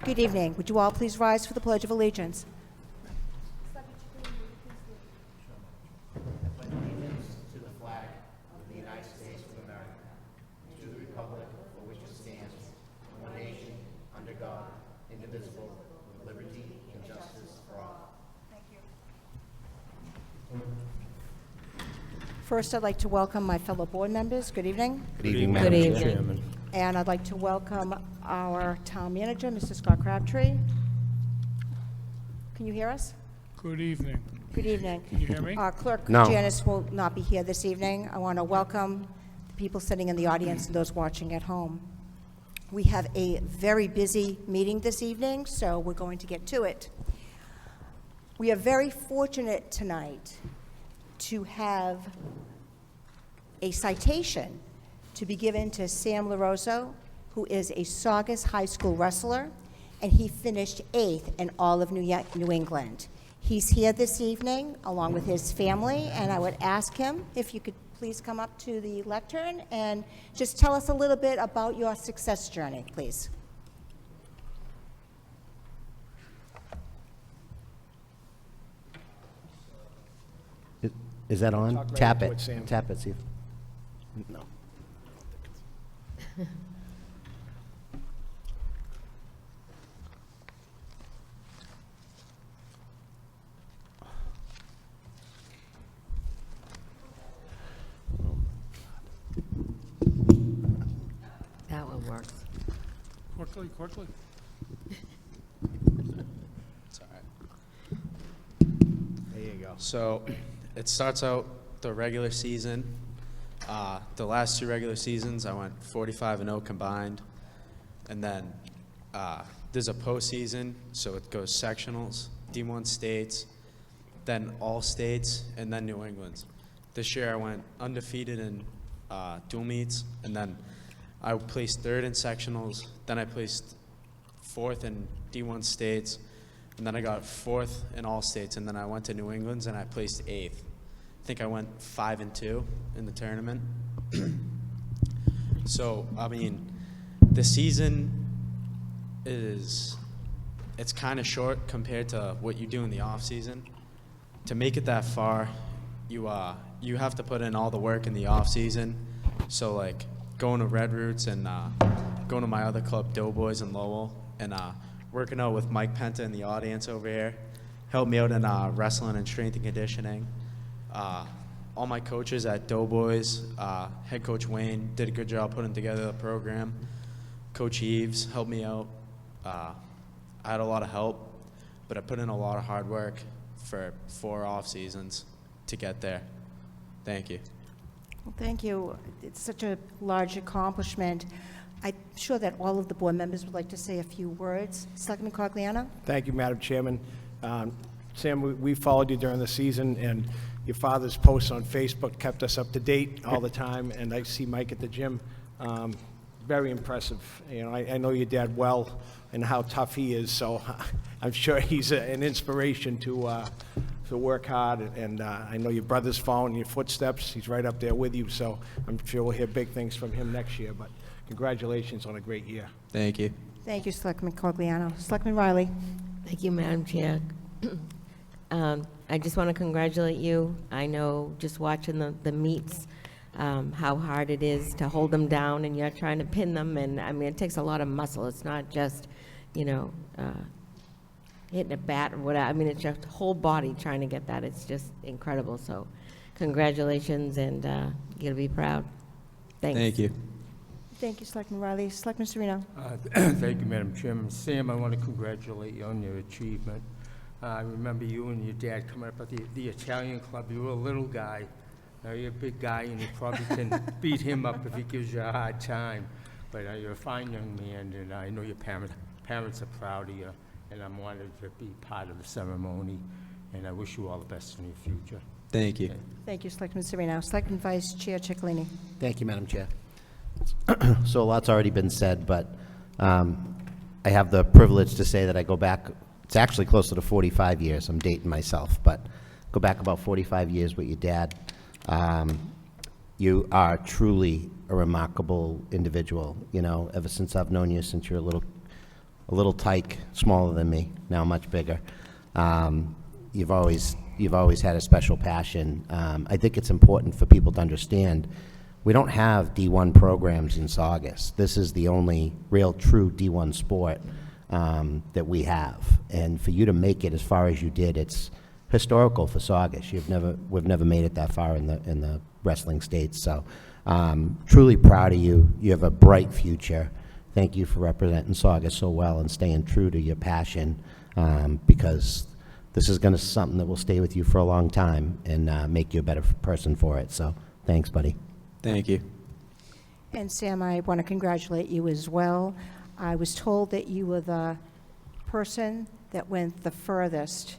Good evening. Would you all please rise for the Pledge of Allegiance? To the flag of the United States of America, and to the republic for which it stands, one nation, under God, indivisible, with liberty and justice for all. Thank you. First, I'd like to welcome my fellow board members. Good evening. Good evening, Good evening. And I'd like to welcome our town manager, Mr. Scott Crabtree. Can you hear us? Good evening. Good evening. Can you hear me? Our clerk, No. Janice, will not be here this evening. I want to welcome the people sitting in the audience and those watching at home. We have a very busy meeting this evening, so we're going to get to it. We are very fortunate tonight to have a citation to be given to Sam LaRosa, who is a Saugus High School wrestler, and he finished 8th in all of New England. He's here this evening along with his family, and I would ask him if you could please come up to the lectern and just tell us a little bit about your success journey, please. Is that on? Talk right Tap into it. it, Sam. Tap it, see if. No. That one works. Quickly. It's all right. There you go. So it starts out the regular season. The last 2 regular seasons, I went 45-0 combined. And then there's a postseason, so it goes sectionals, D1 states, then all states, and then New England's. This year I went undefeated in dual meets, and then I placed 3rd in sectionals, then I placed 4th in D1 states, and then I got 4th in all states, and then I went to New England's and I placed 8th. I think I went 5-2 in the tournament. So, I mean, the season it's kind of short compared to what you do in the off season. To make it that far, you have to put in all the work in the off season. So like going to Red Roots and going to my other club, Doughboys in Lowell, and working out with Mike Penta in the audience over here, helped me out in wrestling and strength and conditioning. All my coaches at Doughboys, head coach Wayne did a good job putting together the program. Coach Eves helped me out. I had a lot of help, but I put in a lot of hard work for 4 off seasons to get there. Thank you. Well, thank you. It's such a large accomplishment. I'm sure that all of the board members would like to say a few words. Selectman Cogliano? Thank you, Madam Chairman. Sam, we followed you during the season, and your father's posts on Facebook kept us up to date all the time, and I see Mike at the gym. Very impressive. You know, I know your dad well and how tough he is, so I'm sure he's an inspiration to work hard, and I know your brother's following your footsteps. He's right up there with you, so I'm sure we'll hear big things from him next year, but congratulations on a great year. Thank you. Thank you, Selectman Cogliano. Selectman Riley? Thank you, Madam Chair. I just want to congratulate you. I know just watching the meets, how hard it is to hold them down, and you're trying to pin them, and I mean, it takes a lot of muscle. It's not just, you know, hitting a bat or whatever. I mean, it's your whole body trying to get that. It's just incredible. So congratulations, and you're going to be proud. Thanks. Thank you. Thank you, Selectman Riley. Selectman Serino? Thank you, Madam Chairman. Sam, I want to congratulate you on your achievement. I remember you and your dad coming up at the Italian club. You were a little guy. Now you're a big guy, and you probably can beat him up if he gives you a hard time. But you're a fine young man, and I know your parents are proud of you, and I'm honored to be part of the ceremony, and I wish you all the best in your future. Thank you. Thank you, Selectman Serino. Selectman Vice Chair Ciccolini? Thank you, Madam Chair. So a lot's already been said, but I have the privilege to say that I go back, it's actually closer to 45 years. I'm dating myself, but go back about 45 years with your dad. You are truly a remarkable individual. You know, ever since I've known you, since you're a a little tyke, smaller than me, now much bigger. You've always had a special passion. I think it's important for people to understand, we don't have D1 programs in Saugus. This is the only real true D1 sport that we have. And for you to make it as far as you did, it's historical for Saugus. We've never made it that far in the wrestling states. So truly proud of you. You have a bright future. Thank you for representing Saugus so well and staying true to your passion, because this is going to something that will stay with you for a long time and make you a better person for it. So thanks, buddy. Thank you. And Sam, I want to congratulate you as well. I was told that you were the person that went the furthest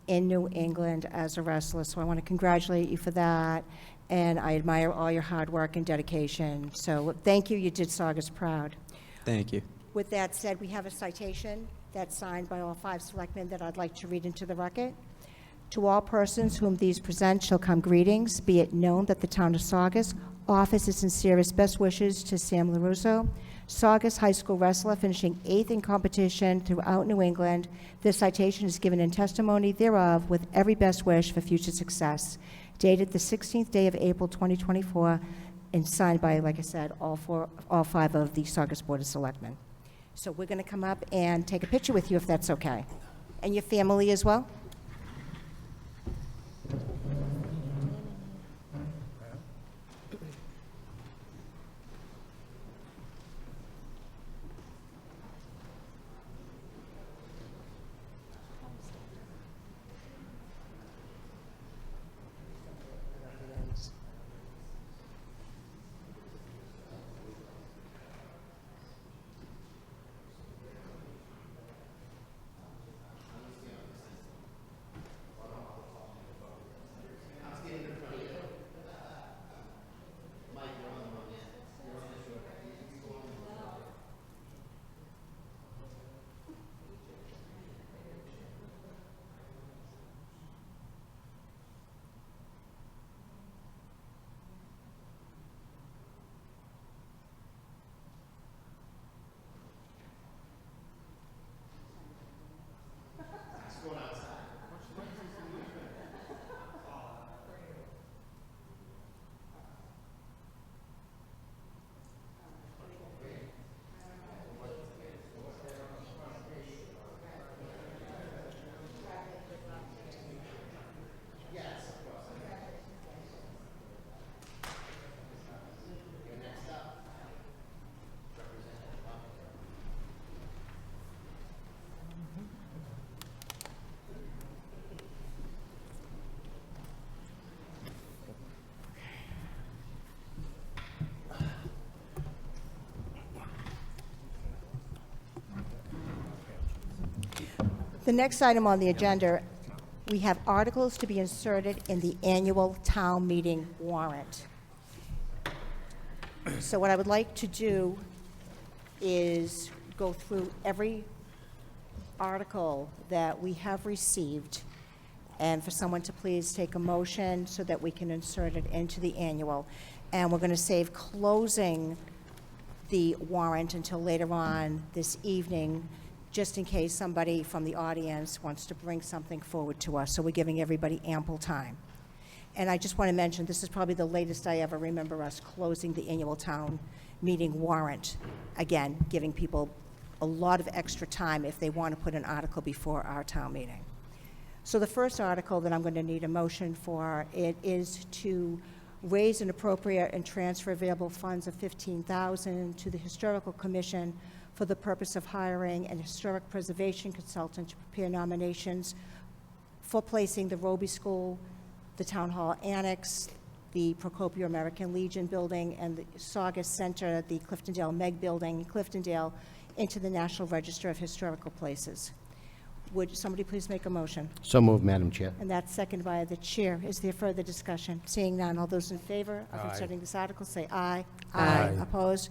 in New England as a wrestler, so I want to congratulate you for that, and I admire all your hard work and dedication. So thank you, you did Saugus proud. Thank you. With that said, we have a citation that's signed by all 5 selectmen that I'd like to read into the record. To all persons whom these present shall come greetings. Be it known that the town of Saugus offers its sincerest best wishes to Sam LaRusso, Saugus High School wrestler finishing 8th in competition throughout New England. This citation is given in testimony thereof with every best wish for future success. Dated the 16th day of April 2024 and signed by, like I said, all 5 of the Saugus Board of Selectmen. So we're going to come up and take a picture with you if that's okay. And your family as well? The next item on the agenda, we have articles to be inserted in the annual town meeting warrant. So what I would like to do is go through every article that we have received, and for someone to please take a motion so that we can insert it into the annual. And we're going to save closing the warrant until later on this evening, just in case somebody from the audience wants to bring something forward to us. So we're giving everybody ample time. And I just want to mention, this is probably the latest I ever remember us closing the annual town meeting warrant. Again, giving people a lot of extra time if they want to put an article before our town meeting. So the first article that I'm going to need a motion for, it is to raise and appropriate and transfer available funds of $15,000 to the Historical Commission for the purpose of hiring an historic preservation consultant to prepare nominations for placing the Roby School, the Town Hall Annex, the Procopio American Legion building, and the Saugus Center, the Cliftondale Meg building in Cliftondale, into the National Register of Historical Places. Would somebody please make a motion? So moved, Madam Chair. And that's seconded by the chair. Is there further discussion? Seeing none, all those in favor of inserting this article, say aye. Aye. Opposed?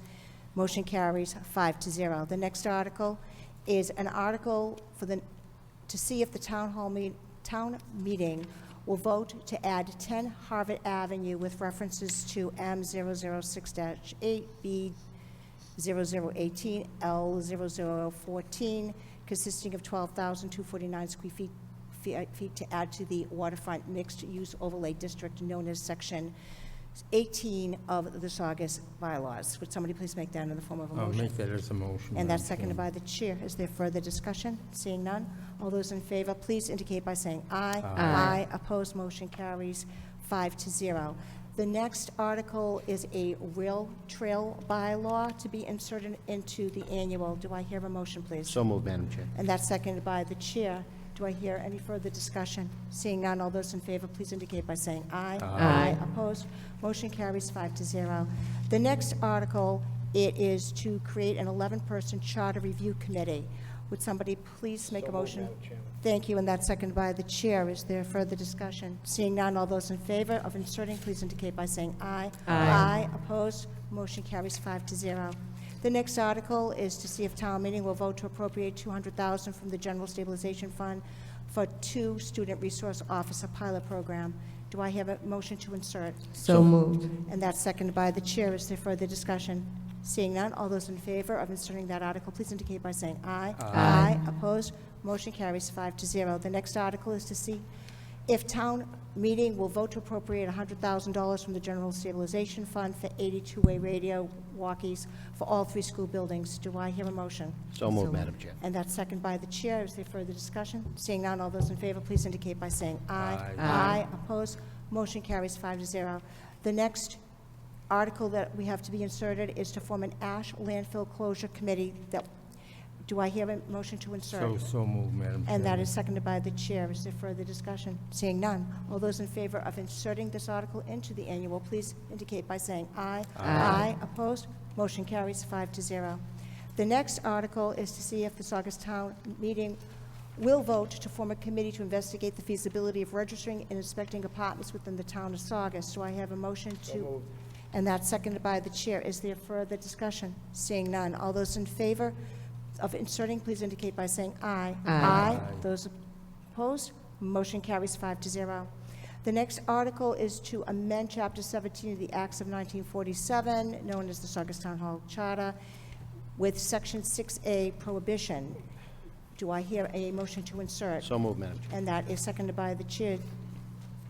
Motion carries 5-0. The next article is an article for to see if the town meeting will vote to add 10 Harvard Avenue with references to M006-8, B 0018 L0014, consisting of 12,249 square feet to add to the waterfront mixed-use overlay district known as Section 18 of the Saugus bylaws. Would somebody please make that in the form of a I'll motion? make that as a motion. And that's Madam seconded Chairman. by the chair. Is there further discussion? Seeing none, all those in favor, please indicate by saying aye. Aye. Opposed, motion carries 5-0. The next article is a rail trail bylaw to be inserted into the annual. Do I hear a motion, please? So moved, Madam Chair. And that's seconded by the chair. Do I hear any further discussion? Seeing none, all those in favor, please indicate by saying aye. Aye. Opposed? Motion carries 5-0. The next article, it is to create an 11-person charter review committee. Would somebody please make a motion? Thank you, and that's seconded by the chair. Is there further discussion? Seeing none, all those in favor of inserting, please indicate by saying aye. Aye. Opposed? Motion carries 5-0. The next article is to see if town meeting will vote to appropriate $200,000 from the General Stabilization Fund for 2 student resource officer pilot program. Do I have a motion to insert? So moved. And that's seconded by the chair. Is there further discussion? Seeing none, all those in favor of inserting that article, please indicate by saying aye. Aye. Opposed? Motion carries 5-0. The next article is to see if town meeting will vote to appropriate $100,000 from the General Stabilization Fund for 82-way radio walkies for all 3 school buildings. Do I hear a motion? So moved, Madam Chair. And that's seconded by the chair. Is there further discussion? Seeing none, all those in favor, please indicate by saying aye. Aye. Opposed? Motion carries 5-0. The next article that we have to be inserted is to form an ash landfill closure committee. Do I hear a motion to insert? So moved, Madam Chairman. And that is seconded by the chair. Is there further discussion? Seeing none. All those in favor of inserting this article into the annual, please indicate by saying aye. Aye. Opposed? Motion carries 5-0. The next article is to see if the Saugus Town Meeting will vote to form a committee to investigate the feasibility of registering and inspecting apartments within the town of Saugus. Do I have a motion to? And that's seconded by the chair. Is there further discussion? Seeing none. All those in favor of inserting, please indicate by saying aye. Aye. Those opposed? Motion carries 5-0. The next article is to amend Chapter 17 of the Acts of 1947, known as the Saugus Town Hall Charter, with Section 6A prohibition. Do I hear a motion to insert? So moved, Madam Chair. And that is seconded by the chair.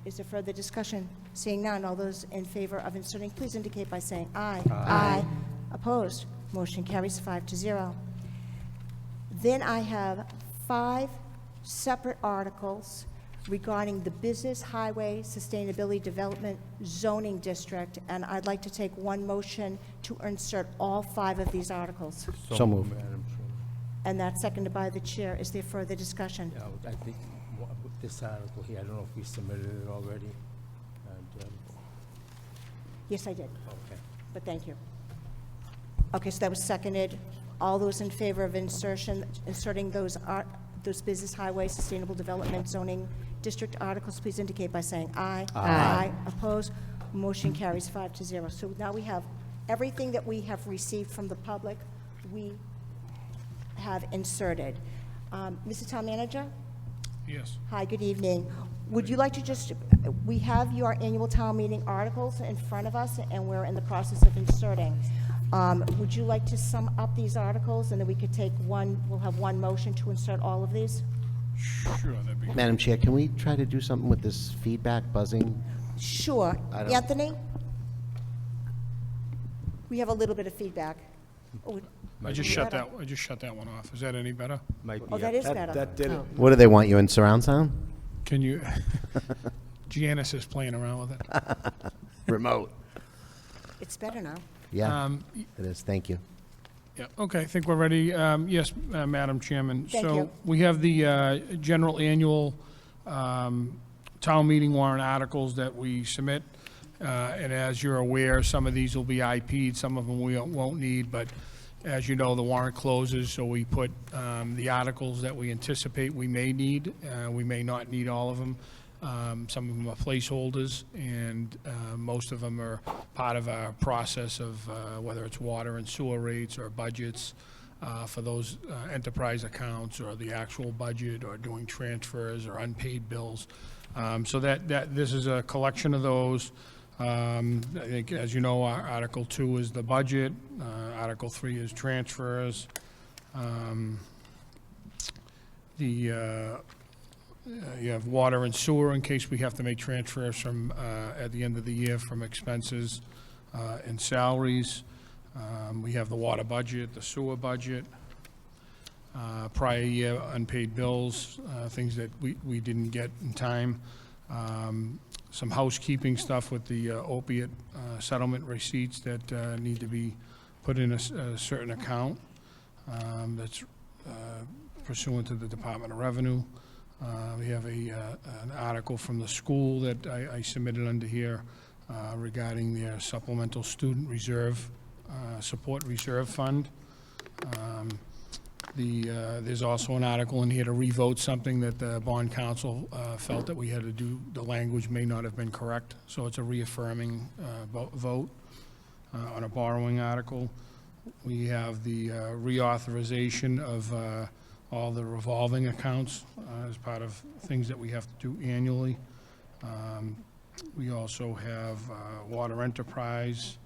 Is there further discussion? Seeing none, all those in favor of inserting, please indicate by saying aye. Aye. Opposed? Motion carries 5-0. Then I have 5 separate articles regarding the Business Highway Sustainability Development Zoning District, and I'd like to take one motion to insert all 5 of these articles. So moved. Madam Chairman. And that's seconded by the chair. Is there further discussion? Yeah, I think with this article here, I don't know if we submitted it already. And, Yes, I did, okay. but thank you. Okay, so that was seconded. All those in favor of inserting those Business Highway Sustainable Development Zoning District articles, please indicate by saying aye. Aye. Opposed? Motion carries 5-0. So now we have everything that we have received from the public, we have inserted. Mr. Town Manager? Yes. Hi, good evening. Would you like to we have your annual town meeting articles in front of us, and we're in the process of inserting. Would you like to sum up these articles, and then we could take we'll have one motion to insert all of these? Sure, that'd be, Madam Chair, can we try to do something with this feedback buzzing? Sure. I don't- Anthony? We have a little bit of feedback. Oh, I just shut that one off. Is that any better? Might Oh, be that up. is better. That did it. Oh. What do they want, you in surround sound? Can you, Janice is playing around with it. Remote. It's better now. Yeah, Um, it is, thank you. Yeah, okay, I think we're ready. Yes, Madam Chairman. Thank So you. we have the general annual town meeting warrant articles that we submit. And as you're aware, some of these will be IP'd, some of them we won't need, but as you know, the warrant closes, so we put the articles that we anticipate we may need. We may not need all of them. Some of them are placeholders, and most of them are part of our process of whether it's water and sewer rates or budgets for those enterprise accounts, or the actual budget, or doing transfers or unpaid bills. So that this is a collection of those. I think, as you know, our Article 2 is the budget. Article 3 is transfers. You have water and sewer in case we have to make transfers from, at the end of the year from expenses and salaries. We have the water budget, the sewer budget, prior year unpaid bills, things that we didn't get in time. Some housekeeping stuff with the opiate settlement receipts that need to be put in a certain account that's pursuant to the Department of Revenue. We have an article from the school that I submitted under here regarding their supplemental student reserve, support reserve fund. There's also an article in here to revote something that the bond council felt that we had to do. The language may not have been correct, so it's a reaffirming vote on a borrowing article. We have the reauthorization of all the revolving accounts as part of things that we have to do annually. We also have water enterprise.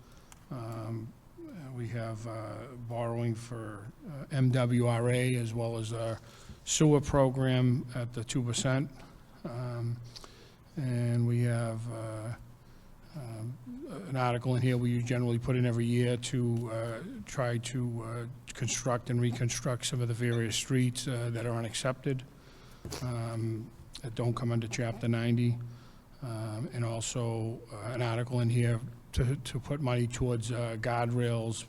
We have borrowing for MWRA as well as our sewer program at the 2%. And we have an article in here we generally put in every year to try to construct and reconstruct some of the various streets that are unaccepted, that don't come under Chapter 90. And also an article in here to put money towards guardrails,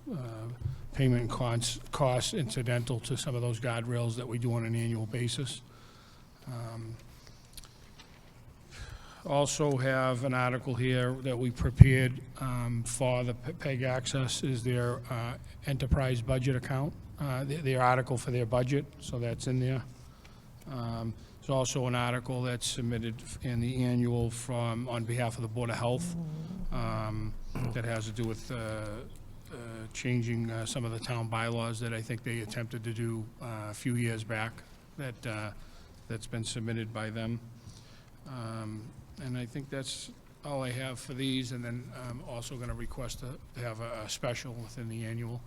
payment costs incidental to some of those guardrails that we do on an annual basis. Also have an article here that we prepared for the PEG Access is their enterprise budget account, their article for their budget, so that's in there. There's also an article that's submitted in the annual on behalf of the Board of Health that has to do with changing some of the town bylaws that I think they attempted to do a few years back that's been submitted by them. And I think that's all I have for these, and then I'm also going to request to have a special within the annual,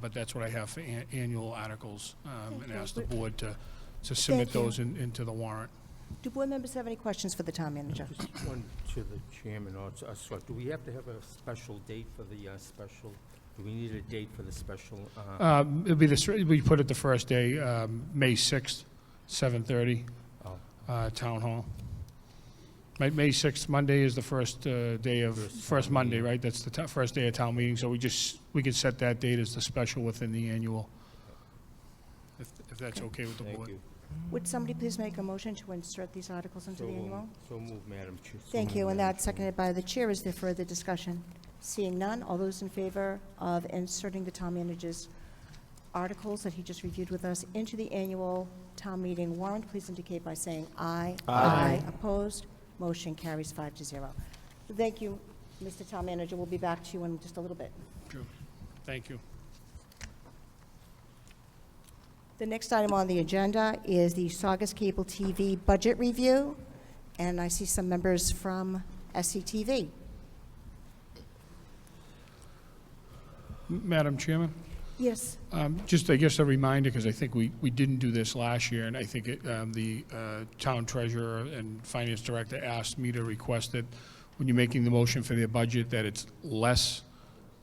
but that's what I have for annual articles, and ask the board to submit Thank you. those into the warrant. Do board members have any questions for the town manager? Just one to the chairman, or to us, do we have to have a special date for the special? Do we need a date for the special? It'll be we put it the first day, May 6th, 7:30, Town Hall. May 6th, Monday is the first day of, first Monday, right? That's the first day of town meeting, so we can set that date as the special within the annual, if that's okay with the board. Thank you. Would somebody please make a motion to insert these articles into the annual? So move, Madam Chair. So Thank moved, you, and Madam that's seconded by the chair. Is there further discussion? Seeing none, all those in favor of inserting the town manager's articles that he just reviewed with us into the annual town meeting warrant, please indicate by saying aye. Aye. Opposed? Motion carries 5-0. Thank you, Mr. Town Manager. We'll be back to you in just a little bit. Sure. Thank you. The next item on the agenda is the Saugus Cable TV budget review, and I see some members from SCTV. Madam Chairman? Yes. Just, I guess, a reminder, because I think we didn't do this last year, and I think the town treasurer and finance director asked me to request that when you're making the motion for their budget, that it's less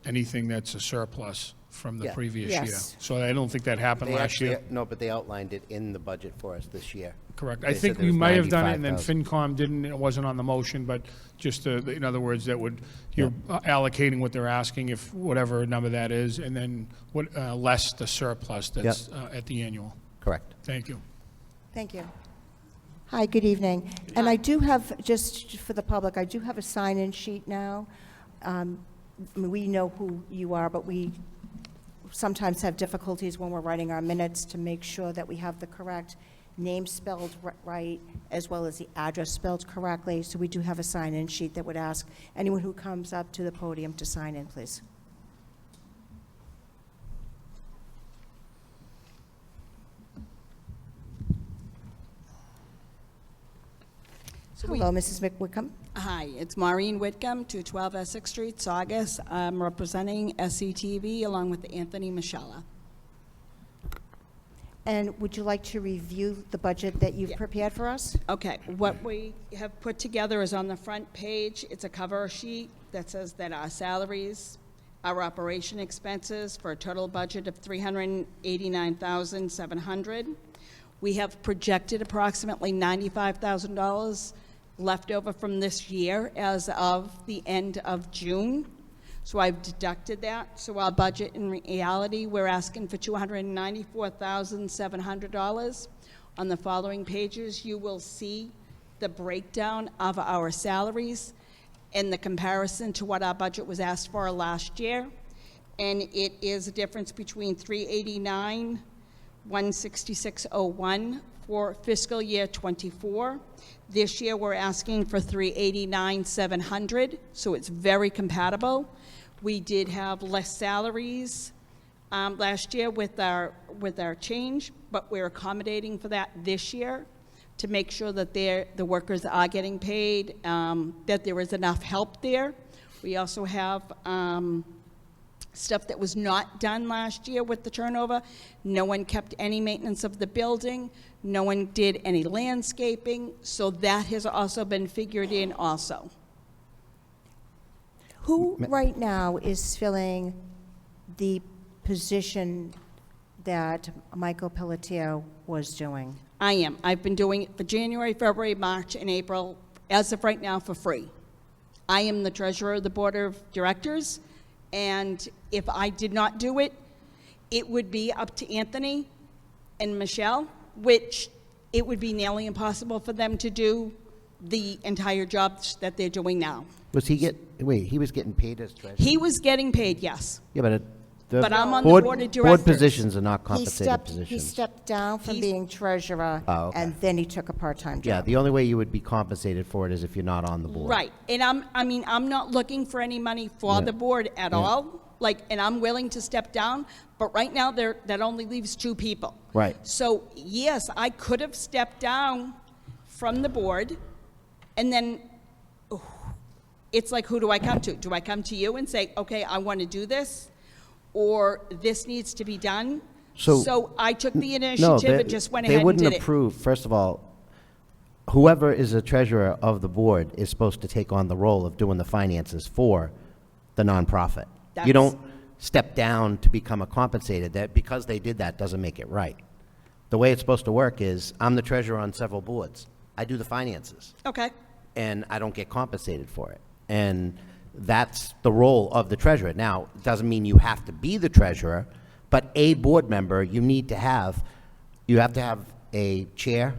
anything that's a surplus from the Yeah. previous year. Yes. So I don't think that happened They last year. actually, no, but they outlined it in the budget for us this year. Correct. They I said think there we was might have done it, and then 95,000. FinCom didn't, it wasn't on the motion, but just, in other words, that would, you're allocating what they're asking, if whatever number that is, and then what, less the surplus that's at the annual. Correct. Thank you. Thank you. Hi, good evening. And I do have, just for the public, I do have a sign-in sheet now. I mean, we know who you are, but we sometimes have difficulties when we're writing our minutes to make sure that we have the correct name spelled right, as well as the address spelled correctly. So we do have a sign-in sheet that would ask anyone who comes up to the podium to sign in, please. So Hello, Mrs. McWickham. Hi, it's Maureen Whitcomb, 212 Essex Street, Saugus. I'm representing SCTV along with Anthony Michella. And would you like to review the budget that you've prepared for us? Okay, what we have put together is on the front page. It's a cover sheet that says that our salaries, our operation expenses for a total budget of $389,700. We have projected approximately $95,000 left over from this year as of the end of June. So I've deducted that. So our budget, in reality, we're asking for $294,700. On the following pages, you will see the breakdown of our salaries and the comparison to what our budget was asked for last year. And it is a difference between $389,166.01 for fiscal year -- This year, we're asking for $389,700, so it's very compatible. We did have less salaries last year with our change, but we're accommodating for that this year to make sure that the workers are getting paid, that there is enough help there. We also have stuff that was not done last year with the turnover. No one kept any maintenance of the building. No one did any landscaping, so that has also been figured in also. Who right now is filling the position that Michael Pelletier was doing? I am. I've been doing it for January, February, March, and April, as of right now, for free. I am the treasurer of the board of directors, and if I did not do it, it would be up to Anthony and Michelle, which it would be nearly impossible for them to do the entire job that they're doing now. Was he he was getting paid as treasurer? He was getting paid, yes. Yeah, but But I'm on the board of Board directors. positions are not He compensated positions. He stepped down from He's- being treasurer, Oh, okay. and then he took a part-time Yeah, job. the only way you would be compensated for it is if you're not on the board. Right, and I'm not looking for any money for the board at all, and I'm willing to step down, but right now, that only leaves 2 people. Right. So, yes, I could have stepped down from the board, and then, it's like, who do I come to? Do I come to you and say, okay, I want to do this, or this needs to be done? So I took the initiative and just went ahead and did They wouldn't it. approve, first of all, whoever is a treasurer of the board is supposed to take on the role of doing the finances for the nonprofit. You That's- don't step down to become a compensated. That because they did that doesn't make it right. The way it's supposed to work is, I'm the treasurer on several boards. I do the finances, Okay, and I don't get compensated for it. And that's the role of the treasurer. Now, it doesn't mean you have to be the treasurer, but a board member, you have to have a chair,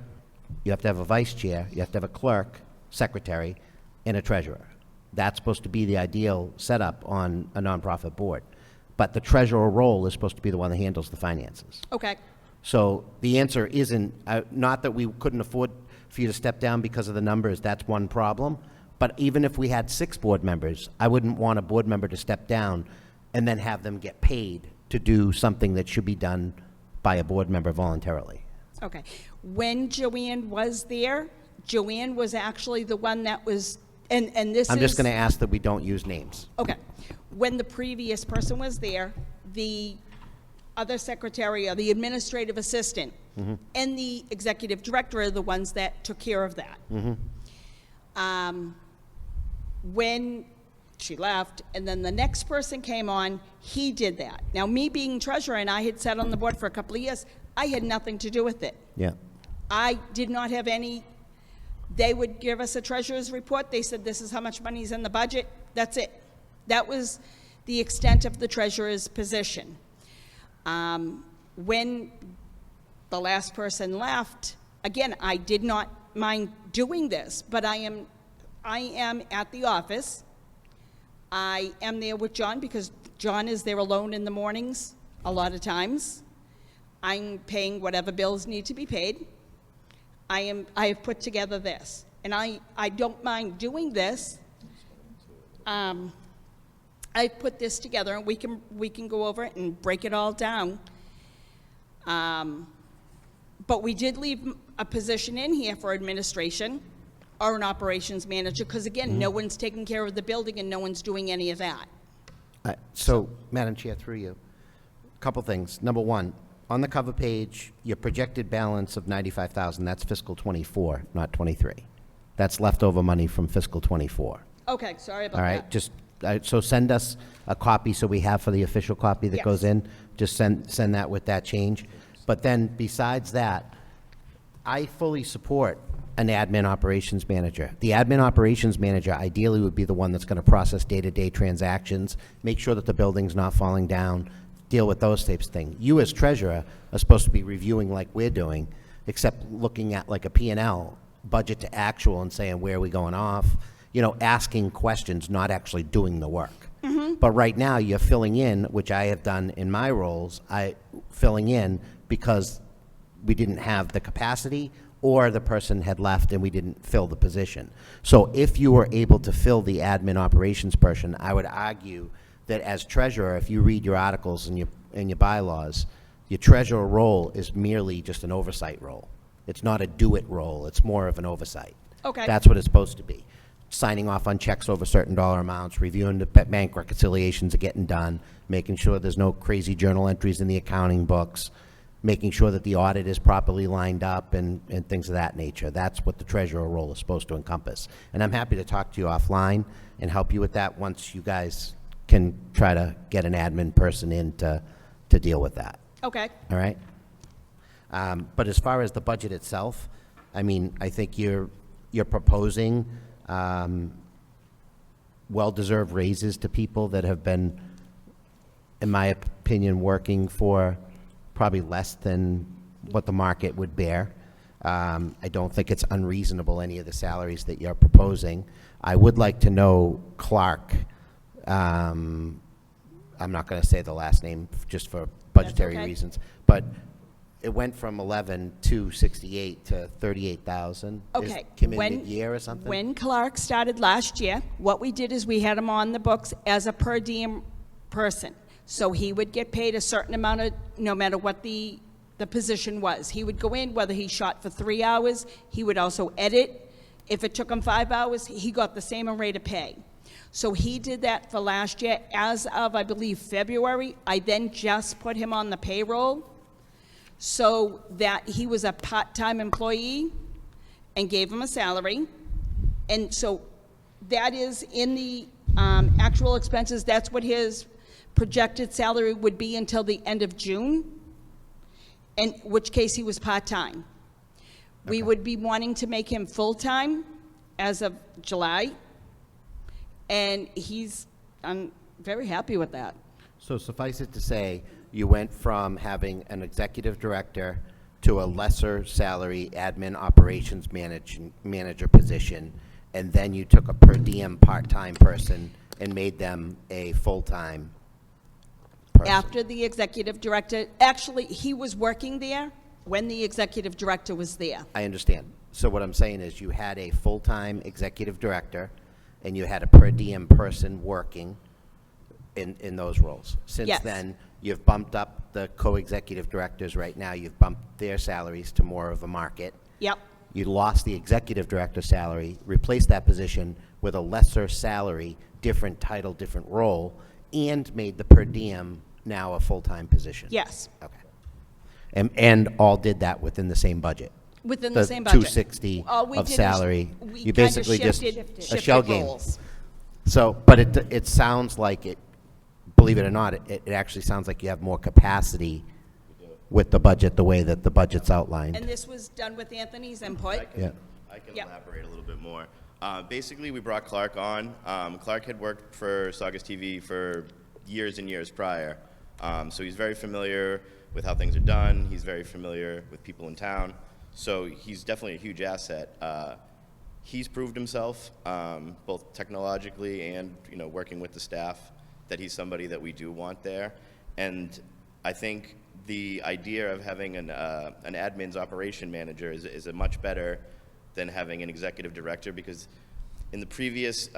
you have to have a vice chair, you have to have a clerk, secretary, and a treasurer. That's supposed to be the ideal setup on a nonprofit board. But the treasurer role is supposed to be the one that handles the finances. okay. So the answer isn't, not that we couldn't afford for you to step down because of the numbers, that's one problem. But even if we had 6 board members, I wouldn't want a board member to step down and then have them get paid to do something that should be done by a board member voluntarily. Okay. When Joanne was there, Joanne was actually the one that was, and this is... I'm just going to ask that we don't use names. Okay. When the previous person was there, the other secretary or the administrative assistant and the executive director are the ones that took care of that. When she left, and then the next person came on, he did that. Now, me being treasurer, and I had sat on the board for a couple of years, I had nothing to do with it. Yeah. I did not have any, they would give us a treasurer's report, they said, this is how much money is in the budget, that's it. That was the extent of the treasurer's position. When the last person left, again, I did not mind doing this, but I am at the office. I am there with John because John is there alone in the mornings a lot of times. I'm paying whatever bills need to be paid. I have put together this, and I don't mind doing this. I put this together, and we can go over it and break it all down. But we did leave a position in here for administration, or an operations manager, because again, no one's taking care of the building and no one's doing any of that. So, Madam Chair, through you, couple things. Number one, on the cover page, your projected balance of 95,000, that's fiscal '24, not '23. That's leftover money from fiscal '24. Okay, sorry about All that. right, just, so send us a copy so we have for the official copy that goes Yes. in. Just send that with that change. But then besides that, I fully support an admin operations manager. The admin operations manager ideally would be the one that's going to process day-to-day transactions, make sure that the building's not falling down, deal with those types of things. You as treasurer are supposed to be reviewing like we're doing, except looking at like a P&L, budget to actual, and saying, where are we going off? You know, asking questions, not actually doing the work. But right now, you're filling in, which I have done in my roles, filling in because we didn't have the capacity, or the person had left and we didn't fill the position. So if you were able to fill the admin operations person, I would argue that as treasurer, if you read your articles and your bylaws, your treasurer role is merely just an oversight role. It's not a do-it role. It's more of an oversight. Okay. That's what it's supposed to be. Signing off on checks over certain dollar amounts, reviewing the bank reconciliations are getting done, making sure there's no crazy journal entries in the accounting books, making sure that the audit is properly lined up and things of that nature. That's what the treasurer role is supposed to encompass. And I'm happy to talk to you offline and help you with that once you guys can try to get an admin person in to deal with that. Okay. All right? But as far as the budget itself, I mean, I think you're proposing well-deserved raises to people that have been, in my opinion, working for probably less than what the market would bear. I don't think it's unreasonable, any of the salaries that you're proposing. I would like to know Clark. I'm not going to say the last name just for budgetary okay. reasons, but it went from 11,268 to 38,000. Okay. Came in mid-year or something? When Clark started last year, what we did is we had him on the books as a per diem person. So he would get paid a certain amount of, no matter what the position was. He would go in, whether he shot for 3 hours, he would also edit. If it took him 5 hours, he got the same rate of pay. So he did that for last year. As of, I believe, February, I then just put him on the payroll so that he was a part-time employee and gave him a salary. And so that is in the actual expenses. That's what his projected salary would be until the end of June, in which case he was part-time. We would be wanting to make him full-time as of July, and I'm very happy with that. So suffice it to say, you went from having an executive director to a lesser salary admin operations manager position, and then you took a per diem part-time person and made them a full-time person. After the executive director, actually, he was working there when the executive director was there. I understand. So what I'm saying is you had a full-time executive director and you had a per diem person working in those roles. Since Yes. then, you've bumped up the co-executive directors right now. You've bumped their salaries to more of a market. Yep. You lost the executive director salary, replaced that position with a lesser salary, different title, different role, and made the per diem now a full-time position. Yes, Okay. And all did that within the same budget? within the same budget. 260 All we of did is salary. we You kinda basically just, shifted a shell game. roles. So, but it sounds like it, believe it or not, it actually sounds like you have more capacity with the budget, the way that the budget's outlined. And this was done with Anthony's input. Yeah. I can Yep. elaborate a little bit more. Basically, we brought Clark on. Clark had worked for Saugus TV for years and years prior. So he's very familiar with how things are done. He's very familiar with people in town. So he's definitely a huge asset. He's proved himself, both technologically and working with the staff, that he's somebody that we do want there. And I think the idea of having an admin's operation manager is a much better than having an executive director, because in the previous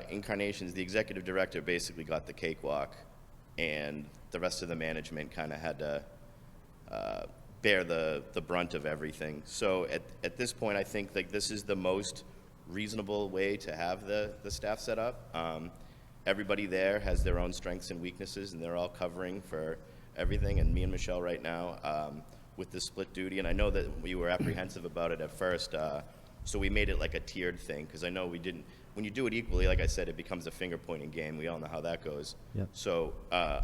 incarnations, the executive director basically got the cakewalk, and the rest of the management kind of had to bear the brunt of everything. So at this point, I think like this is the most reasonable way to have the staff set up. Everybody there has their own strengths and weaknesses, and they're all covering for everything. And me and Michelle right now, with the split duty, and I know that we were apprehensive about it at first, so we made it like a tiered thing, because I know we didn't, when you do it equally, like I said, it becomes a finger-pointing game. We all know how that goes. Yep. So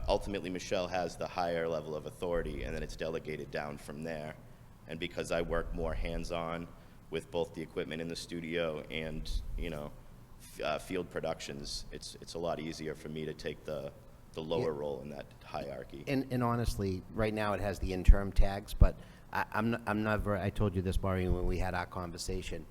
ultimately, Michelle has the higher level of authority, and then it's delegated down from there. And because I work more hands-on with both the equipment in the studio and, you know, field productions, it's a lot easier for me to take the lower role in that hierarchy. And honestly, right now it has the interim tags, but I'm never, I told you this, Maureen, when we had our conversation,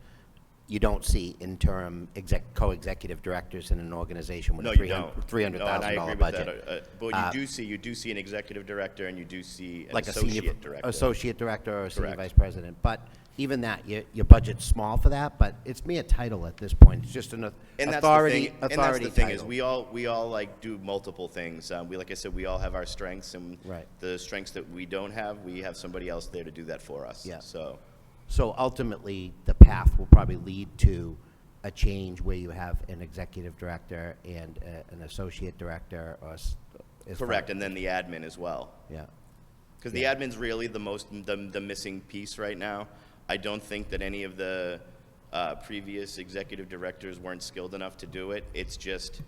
you don't see interim co-executive directors in an organization with No, a you don't. $300,000 budget. But you do see an executive director, and you do see an Like associate director. associate director or a senior Correct. vice president. But even that, your budget's small for that, but it's mere title at this point. It's just an And authority that's the thing is title. we all like do multiple things. Like I said, we all have our strengths, and Right. the strengths that we don't have, we have somebody else there to do that for us. Yeah. So So ultimately, the path will probably lead to a change where you have an executive director and an associate director or as far- correct, and then the admin as well. Yeah. Because the admin's really the missing piece right now. I don't think that any of the previous executive directors weren't skilled enough to do it. It's just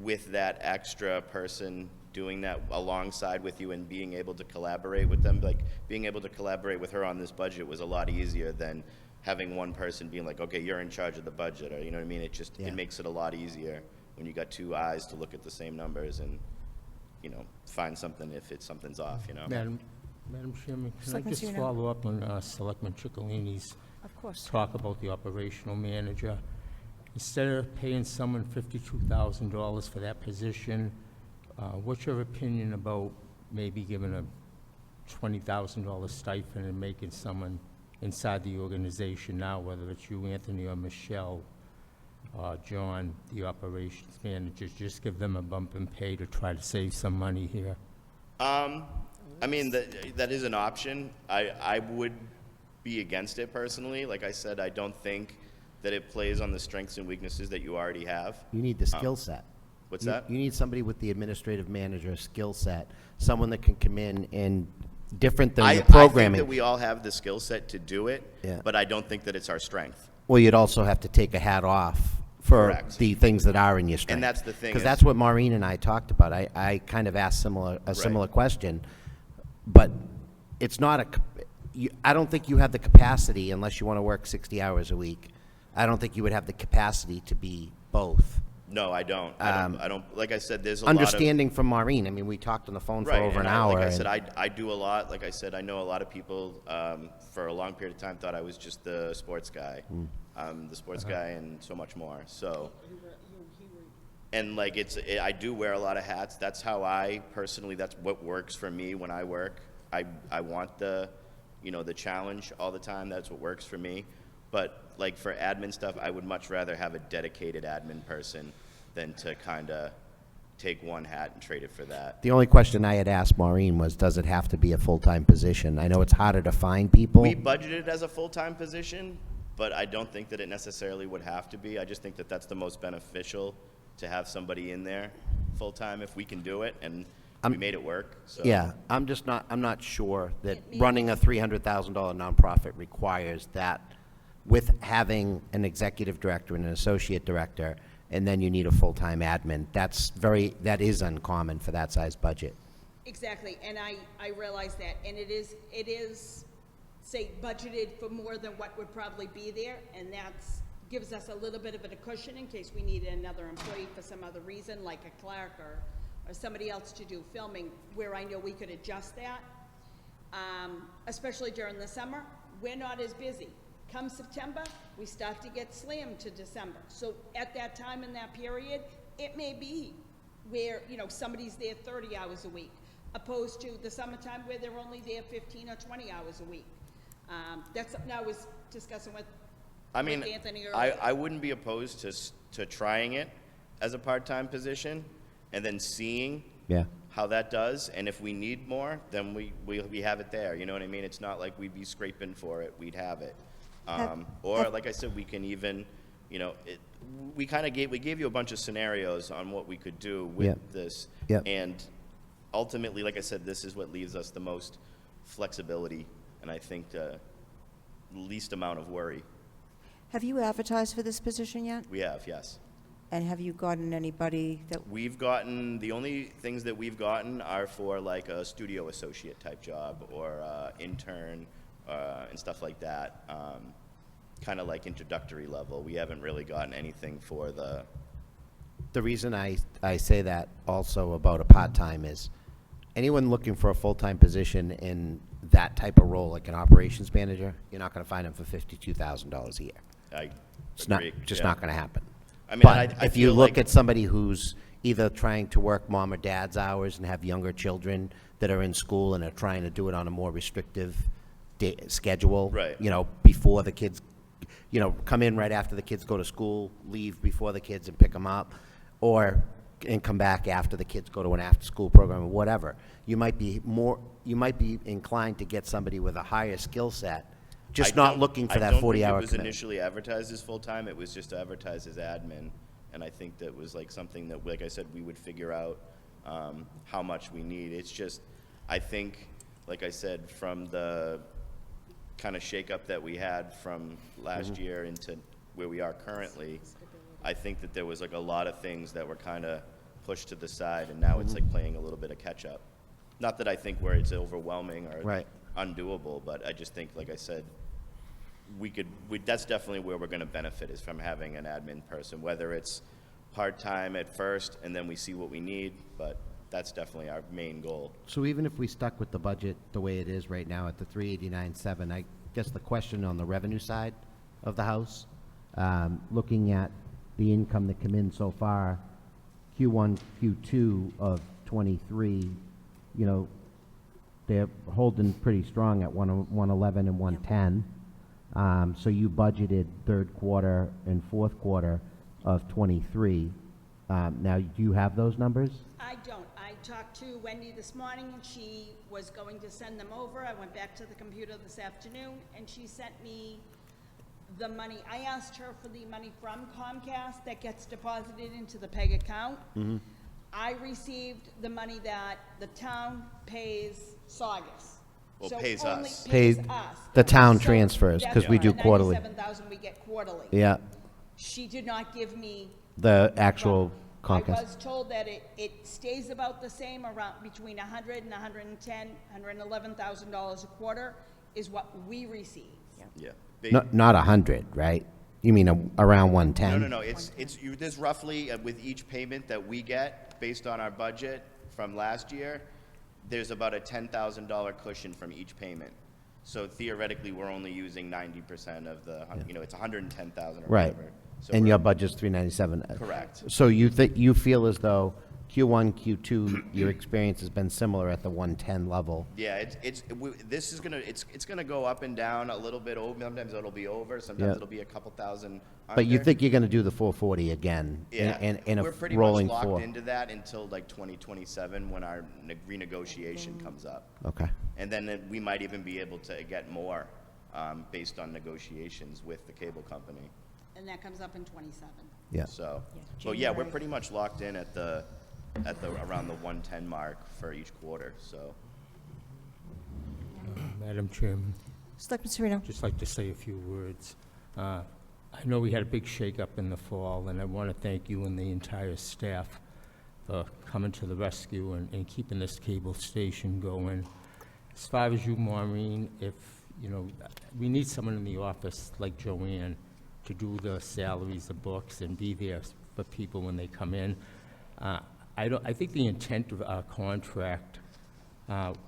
with that extra person doing that alongside with you and being able to collaborate with them, like being able to collaborate with her on this budget was a lot easier than having one person being like, okay, you're in charge of the budget, or you know what I mean? It just, Yeah. it makes it a lot easier when you got two eyes to look at the same numbers and, you know, find something if something's off, you know? Madam Chairman, can I Selectman just Serino. follow up on Selectman Ciccolini's Of course. talk about the operational manager? Instead of paying someone $52,000 for that position, what's your opinion about maybe giving a $20,000 stipend and making someone inside the organization now, whether it's you, Anthony, or Michelle, John, the operations managers, just give them a bump in pay to try to save some money here? I mean, that is an option. I would be against it personally. Like I said, I don't think that it plays on the strengths and weaknesses that you already have. You need the skill set. What's You- that? You need somebody with the administrative manager skill set, someone that can come in and different than the I think programming. that we all have the skill set to do it, Yeah. but I don't think that it's our strength. Well, you'd also have to take a hat off for Correct. the things that are in your strength. that's the thing Because is- that's what Maureen and I talked about. I kind of asked a similar question, but it's not I don't think you have the capacity, unless you want to work 60 hours a week. I don't think you would have the capacity to be both. No, I don't. I don't. Like I said, there's a lot Understanding from Maureen, I mean, we talked on the phone of for over an hour. Like I and- said, I do a lot. Like I said, I know a lot of people for a long period of time thought I was just the sports guy. I'm the sports guy and so much more. So, and like I do wear a lot of hats. That's how I personally. That's what works for me when I work. I want the challenge all the time. That's what works for me. But like for admin stuff, I would much rather have a dedicated admin person than to kind of take one hat and trade it for that. The only question I had asked Maureen was, does it have to be a full-time position? I know it's harder to find people. We budgeted as a full-time position, but I don't think that it necessarily would have to be. I just think that that's the most beneficial to have somebody in there full-time if we can do it, and we made it work. So. Yeah, I'm not sure that running a $300,000 nonprofit requires that with having an executive director and an associate director, and then you need a full-time admin. That is uncommon for that size budget. Exactly, and I realize that, and it is, say, budgeted for more than what would probably be there, and that's, gives us a little bit of a cushion in case we need another employee for some other reason, like a clerk or somebody else to do filming, where I know we could adjust that. Especially during the summer, we're not as busy. Come September, we start to get slammed to December. So at that time in that period, it may be where, somebody's there 30 hours a week, opposed to the summertime where they're only there 15 or 20 hours a week. That's something I was discussing with Anthony earlier. I wouldn't be opposed to trying it as a part-time position and then seeing Yeah. how that does, and if we need more, then we have it there, you know what I mean? It's not like we'd be scraping for it, we'd have it. Or, like I said, we can even you know, we gave you a bunch of scenarios on what we could do with Yep. this. Yep. And ultimately, like I said, this is what leaves us the most flexibility, and I think the least amount of worry. Have you advertised for this position yet? We have, yes. And have you gotten anybody that, The only things that we've gotten are for like a studio associate type job or intern and stuff like that. Kind of like introductory level. We haven't really gotten anything for the. The reason I say that also about a part-time is anyone looking for a full-time position in that type of role, like an operations manager, you're not going to find them for $52,000 a year. I It's not, agree, just yeah. not going to happen. I mean, But I if you feel look like- at somebody who's either trying to work mom or dad's hours and have younger children that are in school and are trying to do it on a more restrictive schedule. Right. You know, before the kids, you know, come in right after the kids go to school, leave before the kids and pick them up, and come back after the kids go to an after-school program or whatever. You might be inclined to get somebody with a higher skill set, just not looking for that 40-hour I don't think it was commitment. initially advertised as full-time. It was just advertised as admin. And I think that was like something that, like I said, we would figure out how much we need. It's just, I think, like I said, from the kind of shakeup that we had from last year into where we are currently, I think that there was like a lot of things that were kind of pushed to the side, and now it's like playing a little bit of catch-up. Not that I think where it's overwhelming or Right. undoable, but I just think, like I said, that's definitely where we're going to benefit, is from having an admin person, whether it's part-time at first and then we see what we need, but that's definitely our main goal. So even if we stuck with the budget the way it is right now at the 389.7, I guess the question on the revenue side of the house, looking at the income that come in so far, Q1, Q2 of 23, you know, they're holding pretty strong at 111 and 110. So you budgeted third quarter and fourth quarter of 23. Now, do you have those numbers? I don't. I talked to Wendy this morning. She was going to send them over. I went back to the computer this afternoon, and she sent me the money. I asked her for the money from Comcast that gets deposited into the PEG account. I received the money that the town pays Saugus. Well, So pays only us. Pays Pays- us. the town So transfers, 'cause that's we do the quarterly. $97,000 we get quarterly. Yeah, She did not give me. the actual I Comcast. was told that it stays about the same, around between $100 and $110, $111,000 a quarter is what we receive. Yeah. Not 100, right? You mean around 110? No. There's roughly, with each payment that we get, based on our budget from last year, there's about a $10,000 cushion from each payment. So theoretically, we're only using 90% of the, you know, it's 110,000 or Right. whatever. So And we're- your budget's 397. Correct. So you feel as though Q1, Q2, your experience has been similar at the 110 level? Yeah, this is gonna go up and down a little bit. Sometimes it'll be over. Sometimes Yeah. it'll be a couple thousand under. But you think you're going to do the 440 again? Yeah, In a we're pretty rolling much locked four? into that until like 2027 when our renegotiation comes up. Okay. And then we might even be able to get more based on negotiations with the cable company. And that comes up in '27. Yeah. So, but yeah, we're pretty much locked in at the around the 110 mark for each quarter. So, Madam Chairman, Selectman Sereno? just like to say a few words. I know we had a big shakeup in the fall, and I want to thank you and the entire staff for coming to the rescue and keeping this cable station going. As far as you, Maureen, if, you know, we need someone in the office like Joanne to do the salaries, the books, and be there for people when they come in. I think the intent of our contract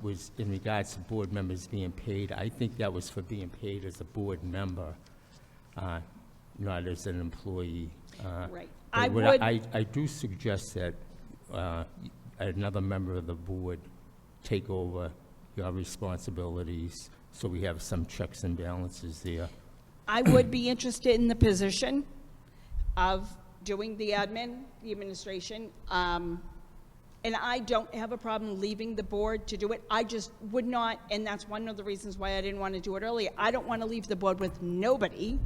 was in regards to board members being paid. I think that was for being paid as a board member, not as an employee. Right. But I do suggest that another member of the board take over your responsibilities, so we have some checks and balances there. I would be interested in the position of doing the admin, the administration, and I don't have a problem leaving the board to do it. I just would not, and that's one of the reasons why I didn't want to do it earlier. I don't want to leave the board with nobody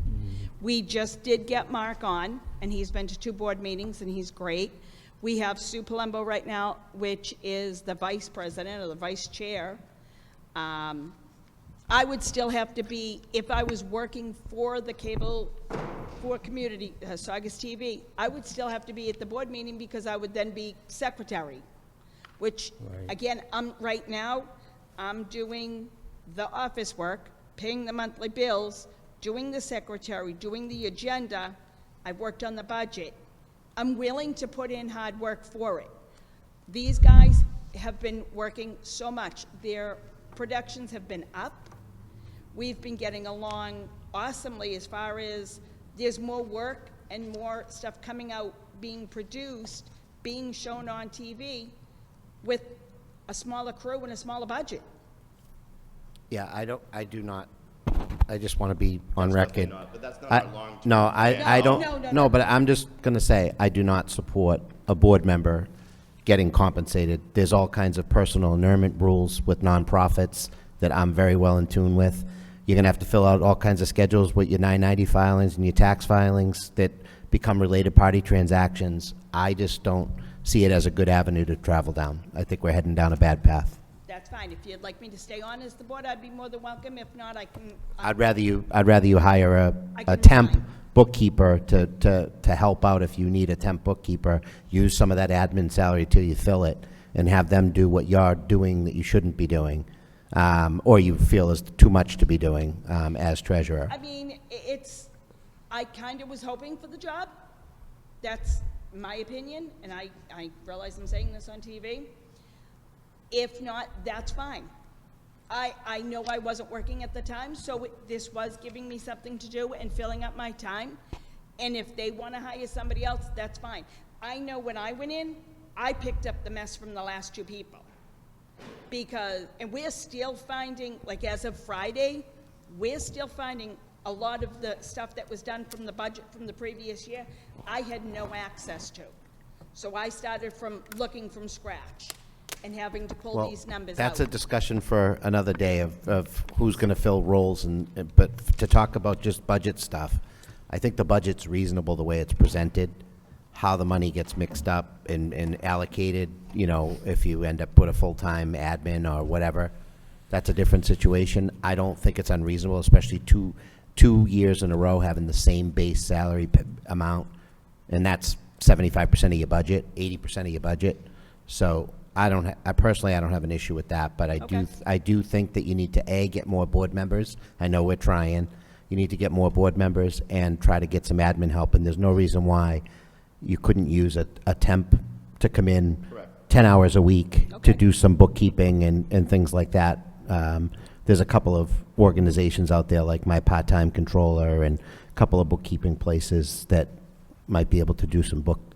We just did get Mark on, and he's been to 2 board meetings, and he's great. We have Sue Palumbo right now, which is the vice president or the vice chair. I would still have to be, if I was working for the cable, for community, Saugus TV, I would still have to be at the board meeting because I would then be secretary, which, again, right now, I'm doing the office work, paying the monthly bills, doing the secretary, doing the agenda. I've worked on the budget. I'm willing to put in hard work for it. These guys have been working so much. Their productions have been up. We've been getting along awesomely as far as there's more work and more stuff coming out, being produced, being shown on TV with a smaller crew and a smaller budget. Yeah, I do not, I just want to be on That's definitely record. not- but that's not I- our long-term No, plan. I No, don't, no, no, no, no. but I'm just going to say, I do not support a board member getting compensated. There's all kinds of personal inurement rules with nonprofits that I'm very well in tune with. You're going to have to fill out all kinds of schedules with your 990 filings and your tax filings that become related party transactions. I just don't see it as a good avenue to travel down. I think we're heading down a bad path. That's fine. If you'd like me to stay on as the board, I'd be more than welcome. If not, I can. I'd rather you hire I a can temp resign. bookkeeper to help out if you need a temp bookkeeper. Use some of that admin salary till you fill it, and have them do what you're doing that you shouldn't be doing, or you feel is too much to be doing as treasurer. I mean, I kind of was hoping for the job. That's my opinion, and I realize I'm saying this on TV. If not, that's fine. I know I wasn't working at the time, so this was giving me something to do and filling up my time. And if they want to hire somebody else, that's fine. I know when I went in, I picked up the mess from the last 2 people. And we're still finding, like as of Friday, we're still finding a lot of the stuff that was done from the budget from the previous year, I had no access to. So I started looking from scratch and having to pull Well, these numbers out. that's a discussion for another day of who's going to fill roles, but to talk about just budget stuff, I think the budget's reasonable the way it's presented. How the money gets mixed up and allocated, if you end up with a full-time admin or whatever, that's a different situation. I don't think it's unreasonable, especially two years in a row having the same base salary amount, and that's 75% of your budget, 80% of your budget. So I personally don't have an issue with that, but I do think that you need to, get more board members. I know we're trying. You need to get more board members and try to get some admin help, and there's no reason why you couldn't use a temp to come in 10 hours a week to do some bookkeeping and things like that. There's a couple of organizations out there like My Part-Time Controller and a couple of bookkeeping places that might be able to do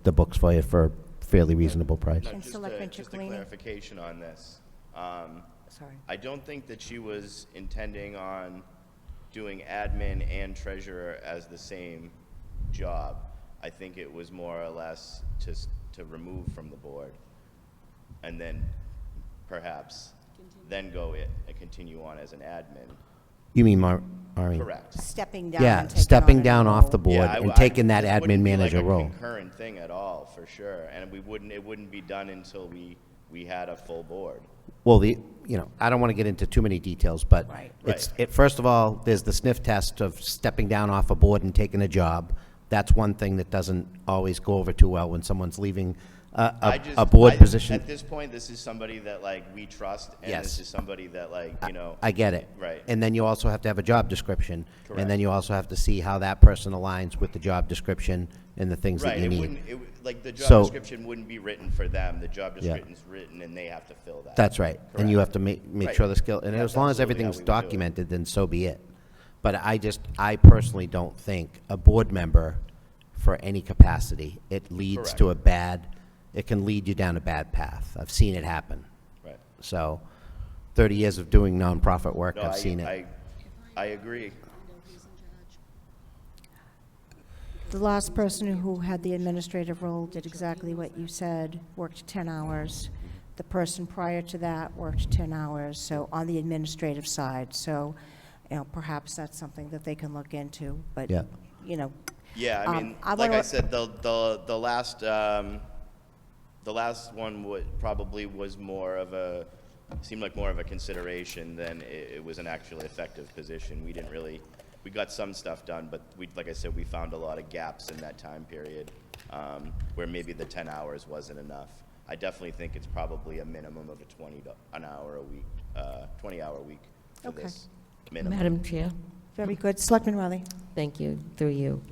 the books for you for a fairly reasonable price. And Selectman Just a Ciccolini? clarification on this. Sorry. I don't think that she was intending on doing admin and treasurer as the same job. I think it was more or less to remove from the board, and then perhaps then go and continue on as an admin. You mean Maureen? Correct. Stepping down Yeah, and taking stepping on a down new off the role. board Yeah, and taking that this admin wouldn't be manager like a role. concurrent thing at all, for sure, and it wouldn't be done until we had a full board. Well, I don't want to get into too many details, but Right. first of all, there's the sniff test of stepping down off a board and taking a job. That's one thing that doesn't always go over too well when someone's leaving a board position. At this point, this is somebody that we trust, and Yes. this is somebody that I get it. Right. And then you also have to have a job description. Correct. And then you also have to see how that person aligns with the job description and the things that Right, you it need. wouldn't, the job So- description wouldn't be written for them. The job Yeah. description's written, and they have to fill that. That's right. And you Correct. have to make Right. sure the skill, and That's as long as absolutely how everything's we would do it. documented, then so be it. But I personally don't think a board member, for any capacity, it leads to it can lead you down a bad path. I've seen it happen. Right. So, 30 years of doing nonprofit work, No, I've seen it. I agree. The last person who had the administrative role did exactly what you said, worked 10 hours. The person prior to that worked 10 hours, so on the administrative side. So, perhaps that's something that they can look into. But Yeah. you know. Yeah, I mean, I like wanna- I said, the last one probably was seemed like more of a consideration than it was an actually effective position. We got some stuff done, but like I said, we found a lot of gaps in that time period, where maybe the 10 hours wasn't enough. I definitely think it's probably a minimum of a 20-hour week for Okay. this minimum. Madam Chair, Very good. Selectman Riley? thank you, through you.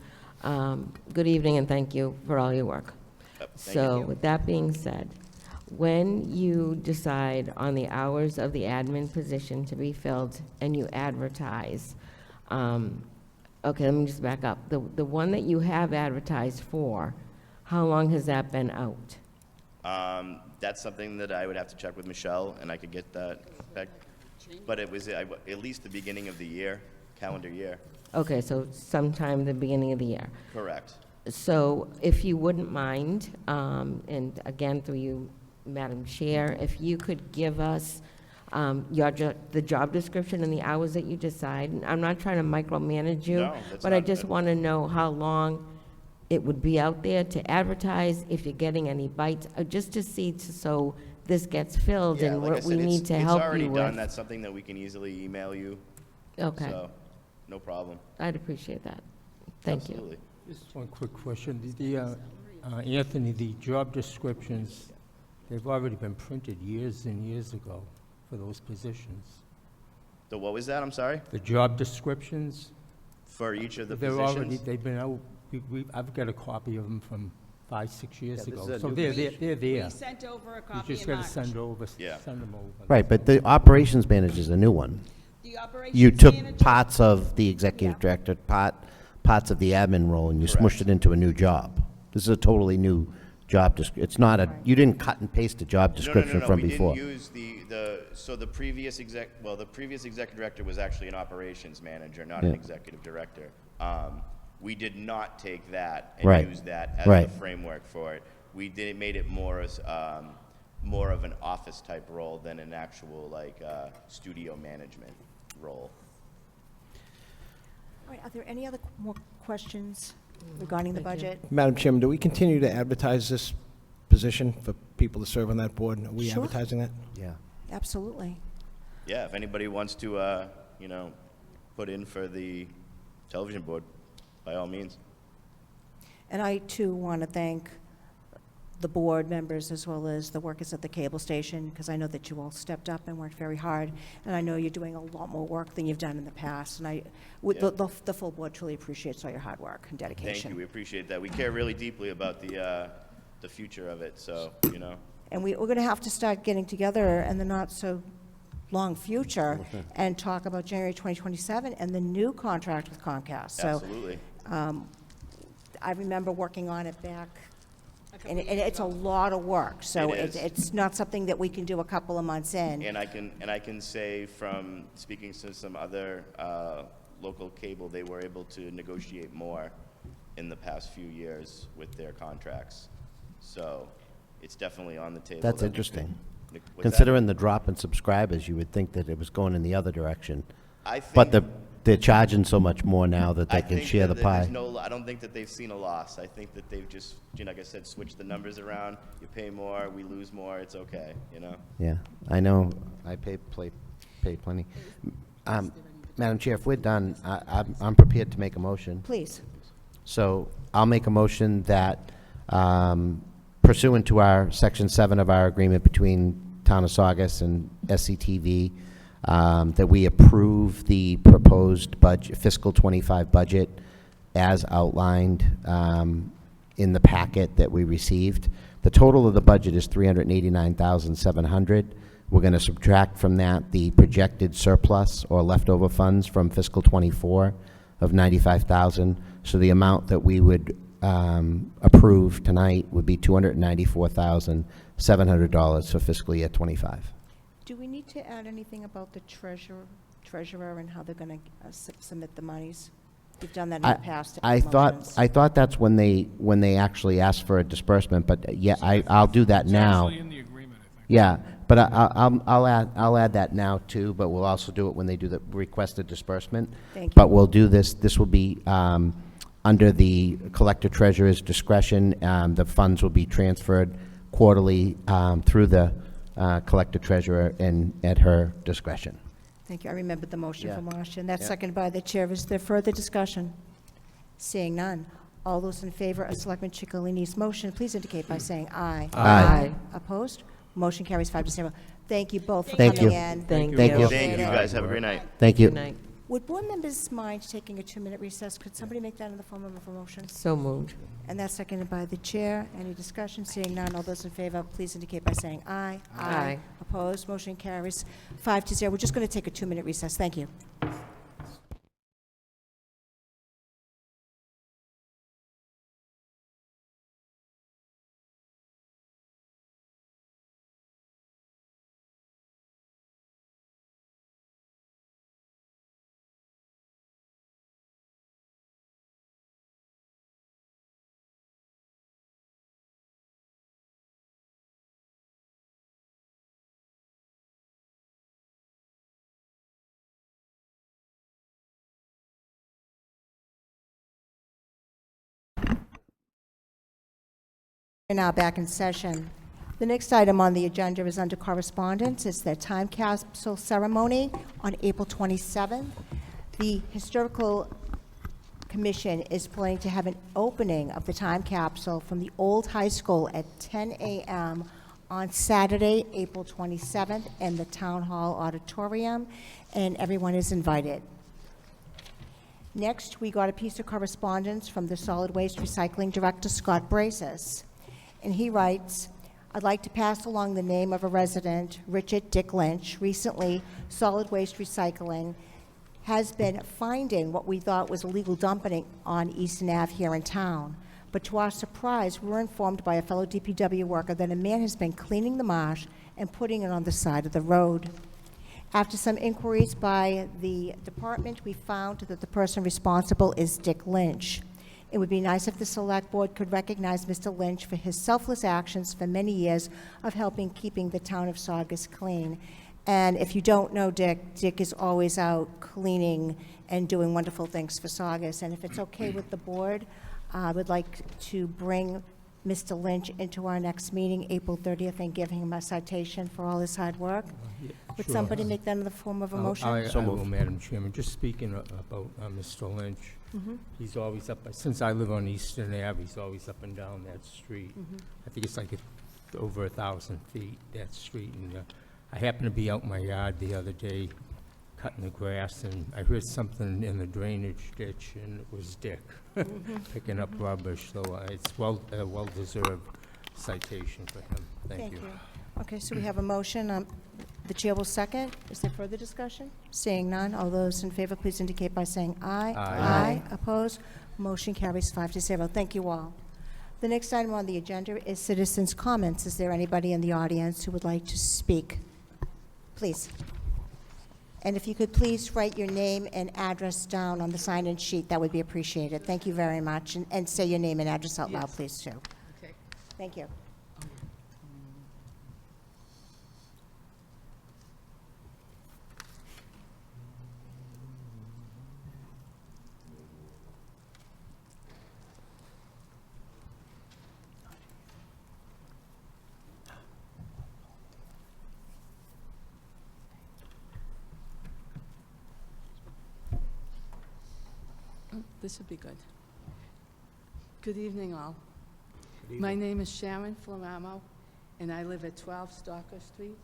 Good evening, and thank you for all your work. Yep, thank So, you. with that being said, when you decide on the hours of the admin position to be filled and you advertise, okay, let me just back up. The one that you have advertised for, how long has that been out? That's something that I would have to check with Michelle, and I could get that back. But it was at least the beginning of the year, calendar year. Okay, so sometime the beginning of the year. Correct. So if you wouldn't mind, and again, through you, Madam Chair, if you could give us the job description and the hours that you decide. And I'm not trying to micromanage you, No, that's but I not- just want to know how long it would be out there to advertise, if you're getting any bites, just to see, so this gets filled Yeah, and like I what we said, need to help It's already you done. with. That's something that we can easily email you. Okay, So, no problem. I'd appreciate that. Thank you. Absolutely. Just one quick question. Anthony, the job descriptions, they've already been printed years and years ago for those positions. What was that? I'm sorry? The job descriptions, For each of the they're already, positions? they've been out, I've got a copy of them from 5, 6 years Yeah, this ago. is a So new they're there. We sent over a You copy just in got to March. Yeah. send them over. Right, but the operations manager is a new one. The operations You took manager- parts of the executive director, parts of the admin role, and you Correct. smushed it into a new job. This is a totally new job it's not you didn't cut and paste a job description from before. We didn't use the previous executive director was actually an operations manager, not an Yeah. executive director. We did not take that Right. and use that as Right. the framework for it. Made it more as, more of an office type role than an actual studio management role. All right, are there any other more questions regarding the Thank you. budget? Madam Chairman, do we continue to advertise this position for people to serve on that board? Are we Sure. advertising that? Yeah. Absolutely. Yeah, if anybody wants to, put in for the television board, by all means. And I, too, want to thank the board members as well as the workers at the cable station, because I know that you all stepped up and worked very hard, and I know you're doing a lot more work than you've done in the past, and Yeah. the full board truly appreciates all your hard work and dedication. Thank you, we appreciate that. We care really deeply about the future of it, so, And we're going to have to start getting together in the not-so-long future and talk about January 2027 and the new contract with Comcast. So absolutely. I remember working on it back, and it's a lot of work. So It is. it's not something that we can do a couple of months in. And I can say from speaking to some other local cable, they were able to negotiate more in the past few years with their contracts. So it's definitely on the table. That's that we interesting. could- what's that? Considering the drop in subscribers, you would think that it was going in the other direction. I think- But they're charging so much more now that I they can think share the that there's pie. I don't think that they've seen a loss. I think that they've just, like I said, switched the numbers around. You pay more, we lose more, it's okay, Yeah, I know, I pay plenty. Madam Chair, if we're done, I'm prepared to make a motion. Please. So I'll make a motion that pursuant to our Section 7 of our agreement between Town of Saugus and SCTV, that we approve the proposed budget, fiscal '25 budget as outlined in the packet that we received. The total of the budget is $389,700. We're going to subtract from that the projected surplus or leftover funds from fiscal '24 of $95,000. So the amount that we would approve tonight would be $294,700 for fiscal year '25. Do we need to add anything about the treasurer and how they're going to submit the monies? You've done that in the past. I thought that's when they actually asked for a disbursement, but yeah, I'll do that It's now. actually in the agreement, I think. Yeah, but I'll add that now too, but we'll also do it when they do the requested disbursement. Thank you. But we'll do this will be under the collector treasurer's discretion. The funds will be transferred quarterly through the collector treasurer and at her discretion. Thank you. I remember the motion Yeah. from Marcia, and that's Yeah. seconded by the chair. Is there further discussion? Seeing none. All those in favor of Selectman Ciccolini's motion, please indicate by saying aye. Aye. Opposed? Motion carries 5-0. Thank you both for Thank coming you. in. Thank you. Thank you. Thank you, Appreciate it. guys. Have a great night. Thank you. Good night. Would board members mind taking a 2-minute recess? Could somebody make that in the form of a motion? So moved. And that's seconded by the chair. Any discussion? Seeing none, all those in favor, please indicate by saying aye. Aye. Opposed? Motion carries 5-0. We're just going to take a 2-minute recess. Thank you. We're now back in session. The next item on the agenda is under correspondence. It's the time capsule ceremony on April 27th. The Historical Commission is planning to have an opening of the time capsule from the old high school at 10 a.m. on Saturday, April 27th, in the Town Hall Auditorium, and everyone is invited. Next, we got a piece of correspondence from the Solid Waste Recycling Director, Scott Brazis. And he writes, I'd like to pass along the name of a resident, Richard Dick Lynch. Recently, Solid Waste Recycling has been finding what we thought was illegal dumping on Eastern Ave here in town. But to our surprise, we were informed by a fellow DPW worker that a man has been cleaning the marsh and putting it on the side of the road. After some inquiries by the department, we found that the person responsible is Dick Lynch. It would be nice if the Select Board could recognize Mr. Lynch for his selfless actions for many years of helping keeping the town of Saugus clean. And if you don't know Dick, Dick is always out cleaning and doing wonderful things for Saugus. And if it's okay with the board, I would like to bring Mr. Lynch into our next meeting, April 30th, and give him a citation for all his hard work. Would Sure. somebody make that in the form of a motion? I will, Madam Chairman. Just speaking about Mr. Lynch, he's always up, since I live on Eastern Ave, he's always up and down that street. I think it's like over 1,000 feet, that street. And I happened to be out in my yard the other day cutting the grass, and I heard something in the drainage ditch, and it was Dick picking up rubbish. So it's a well-deserved citation for him. Thank you. Okay, so we have a motion. The chair will second. Is there further discussion? Seeing none, all those in favor, please indicate by saying aye. Aye. Opposed? Motion carries 5-0. Thank you all. The next item on the agenda is citizens' comments. Is there anybody in the audience who would like to speak? Please. And if you could please write your name and address down on the sign-in sheet, that would be appreciated. Thank you very much. And say your name and address out loud, please, too. Okay. Thank you. This would be good. Good evening, all. My name is Sharon Flamamo, and I live at 12 Stalker Street.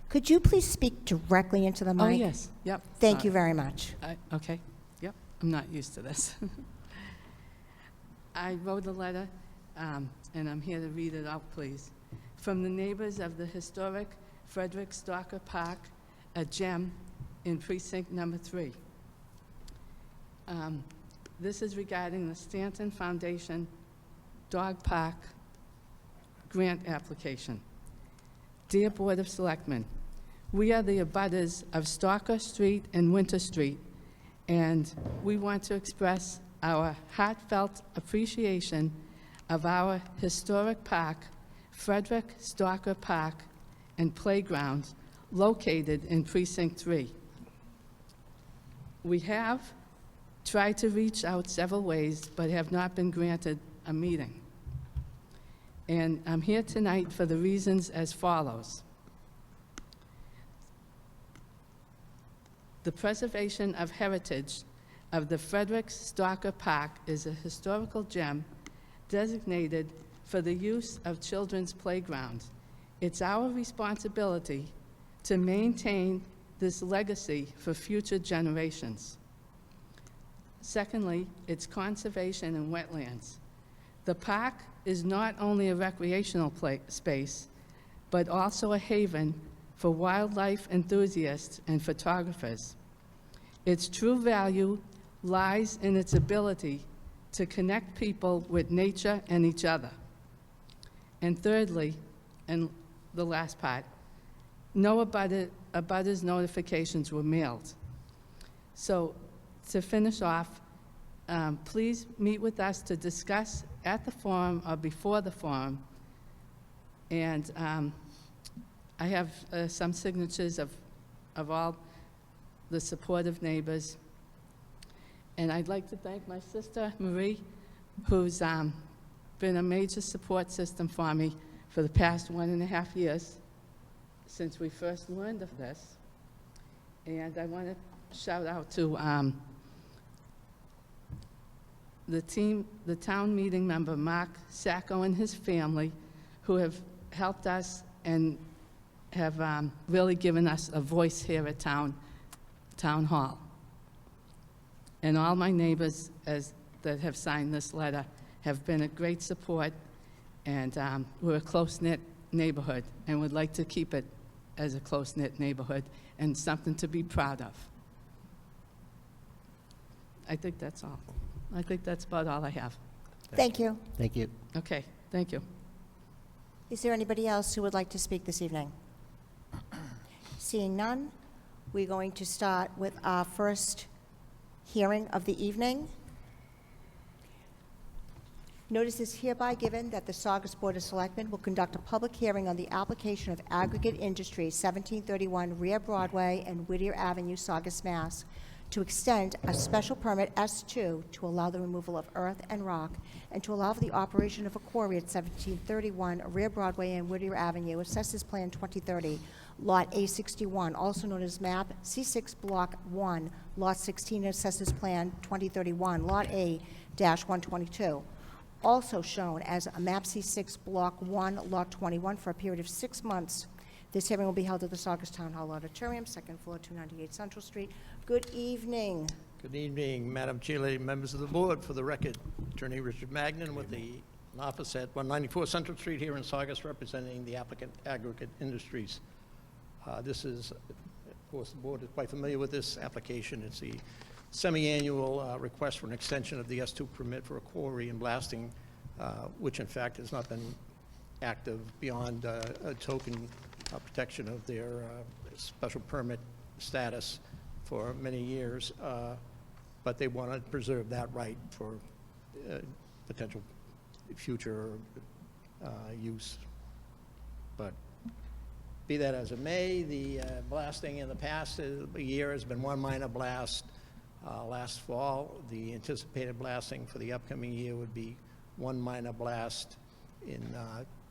Could you please speak directly into the mic? Oh, yes, yep. Thank you sorry. very much. Okay, yep, I'm not used to this. I wrote a letter, and I'm here to read it out, please. From the neighbors of the historic Frederick Stalker Park, a gem in precinct number 3. This is regarding the Stanton Foundation Dog Park grant application. Dear Board of Selectmen, we are the abutters of Stalker Street and Winter Street, and we want to express our heartfelt appreciation of our historic park, Frederick Stalker Park and Playground, located in Precinct 3. We have tried to reach out several ways, but have not been granted a meeting. And I'm here tonight for the reasons as follows. The preservation of heritage of the Frederick Stalker Park is a historical gem designated for the use of children's playgrounds. It's our responsibility to maintain this legacy for future generations. Secondly, its conservation in wetlands. The park is not only a recreational space, but also a haven for wildlife enthusiasts and photographers. Its true value lies in its ability to connect people with nature and each other. And thirdly, and the last part, no abutters notifications were mailed. So to finish off, please meet with us to discuss at the forum or before the forum. And I have some signatures of all the supportive neighbors. And I'd like to thank my sister, Marie, who's been a major support system for me for the past 1.5 years since we first learned of this. And I want to shout out to the town meeting member, Mark Sacco, and his family, who have helped us and have really given us a voice here at Town Hall. And all my neighbors that have signed this letter have been a great support, and we're a close-knit neighborhood, and would like to keep it as a close-knit neighborhood and something to be proud of. I think that's all. I think that's about all I have. Thank you. Thank you. Okay, thank you. Is there anybody else who would like to speak this evening? Seeing none, we're going to start with our first hearing of the evening. Notice is hereby given that the Saugus Board of Selectmen will conduct a public hearing on the application of Aggregate Industries, 1731 Rear Broadway and Whittier Avenue, Saugus, Mass., to extend a special permit S2 to allow the removal of earth and rock and to allow for the operation of a quarry at 1731 Rear Broadway and Whittier Avenue, Assessors Plan 2030, Lot A61, also known as Map C6 Block 1, Lot 16, Assessors Plan 2031, Lot A-122. Also shown as a Map C6 Block 1, Lot 21, for a period of 6 months. This hearing will be held at the Saugus Town Hall Auditorium, second floor, 298 Central Street. Good evening. Good evening, Madam Chair, lady, members of the board. For the record, Attorney Richard Magnan with the office at 194 Central Street here in Saugus, representing the applicant Aggregate Industries. This is, of course, the board is quite familiar with this application. It's the semi-annual request for an extension of the S2 permit for a quarry and blasting, which in fact has not been active beyond a token protection of their special permit status for many years, but they want to preserve that right for potential future use. But be that as it may, the blasting in the past year has been one minor blast last fall. The anticipated blasting for the upcoming year would be one minor blast in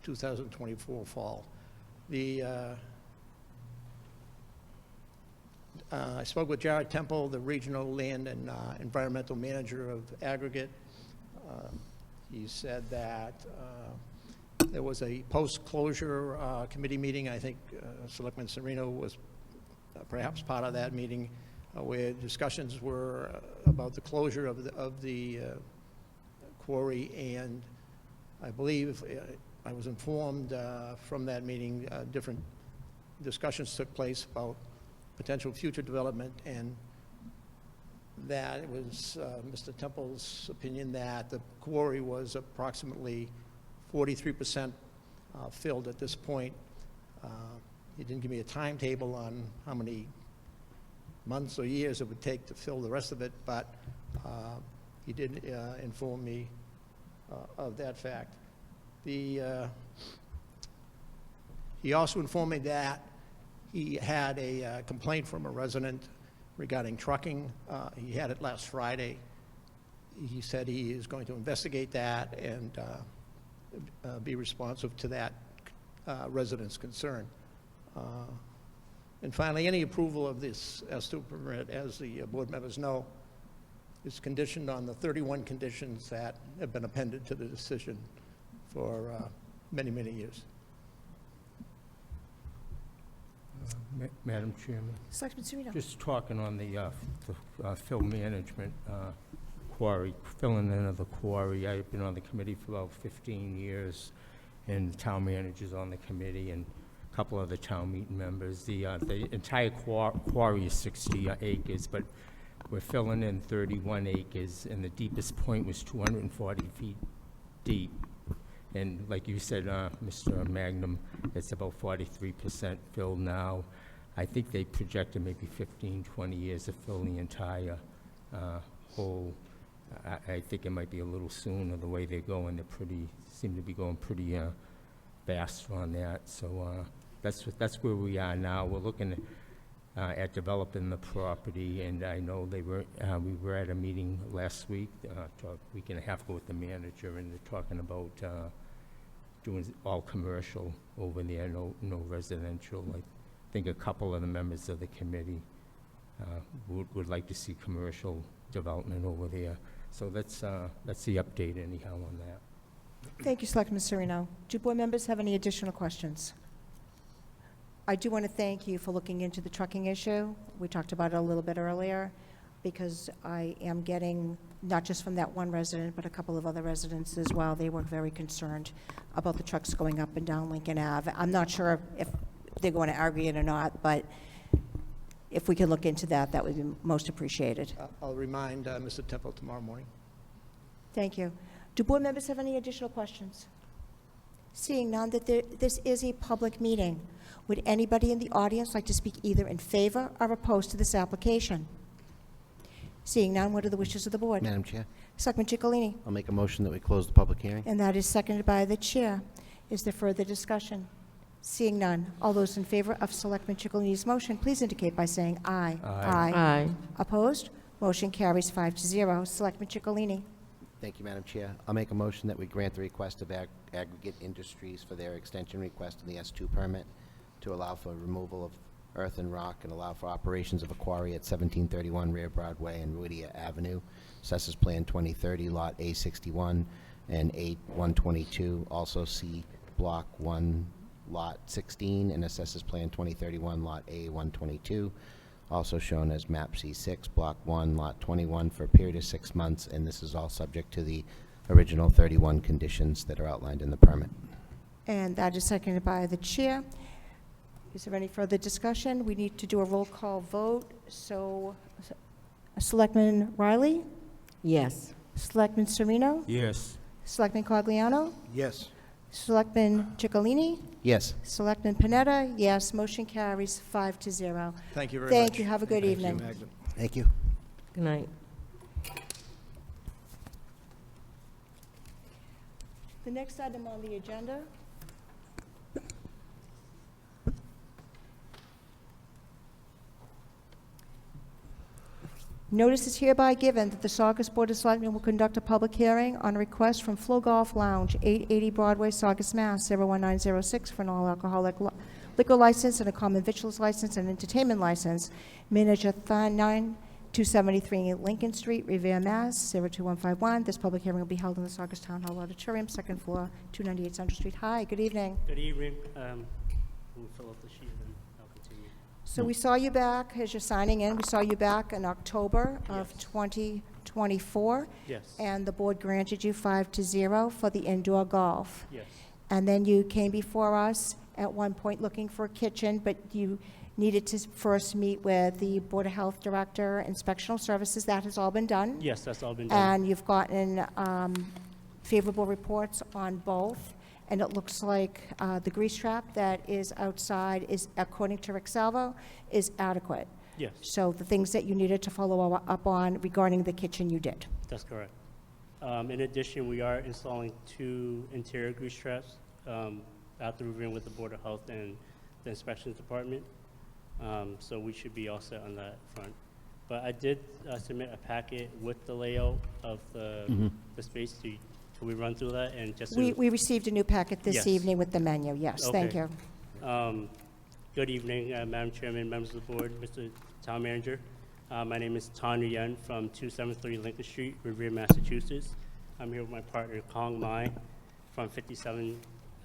2024 fall. I spoke with Jared Temple, the Regional Land and Environmental Manager of Aggregate. He said that there was a post-closure committee meeting. I think Selectman Serino was perhaps part of that meeting, where discussions were about the closure of the quarry, and I believe I was informed from that meeting different discussions took place about potential future development, and that it was Mr. Temple's opinion that the quarry was approximately 43% filled at this point. He didn't give me a timetable on how many months or years it would take to fill the rest of it, but he did inform me of that fact. He also informed me that he had a complaint from a resident regarding trucking. He had it last Friday. He said he is going to investigate that and be responsive to that resident's concern. And finally, any approval of this S2 permit, as the board members know, is conditioned on the 31 conditions that have been appended to the decision for many, many years. Madam Chairman, Selectman Serino? just talking on the fill management quarry, filling in of the quarry. I've been on the committee for about 15 years, and the town manager's on the committee, and a couple of the town meeting members. The entire quarry is 60 acres, but we're filling in 31 acres, and the deepest point was 240 feet deep. And like you said, Mr. Magnum, it's about 43% filled now. I think they projected maybe 15, 20 years to fill the entire hole. I think it might be a little sooner, the way they're going. Seem to be going pretty fast on that. So that's where we are now. We're looking at developing the property, and I know we were at a meeting last week, a week and a half ago with the manager, and they're talking about doing all commercial over there, no residential. I think a couple of the members of the committee would like to see commercial development over there. So that's the update anyhow on that. Thank you, Selectman Serino. Do board members have any additional questions? I do want to thank you for looking into the trucking issue. We talked about it a little bit earlier, because I am getting, not just from that one resident, but a couple of other residents as well. They were very concerned about the trucks going up and down Lincoln Ave. I'm not sure if they're going to argue it or not, but if we can look into that, that would be most appreciated. I'll remind Mr. Temple tomorrow morning. Thank you. Do board members have any additional questions? Seeing none, that this is a public meeting. Would anybody in the audience like to speak either in favor or opposed to this application? Seeing none, what are the wishes of the board? Madam Chair, Selectman Chicalini? I'll make a motion that we close the public hearing. And that is seconded by the chair. Is there further discussion? Seeing none, all those in favor of Selectman Chicalini's motion, please indicate by saying aye. Aye. Aye. Opposed? Motion carries 5-0. Selectman Chicalini? Thank you, Madam Chair. I'll make a motion that we grant the request of Aggregate Industries for their extension request in the S2 permit to allow for removal of earth and rock and allow for operations of a quarry at 1731 Rear Broadway and Whittier Avenue. Assessors Plan 2030, Lot A61 and A122. Also see Block 1, Lot 16, and Assessors Plan 2031, Lot A122. Also shown as Map C6, Block 1, Lot 21, for a period of 6 months, and this is all subject to the original 31 conditions that are outlined in the permit. And that is seconded by the chair. Is there any further discussion? We need to do a roll call vote. So, Selectman Riley? Yes. Selectman Serino? Yes. Selectman Cogliano? Yes. Selectman Chicalini? Yes. Selectman Panetta? Yes. Motion carries 5-0. Thank you very much. Thank you. Have a good Thank you, evening. Magnum. Thank you. Good night. The next item on the agenda notice is hereby given that the Saugus Board of Selectmen will conduct a public hearing on a request from Flow Golf Lounge, 880 Broadway, Saugus, Mass. 01906 for an all-alcoholic liquor license and a common victuals license and entertainment license. Manager Thon 273 Lincoln Street, Revere, Mass. 02151. This public hearing will be held in the Saugus Town Hall Auditorium, second floor, 298 Central Street. Hi, good evening. Good evening. We'll fill up the sheet and I'll continue. So we saw you back, as you're signing in, we saw you back in October of 2024. Yes. And the board granted you 5-0 for the indoor golf. Yes. And then you came before us at one point looking for a kitchen, but you needed to first meet with the Board of Health Director, Inspectional Services. That has all been done. Yes, that's all been done. And you've gotten favorable reports on both. And it looks like the grease trap that is outside is, according to Rick Salvo, is adequate. Yes, So the things that you needed to follow up on regarding the kitchen, you did. that's correct. In addition, we are installing 2 interior grease traps after reviewing with the Board of Health and the Inspections Department. So we should be all set on that front. But I did submit a packet with the layout of the space. Can we run through that and just? We received a new packet this Yes. evening with the menu, yes, thank Okay. you. Good evening, Madam Chairman, members of the board, Mr. Town Manager. My name is Tanya Yen from 273 Lincoln Street, Revere, Massachusetts. I'm here with my partner, Kong Mai, from 57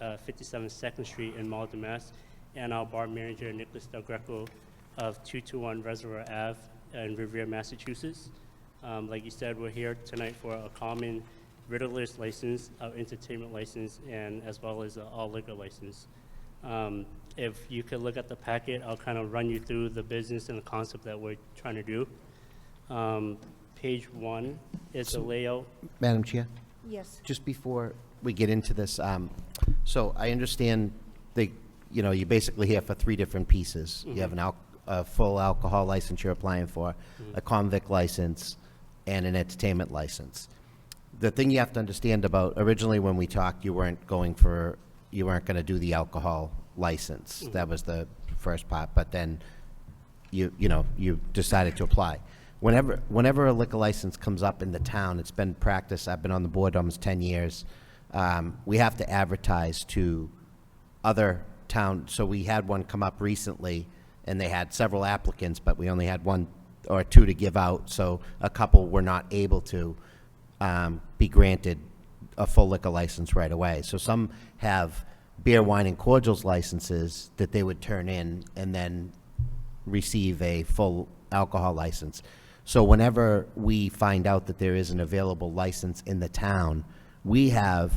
2nd Street in Malden, Mass., and our bar manager, Nicholas Del Greco, of 221 Reservoir Ave in Revere, Massachusetts. Like you said, we're here tonight for a common Riddler's license, entertainment license, and as well as all liquor license. If you could look at the packet, I'll kind of run you through the business and the concept that we're trying to do. Page 1 is the layout. Madam Chair? Yes. Just before we get into this, so I understand you're basically here for three different pieces. You have a full alcohol license you're applying for, a convict license, and an entertainment license. The thing you have to understand about, originally when we talked, you weren't going to do the alcohol license. That was the first part, but then you decided to apply. Whenever a liquor license comes up in the town, it's been practice, I've been on the board almost 10 years, we have to advertise to other towns. So we had one come up recently, and they had several applicants, but we only had one or two to give out, so a couple were not able to be granted a full liquor license right away. So some have beer, wine, and cordials licenses that they would turn in and then receive a full alcohol license. So whenever we find out that there is an available license in the town, we have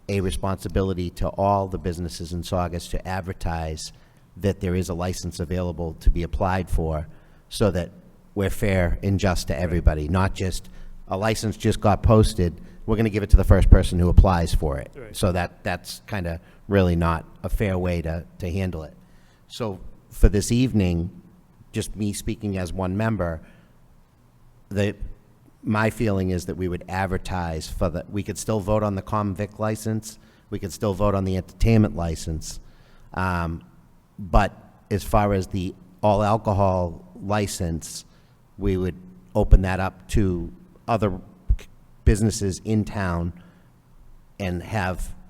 a responsibility to all the businesses in Saugus to advertise that there is a license available to be applied for, so that we're fair and just to everybody, not just a license just got posted, we're going to give it to the first person who applies for it. Right. So that's kind of really not a fair way to handle it. So for this evening, just me speaking as one member, my feeling is that we would advertise we could still vote on the common vic license, we could still vote on the entertainment license, but as far as the all alcohol license, we would open that up to other businesses in town and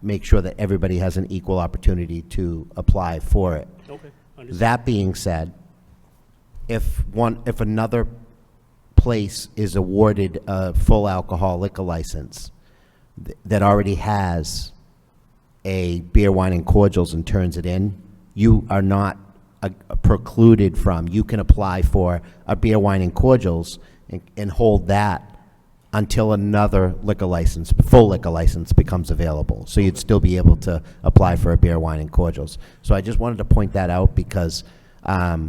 make sure that everybody has an equal opportunity to apply for it. Okay, understood. That being said, if another place is awarded a full alcohol liquor license that already has a beer, wine, and cordials and turns it in, you are not precluded from. You can apply for a beer, wine, and cordials and hold that until another liquor license, full liquor license, becomes available. So you'd still be able to apply for a beer, wine, and cordials. So I just wanted to point that out because I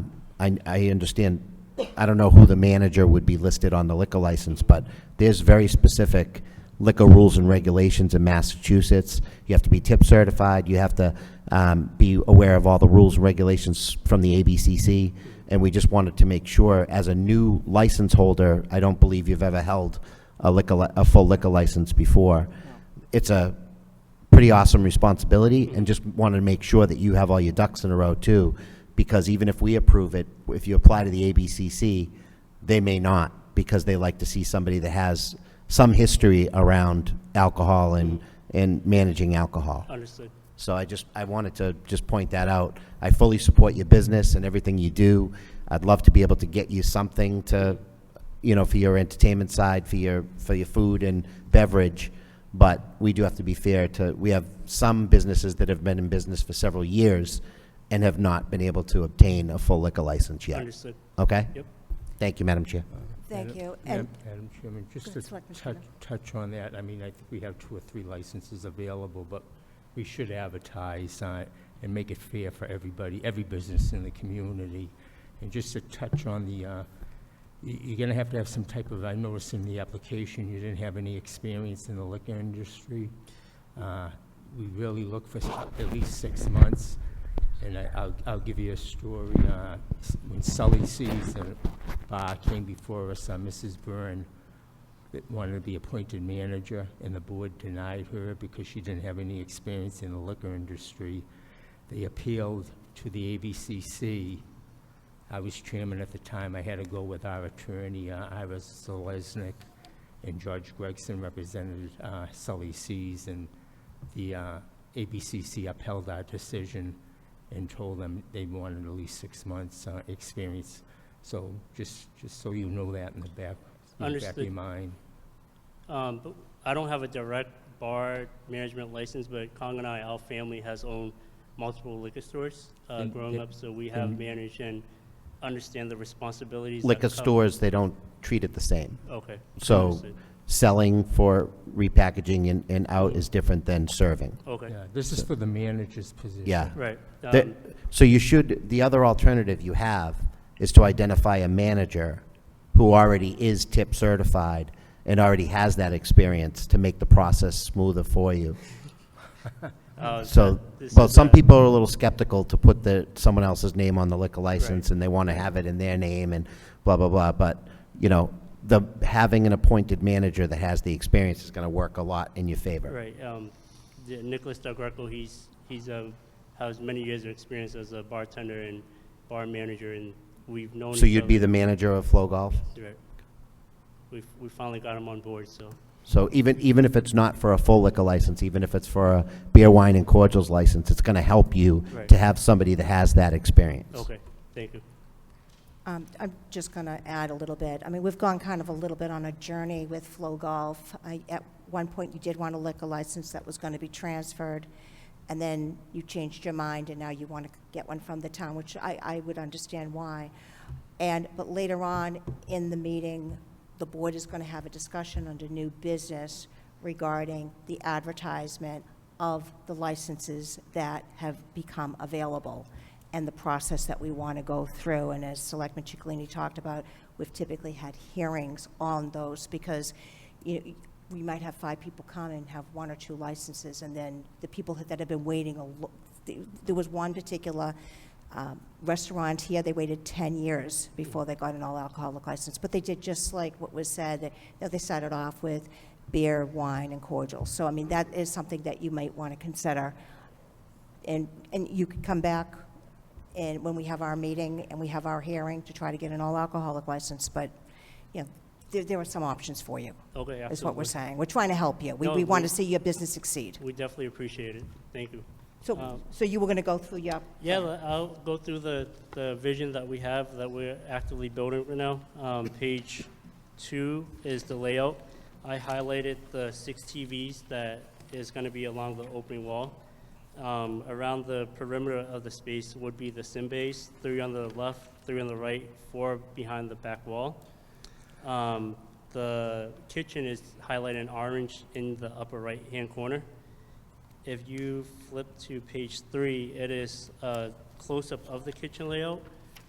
understand, I don't know who the manager would be listed on the liquor license, but there's very specific liquor rules and regulations in Massachusetts. You have to be tip certified. You have to be aware of all the rules and regulations from the ABCC. And we just wanted to make sure, as a new license holder, I don't believe you've ever held a full liquor license before. It's a pretty awesome responsibility, and just wanted to make sure that you have all your ducks in a row too, because even if we approve it, if you apply to the ABCC, they may not, because they like to see somebody that has some history around alcohol and managing alcohol. Understood. So I wanted to just point that out. I fully support your business and everything you do. I'd love to be able to get you something to, for your entertainment side, for your food and beverage, but we do have to be fair we have some businesses that have been in business for several years and have not been able to obtain a full liquor license yet. Understood. Okay? Yep. Thank you, Madam Chair. Thank you. Madam And Chairman, just Go to ahead, Selectman Skinner. touch on that, I mean, I think we have 2 or 3 licenses available, but we should advertise and make it fair for everybody, every business in the community. And just to touch on you're going to have some type of, I noticed in the application, you didn't have any experience in the liquor industry. We really look for at least 6 months. And I'll give you a story. When Sully Seas Bar came before us, Mrs. Byrne that wanted to be appointed manager, and the board denied her because she didn't have any experience in the liquor industry. They appealed to the ABCC, I was chairman at the time. I had to go with our attorney, Ira Zalesnik, and George Gregson represented Sully Seas, and the ABCC upheld our decision and told them they wanted at least 6 months experience. So just so you know that in the back of your mind. But I don't have a direct bar management license, but Kong and I, our family has owned multiple liquor stores growing up, so we have managed and understand the responsibilities. Liquor that come- stores, they don't treat it the same. Okay. So Understood. selling for repackaging and out is different than serving. Okay, Yeah, this is for the manager's position. Yeah. right. So you should, the other alternative you have is to identify a manager who already is tip certified and already has that experience to make the process smoother for you. So, well, some people are a little skeptical to put someone else's name on the liquor license, and they want to have it in their name and blah, blah, blah. But, you know, having an appointed manager that has the experience is going to work a lot in your favor. Right. Nicholas Del Greco, he's has many years of experience as a bartender and bar manager, and we've known. So each you'd be other- the manager of Flow Golf? Right. We finally got him on board, so. So even if it's not for a full liquor license, even if it's for a beer, wine, and cordials license, it's going to help you Right. to have somebody that has that experience. Okay. Thank you. I'm just going to add a little bit. I mean, we've gone kind of a little bit on a journey with Flow Golf. At one point, you did want a liquor license that was going to be transferred, and then you changed your mind, and now you want to get one from the town, which I would understand why. But later on in the meeting, the board is going to have a discussion under new business regarding the advertisement of the licenses that have become available and the process that we want to go through. And as Selectman Ciccolini talked about, we've typically had hearings on those because we might have 5 people come and have 1 or 2 licenses, and then the people that have been waiting, there was one particular restaurant here, they waited 10 years before they got an all-alcoholic license, but they did just like what was said. They started off with beer, wine, and cordial. So, I mean, that is something that you might want to consider. And you could come back and when we have our meeting and we have our hearing to try to get an all-alcoholic license, but, there are some options for you. Okay, absolutely. Is what we're saying. We're trying to help you. No, We want to see your business succeed. We definitely appreciate it. Thank you. So you were going to go through your... Yeah, I'll go through the vision that we have that we're actively building right now. Page 2 is the layout. I highlighted the 6 TVs that is going to be along the opening wall. Around the perimeter of the space would be the sim bays, 3 on the left, 3 on the right, 4 behind the back wall. The kitchen is highlighted in orange in the upper right-hand corner. If you flip to page 3, it is a close-up of the kitchen layout.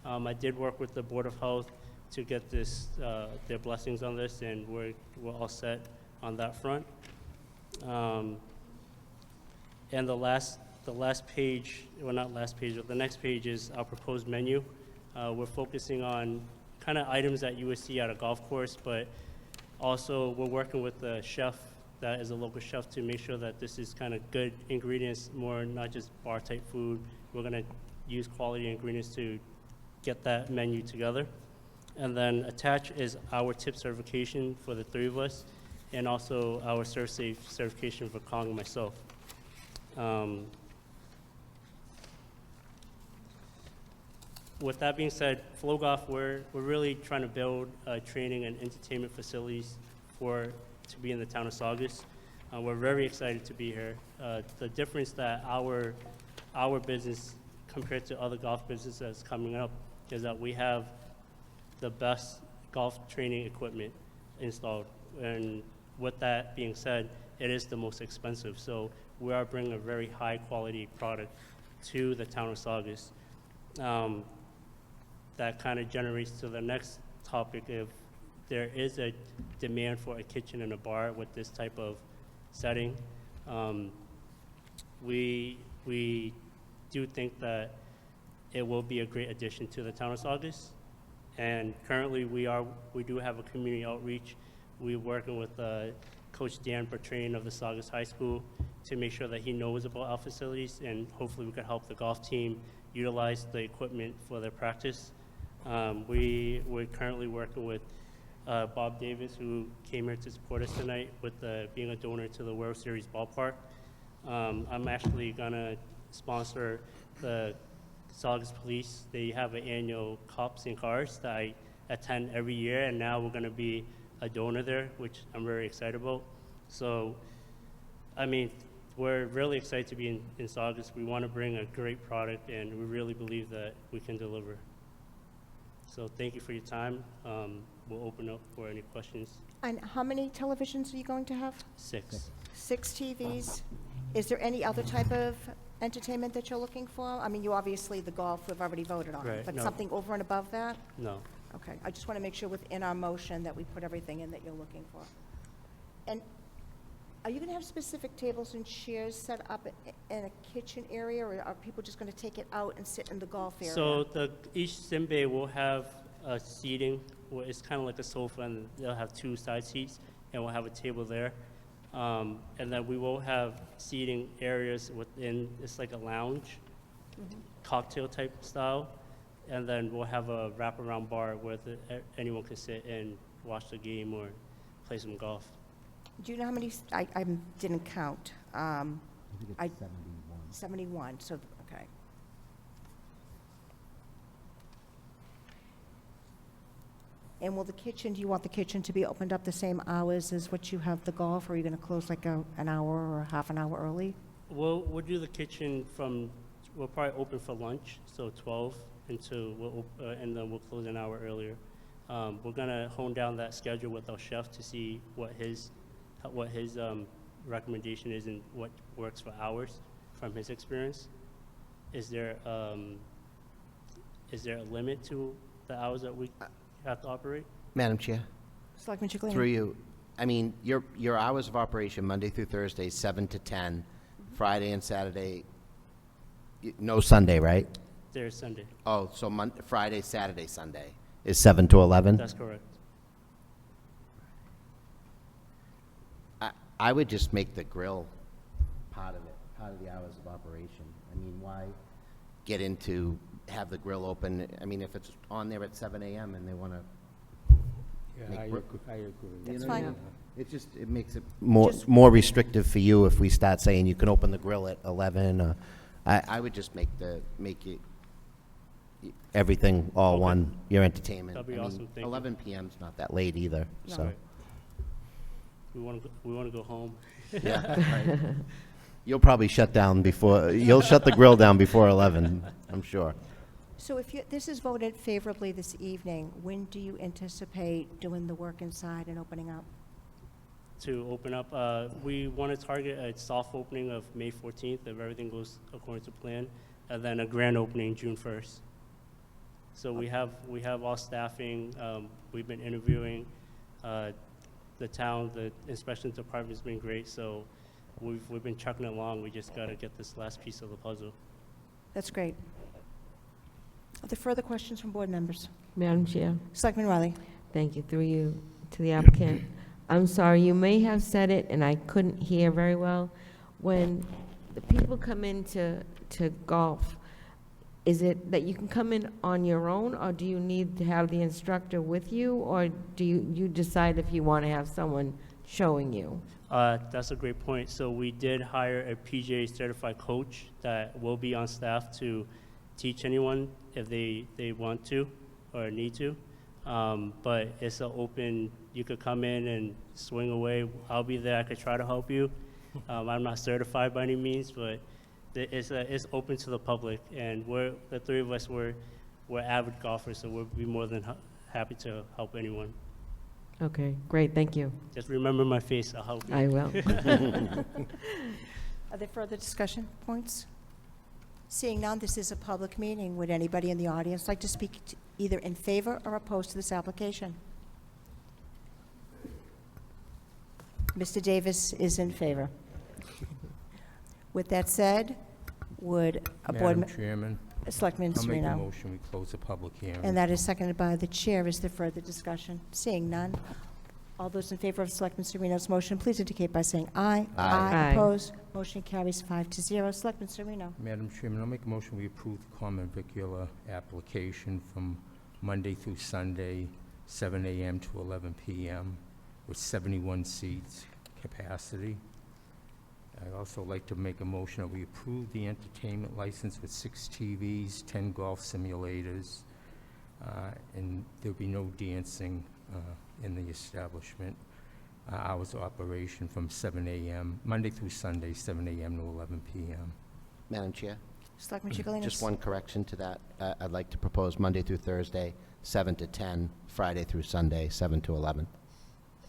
I did work with the Board of Health to get this, their blessings on this, and we're all set on that front. And the last page, well, not last page, but the next page is our proposed menu. We're focusing on kind of items that you would see at a golf course, but also we're working with the chef that is a local chef to make sure that this is kind of good ingredients, more not just bar-type food. We're going to use quality ingredients to get that menu together. And then attached is our tip certification for the 3 of us, and also our ServSafe certification for Kong and myself. With that being said, Flow Golf, we're really trying to build training and entertainment facilities to be in the town of Saugus. We're very excited to be here. The difference that our business compared to other golf businesses coming up is that we have the best golf training equipment installed. And with that being said, it is the most expensive. So we are bringing a very high quality product to the town of Saugus. That kind of generates to the next topic of there is a demand for a kitchen and a bar with this type of setting. We do think that it will be a great addition to the town of Saugus. And currently we do have a community outreach. We're working with Coach Dan Bertrain of the Saugus High School to make sure that he knows about our facilities, and hopefully we can help the golf team utilize the equipment for their practice. We're currently working with Bob Davis, who came here to support us tonight with being a donor to the World Series ballpark. I'm actually gonna sponsor the Saugus Police. They have an annual Cops and Cars that I attend every year, and now we're gonna be a donor there, which I'm very excited about. So, I mean, we're really excited to be in Saugus. We want to bring a great product, and we really believe that we can deliver. So thank you for your time. We'll open up for any questions. And how many televisions are you going to have? 6. 6 TVs. Is there any other type of entertainment that you're looking for? I mean, you obviously, the golf, we've already voted on, Right, but no. something over and above that? No. Okay, I just want to make sure within our motion that we put everything in that you're looking for. And are you going to have specific tables and chairs set up in a kitchen area, or are people just going to take it out and sit in the golf area? So each sim bay will have a seating, where it's kind of like a sofa, and they'll have 2 side seats, and we'll have a table there. And then we will have seating areas within, it's like a lounge, cocktail type style. And then we'll have a wraparound bar where anyone can sit and watch the game or play some golf. Do you know how many, I didn't count. I think it's I- 71. 71, so, okay. And will the kitchen, do you want the kitchen to be opened up the same hours as what you have the golf, or are you going to close like an hour or half an hour early? We'll do the kitchen we'll probably open for lunch, so 12 until, and then we'll close an hour earlier. We're gonna hone down that schedule with our chef to see what his recommendation is and what works for hours from his experience. Is there a limit to the hours that we have to operate? Madam Chair, Selectman Chicalini? through you, I mean, your hours of operation, Monday through Thursday, 7 to 10, Friday and Saturday, no Sunday, right? There's Sunday. Oh, so Friday, Saturday, Sunday is 7 to 11? That's correct. I would just make the grill part of it, part of the hours of operation. I mean, why get into, have the grill open? I mean, if it's on there at 7 a.m. and they want to, Yeah, I agree. That's fine. it just, it makes it more restrictive for you if we start saying you can open the grill at 11. I would just make it, everything all Okay. one, your entertainment. That'd be I mean, awesome. Thank you. 11 p.m.'s not that late either, No. so. Right. We want to go home. Yeah, right. You'll probably shut the grill down before 11, I'm sure. So if this is voted favorably this evening, when do you anticipate doing the work inside and opening up? To open up, we want to target a soft opening of May 14th if everything goes according to plan, and then a grand opening June 1st. So we have all staffing. We've been interviewing. The town, the inspection department's been great. So we've been chucking along. We just got to get this last piece of the puzzle. That's great. Are there further questions from board members? Madam Chair, Selectman Riley? thank you, through you to the applicant. I'm sorry, you may have said it, and I couldn't hear very well. When the people come in to golf, is it that you can come in on your own, or do you need to have the instructor with you, or do you decide if you want to have someone showing you? That's a great point. So we did hire a PGA certified coach that will be on staff to teach anyone if they want to or need to. But it's an open, you could come in and swing away. I'll be there. I could try to help you. I'm not certified by any means, but it's open to the public. And the three of us, we're avid golfers, so we'll be more than happy to help anyone. Okay, great, thank you. Just remember my face. I'll help you. I will. Are there further discussion points? Seeing none, this is a public meeting. Would anybody in the audience like to speak either in favor or opposed to this application? Mr. Davis is in favor. With that said, would a board... Madam Chairman, Selectman I'll make a Serino. motion, we close the public hearing. And that is seconded by the chair. Is there further discussion? Seeing none. All those in favor of Selectman Serino's motion, please indicate by saying aye. Aye. Aye. Opposed? Motion carries 5-0. Selectman Serino. Madam Chairman, I'll make a motion, we approve the common vicular application from Monday through Sunday, 7 a.m. to 11 p.m., with 71 seats capacity. I'd also like to make a motion that we approve the entertainment license with 6 TVs, 10 golf simulators, and there'll be no dancing in the establishment. Hours of operation from 7 a.m., Monday through Sunday, 7 a.m. to 11 p.m. Madam Chair, Selectman Chikalinas? just one correction to that. I'd like to propose Monday through Thursday, 7 to 10, Friday through Sunday, 7 to 11,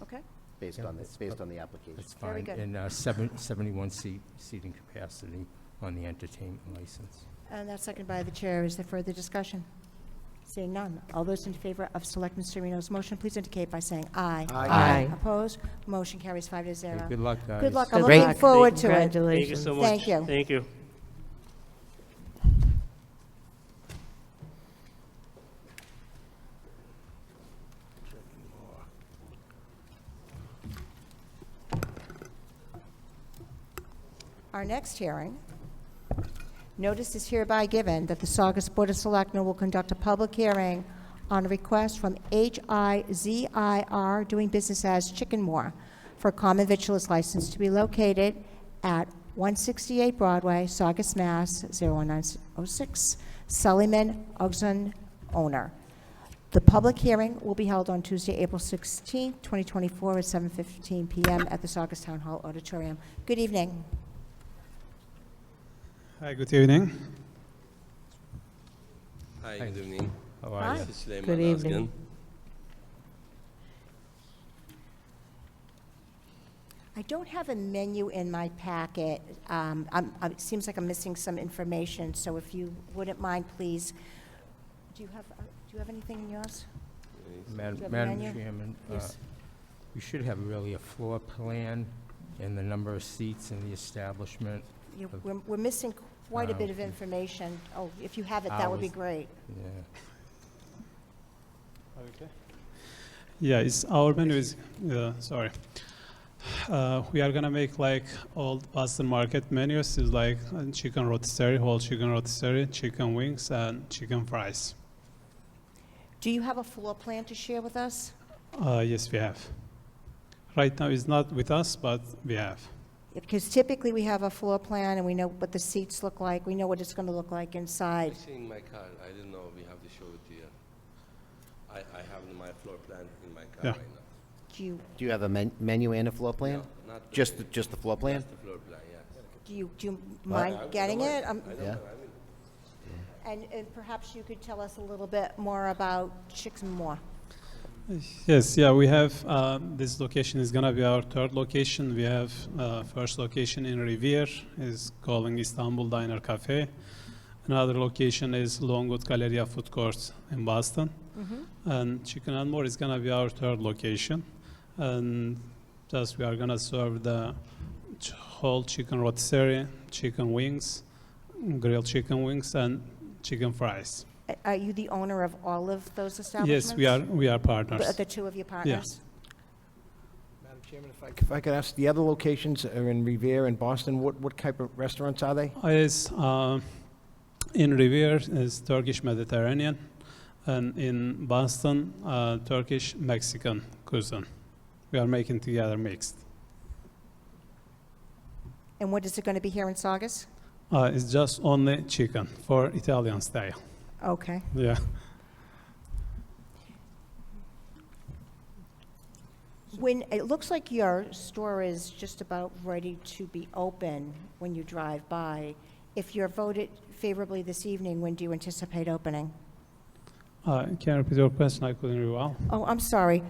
Okay, based Yeah, on the application. That's Very fine. good. And 71 seating capacity on the entertainment license. and that's seconded by the chair. Is there further discussion? Seeing none. All those in favor of Selectman Sereno's motion, please indicate by saying aye. Aye. Opposed? Motion carries 5 to Okay, 0. good luck, guys. Good luck. I'm Good looking luck. forward to it. Thank you Congratulations. so much. Thank you. Thank you. Our next hearing, notice is hereby given that the Saugus Board of Selectmen will conduct a public hearing on a request from HIZIR, doing business as Chicken More, for a common victualer's license to be located at 168 Broadway, Saugus, Mass. 01906. Sullivan Ogden, owner. The public hearing will be held on Tuesday, April 16, 2024, at 7:15 p.m. at the Saugus Town Hall Auditorium. Good evening. Hi, good evening. Hi, Hi. good evening. How are Hi. you? This is Suleyman Good evening. Askin. I don't have a menu in my packet. It seems like I'm missing some information, so if you wouldn't mind, please. Do you have anything in yours? Do you have a Madam menu? Chairman, Yes. we should have really a floor plan and the number of seats in the establishment. We're missing quite a bit of Okay. information. Oh, if you have it, that would be Hours. great. Yeah. Okay. Yeah, it's our menu is, sorry. We are gonna make like old Boston Market menus, is like chicken rotisserie, whole chicken rotisserie, chicken wings, and chicken fries. Do you have a floor plan to share with us? Yes, we have. Right now, it's not with us, but we have. Because typically we have a floor plan and we know what the seats look like, we know what it's going to look like inside. I see in my car. I didn't know we have to show it to you. I have my floor plan in my car Yeah. right now. Do Do you have a menu and a floor plan? No, not the Just menu. just the floor plan? Just the floor plan, yes. you mind getting it? I don't Yeah. mind. And perhaps you could tell us a little bit more about Chicken More. Yes, yeah, we have, this location is gonna be our third location. We have first location in Revere, is calling Istanbul Diner Cafe. Another location is Longwood Galleria Food Court in Boston. And Chicken and More is gonna be our third location. And just we are gonna serve the whole chicken rotisserie, chicken wings, grilled chicken wings, and chicken fries. Are you the owner of all of those establishments? Yes, we are partners. The two of you partners? Madam Chairman, if I could ask, the other locations are in Revere and Boston, what type of restaurants are they? Is in Revere is Turkish Mediterranean, and in Boston, Turkish Mexican cuisine. We are making together mixed. And what is it going to be here in Saugus? It's just only chicken for Italian style. Okay. Yeah. When, it looks like your store is just about ready to be open when you drive by. If you're voted favorably this evening, when do you anticipate opening? Can you repeat your question? I couldn't hear well. Oh, I'm sorry.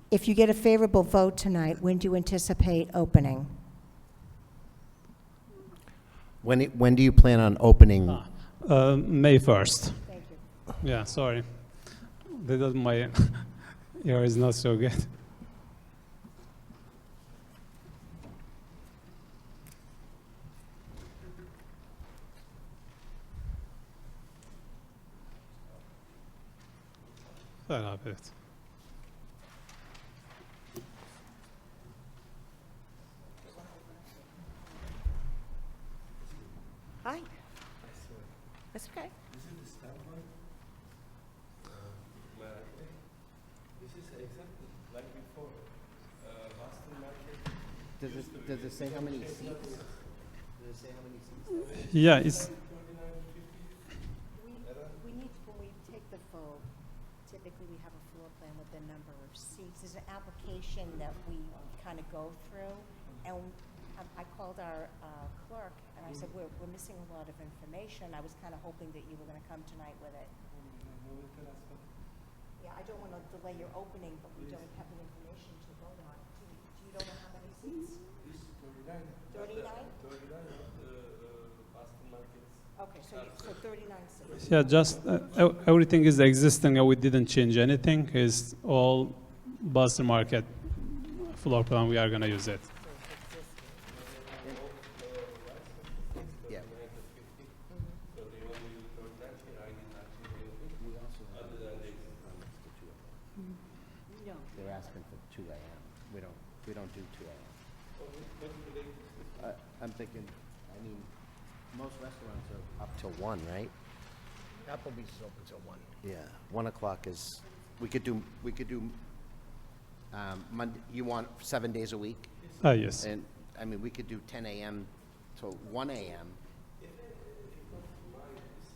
If you get a favorable vote tonight, when do you anticipate opening? When do you plan on opening? May 1st. Thank you. Yeah, sorry. My ear is not so good. Sorry about it. Hi. That's okay. like before, Boston Market. Does it say how many seats? Does it say how many seats? Yeah, it's, We need, when we take the vote, typically we have a floor plan with the number of seats. There's an application that we kind of go through, and I called our clerk, and I said, we're missing a lot of information. I was kind of hoping that you were going to come tonight with it. Yeah, I don't want to delay your opening, but we don't have the information to vote on. Do you don't know how many seats? 39? 39? Boston Markets. Okay, so 39 seats. yeah, just everything is existing. We didn't change anything. It's all Boston Market floor plan. We are going to use it. Yeah. So they want me to throw that here, I did not change anything. We also have Other than this. No. They're asking for 2 a.m. We don't do 2 a.m. I'm thinking, I mean, most restaurants are up till 1, right? Applebee's is open till 1. Yeah, 1 o'clock is, we could do, Monday, you want 7 days a week? Yes. And, I mean, we could do 10 a.m. to 1 a.m. If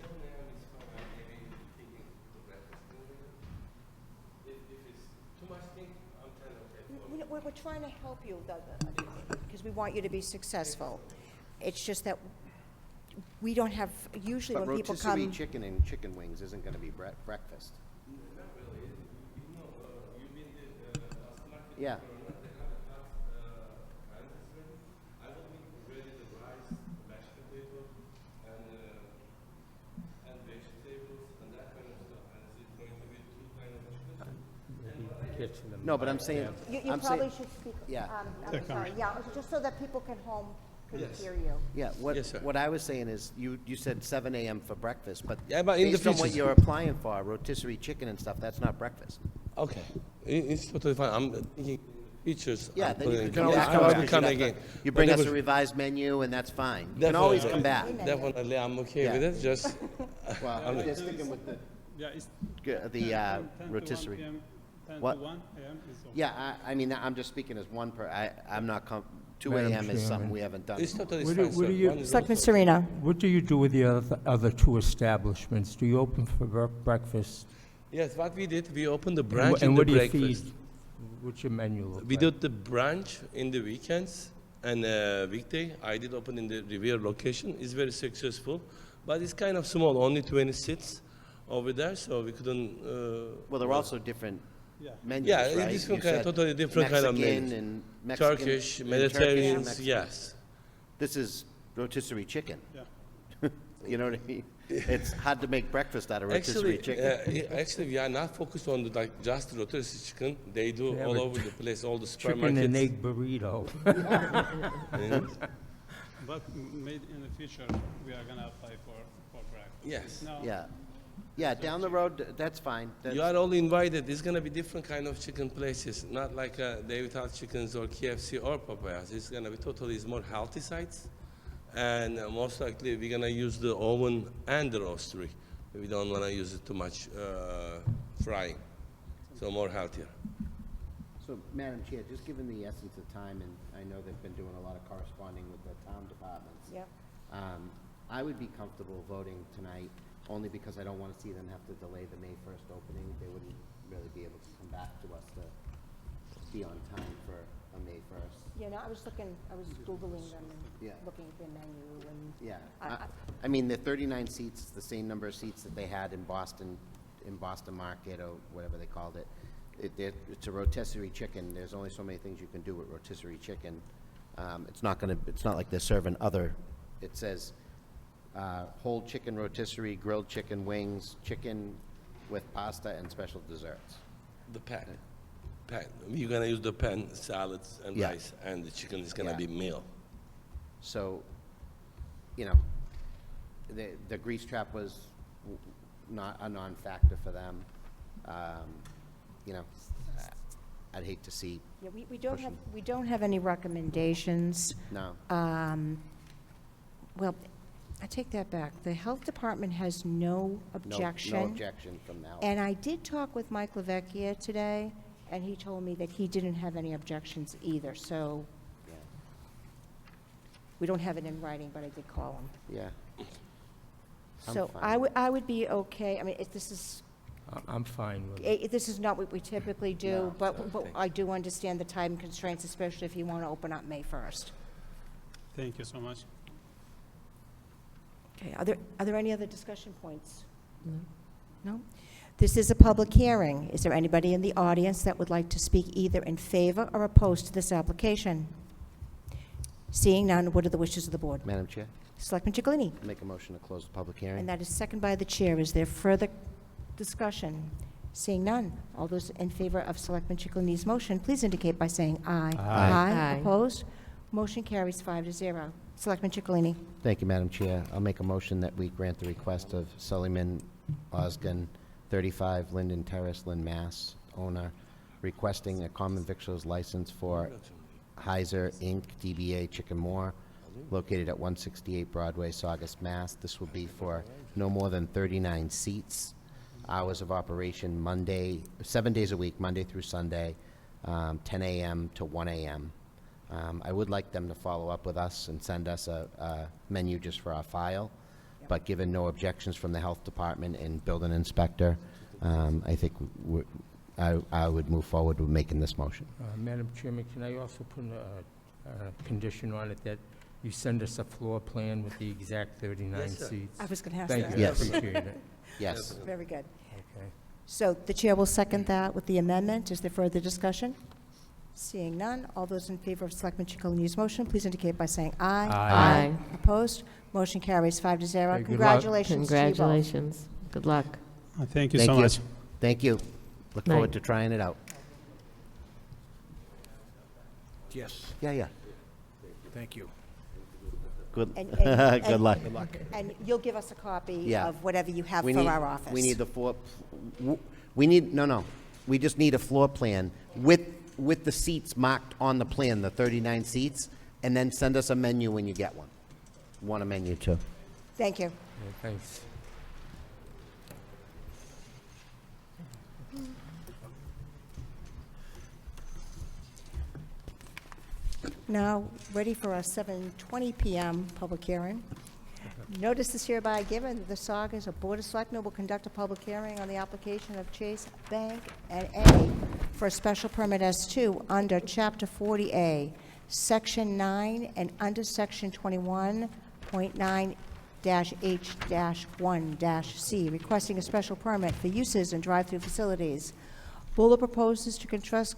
7 a.m. is fine, I may be thinking to breakfast. If it's too much thing, I'm kind of okay. We're trying to help you, because we want you to be successful. It's just that we don't have, usually But when people rotisserie come. chicken and chicken wings isn't gonna be breakfast. Not really. You know, you've been the Boston Market. Yeah. They have a hot kinds ready. I will be ready the rice, mashed potato, and vegetables, and that kind of stuff. And is it going to be 2 kind of chicken? No, but I'm saying, You I'm probably saying, should speak. Yeah. I'm sorry, yeah, just so that people can home can Yes. hear you. yeah, Yes, sir. what I was saying is, you said 7 a.m. for breakfast, but Yeah, but in the based on what future- you're applying for, rotisserie chicken and stuff, that's not breakfast. Okay, it's totally fine. I'm thinking features. Yeah, I'm then you putting- can come Yeah, back. I will after. be coming You again. You But bring it us a was- revised menu, and that's fine. You can always come back. Definitely, I'm okay Yeah. with it, just, Well, I'm just sticking with Yeah, it's the 10 to 1 rotisserie. p.m., 10 What? to 1 a.m. is okay. Yeah, I mean, I'm just speaking as one I'm not, 2 Madam a.m. is something Chairman. we haven't done. it's totally What do- fine, what sir. do you- One is Selectman also- Serena. What do you do with the other 2 establishments? Do you open for breakfast? Yes, what we did, we opened the And branch wh- in and the what do you breakfast. feed? What's your menu look We like? did the branch in the weekends and weekday. I did open in the Revere location. It's very successful, but it's kind of small, only 20 seats over there, so we couldn't. Well, they're also different Yeah. menus, Yeah, right? it's You different kind, said totally different kind of Mexican menus. and Mexican. Turkish, and Mediterranean, Mexican. yes. This is rotisserie chicken. Yeah. You know what I mean? It's hard to make breakfast out of rotisserie Actually, chicken. actually, we are not focused on the, like just rotisserie chicken. They do They have all a over the place, all the Chicken supermarkets. and egg burrito. And- But maybe in the future, we are going to apply for breakfast. Yes. Now, Yeah. Yeah, down the road, that's fine. You are all invited. There's gonna be different kind of chicken places, not like David Hot Chickens or KFC or Popeyes. It's gonna be totally more healthy sites, and most likely we're gonna use the oven and the roastery. We don't wanna use it too much frying, so more healthier. So, Madam Chair, just given the essence of time, and I know they've been doing a lot of corresponding with the town departments. Yep. I would be comfortable voting tonight, only because I don't want to see them have to delay the May 1st opening. They wouldn't really be able to come back to us to be on time for a May 1st. Yeah, no, I was Googling them and Yeah. looking at their menu and. Yeah, I- I mean, the 39 seats, it's the same number of seats that they had in Boston Market, or whatever they called it. It's a rotisserie chicken. There's only so many things you can do with rotisserie chicken. It's not like they're serving it says, whole chicken rotisserie, grilled chicken wings, chicken with pasta and special desserts. The pan. You're gonna use the pan, salads and Yeah. rice, and the chicken is gonna Yeah. be meal. So, you know, the grease trap was not a non-factor for them. You know, I'd hate to see, Yeah, we don't have any recommendations. no. Well, I take that back. The health department has no objection. No objection from now. And I did talk with Mike Lavecchia today, and he told me that he didn't have any objections either, so we don't have it in writing, but I did call him. Yeah. I'm So fine. I would be okay, I mean, if this is, I'm fine with it. this is not what we typically do, No, but so I think- I do understand the time constraints, especially if you want to open up May 1st. Thank you so much. Okay, are there any other discussion points? No? This is a public hearing. Is there anybody in the audience that would like to speak either in favor or opposed to this application? Seeing none, what are the wishes of the board? Madam Chair, Selectman Chicalini? make a motion to close the public And hearing. that is second by the chair. Is there further discussion? Seeing none, all those in favor of Selectman Chicalini's motion, please indicate by saying aye. Aye. Aye. Opposed? Motion carries 5-0. Selectman Chicalini. Thank you, Madam Chair. I'll make a motion that we grant the request of Sullivan Osgood, 35 Linden Terrace, Lynn, Mass., owner, requesting a common victuals license for Heiser Inc., DBA Chicken More, located at 168 Broadway, Saugus, Mass. This will be for no more than 39 seats. Hours of operation Monday, 7 days a week, Monday through Sunday, 10 a.m. to 1 a.m. I would like them to follow up with us and send us a menu just for our file, but given no objections from the health department and building inspector, I think I would move forward with making this motion. Madam Chairman, can I also put a condition on it that you send us a floor plan with the exact 39 Yes, sir. seats? I was going to ask Thank that. you, I Yes. appreciate it. Yes. Very good. Okay. So the chair will second that with the amendment. Is there further discussion? Seeing none, all those in favor of Selectman Chicalini's motion, please indicate by saying aye. Aye. Opposed? Motion carries 5-0. Okay, good luck. Congratulations to you both. Congratulations. Good luck. Thank you Thank so you. much. Thank you. Look Night. forward to trying it out. Yes, Yeah. thank you. Good, And- good luck. Good luck. And you'll give us a copy Yeah. of whatever you have We for need- our office. We need the floor, no, we just need a floor plan with the seats marked on the plan, the 39 seats, and then send us a menu when you get one. Want a menu too. Thank you. Yeah, thanks. Now, ready for our 7:20 PM public hearing. Notice is hereby given that the Saugus Board of Selectmen will conduct a public hearing on the application of Chase Bank N.A. for a special permit S2 under Chapter 40A, Section 9, and under Section 21.9-H-1-C, requesting a special permit for uses in drive-through facilities. Buller proposes to construct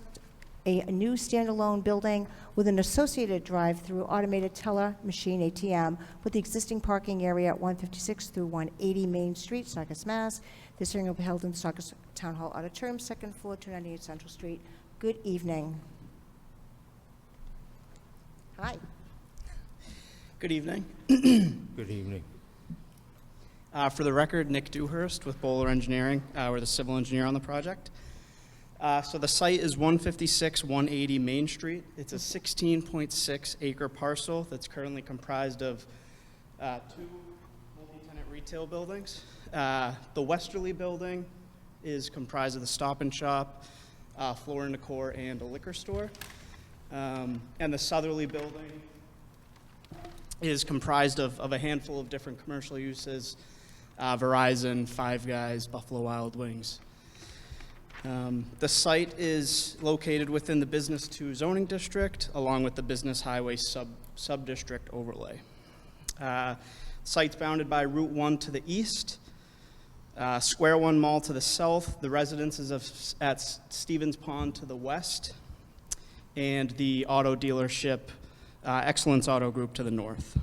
a new standalone building with an associated drive-through automated teller machine ATM with the existing parking area at 156 through 180 Main Street, Saugus, Mass. This hearing will be held in the Saugus Town Hall Auditorium, second floor, 298 Central Street. Good evening. Hi. Good evening. Good evening. For the record, Nick Dewhurst with Bowler Engineering. We're the civil engineer on the project. So the site is 156 180 Main Street. It's a 16.6 acre parcel that's currently comprised of 2 multi-tenant retail buildings. The westerly building is comprised of the Stop and Shop, Floor and Decor, and a liquor store. And the southerly building is comprised of a handful of different commercial uses, Verizon, Five Guys, Buffalo Wild Wings. The site is located within the Business 2 zoning district, along with the Business Highway sub-district overlay. Site's bounded by Route 1 to the east, Square One Mall to the south, the residences at Stevens Pond to the west, and the auto dealership Excellence Auto Group to the north.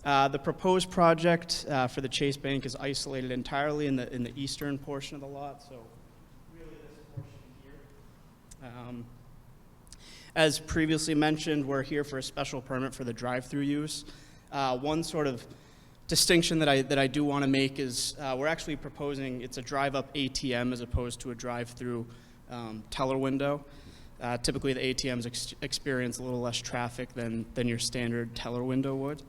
The proposed project for the Chase Bank is isolated entirely in the eastern portion of the lot, so really this portion here. As previously mentioned, we're here for a special permit for the drive-through use. One sort of distinction that I do want to make is we're actually proposing it's a drive-up ATM as opposed to a drive-through teller window. Typically, the ATMs experience a little less traffic than your standard teller window would.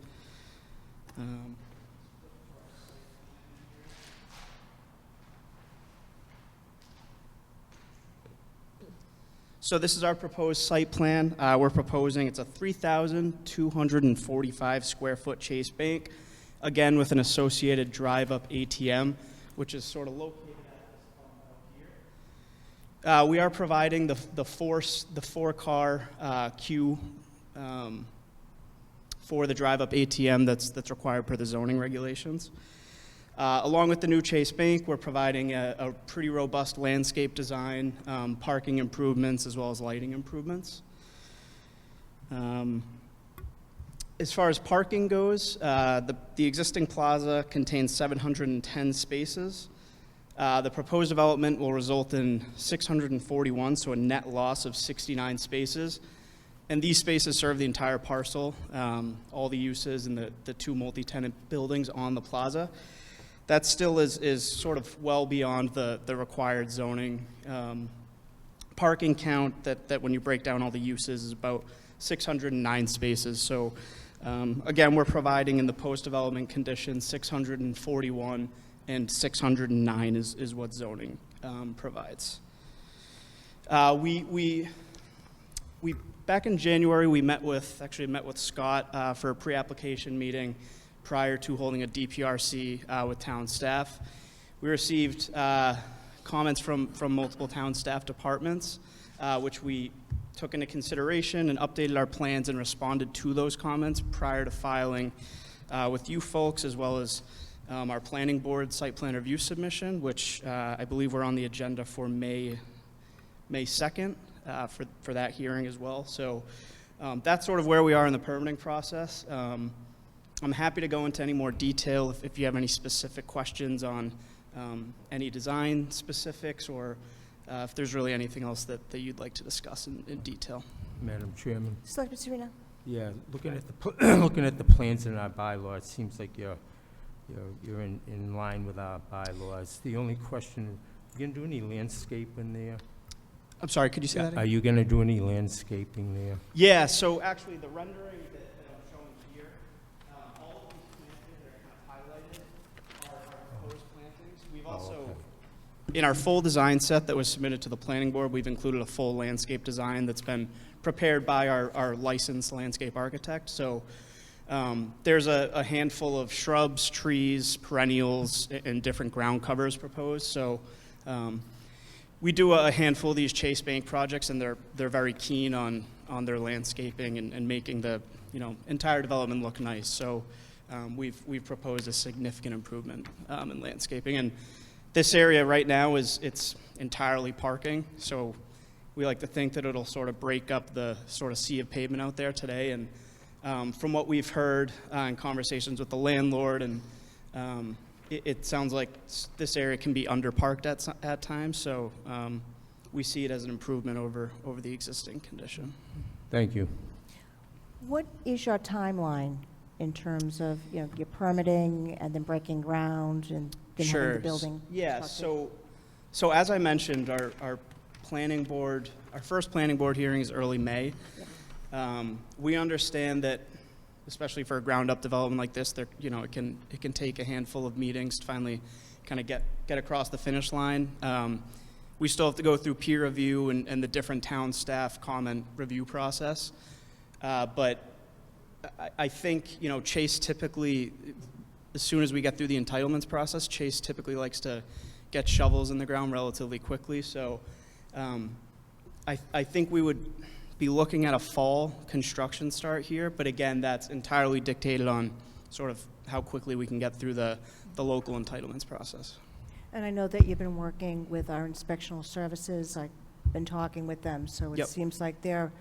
So this is our proposed site plan. We're proposing, it's a 3,245 square foot Chase Bank, again with an associated drive-up ATM, which is sort of located at this pump out here. We are providing the four-car queue for the drive-up ATM that's required per the zoning regulations. Along with the new Chase Bank, we're providing a pretty robust landscape design, parking improvements, as well as lighting improvements. As far as parking goes, the existing plaza contains 710 spaces. The proposed development will result in 641, so a net loss of 69 spaces. And these spaces serve the entire parcel, all the uses and the two multi-tenant buildings on the plaza. That still is sort of well beyond the required zoning. Parking count that when you break down all the uses is about 609 spaces. So again, we're providing in the post-development conditions 641 and 609 is what zoning provides. We back in January, we met with Scott for a pre-application meeting prior to holding a DPRC with town staff. We received comments from multiple town staff departments, which we took into consideration and updated our plans and responded to those comments prior to filing with you folks, as well as our planning board site plan review submission, which I believe we're on the agenda for May 2nd for that hearing as well. So that's sort of where we are in the permitting process. I'm happy to go into any more detail if you have any specific questions on any design specifics, or if there's really anything else that you'd like to discuss in detail. Madam Chairman. Selectman Serena. Yeah, looking at the plans in our bylaw, it seems like you're in line with our bylaws. The only question, you gonna do any landscaping there? I'm sorry, could you say that again? Are you gonna do any landscaping there? Yeah, so actually the rendering that I'm showing here, all of these plantings that are kind of highlighted are proposed plantings. We've also, in our full design set that was submitted to the planning board, we've included a full landscape design that's been prepared by our licensed landscape architect. So there's a handful of shrubs, trees, perennials, and different ground covers proposed. So we do a handful of these Chase Bank projects, and they're very keen on their landscaping and making the entire development look nice. So we've proposed a significant improvement in landscaping, and this area right now it's entirely parking. So we like to think that it'll sort of break up the sort of sea of pavement out there today. And from what we've heard in conversations with the landlord, and it sounds like this area can be underparked at times, so we see it as an improvement over the existing condition. Thank you. What is your timeline in terms of your permitting and then breaking ground and then having the building? Yeah. constructed? So as I mentioned, our planning board, our first planning board hearing is early May. We understand that, especially for a ground-up development like this, it can take a handful of meetings to finally kind of get across the finish line. We still have to go through peer review and the different town staff comment review process. But I think, Chase typically, as soon as we get through the entitlements process, Chase typically likes to get shovels in the ground relatively quickly. So I think we would be looking at a fall construction start here, but again, that's entirely dictated on sort of how quickly we can get through the local entitlements process. And I know that you've been working with our inspectional services. I've been talking with them, so it Yep. seems like they're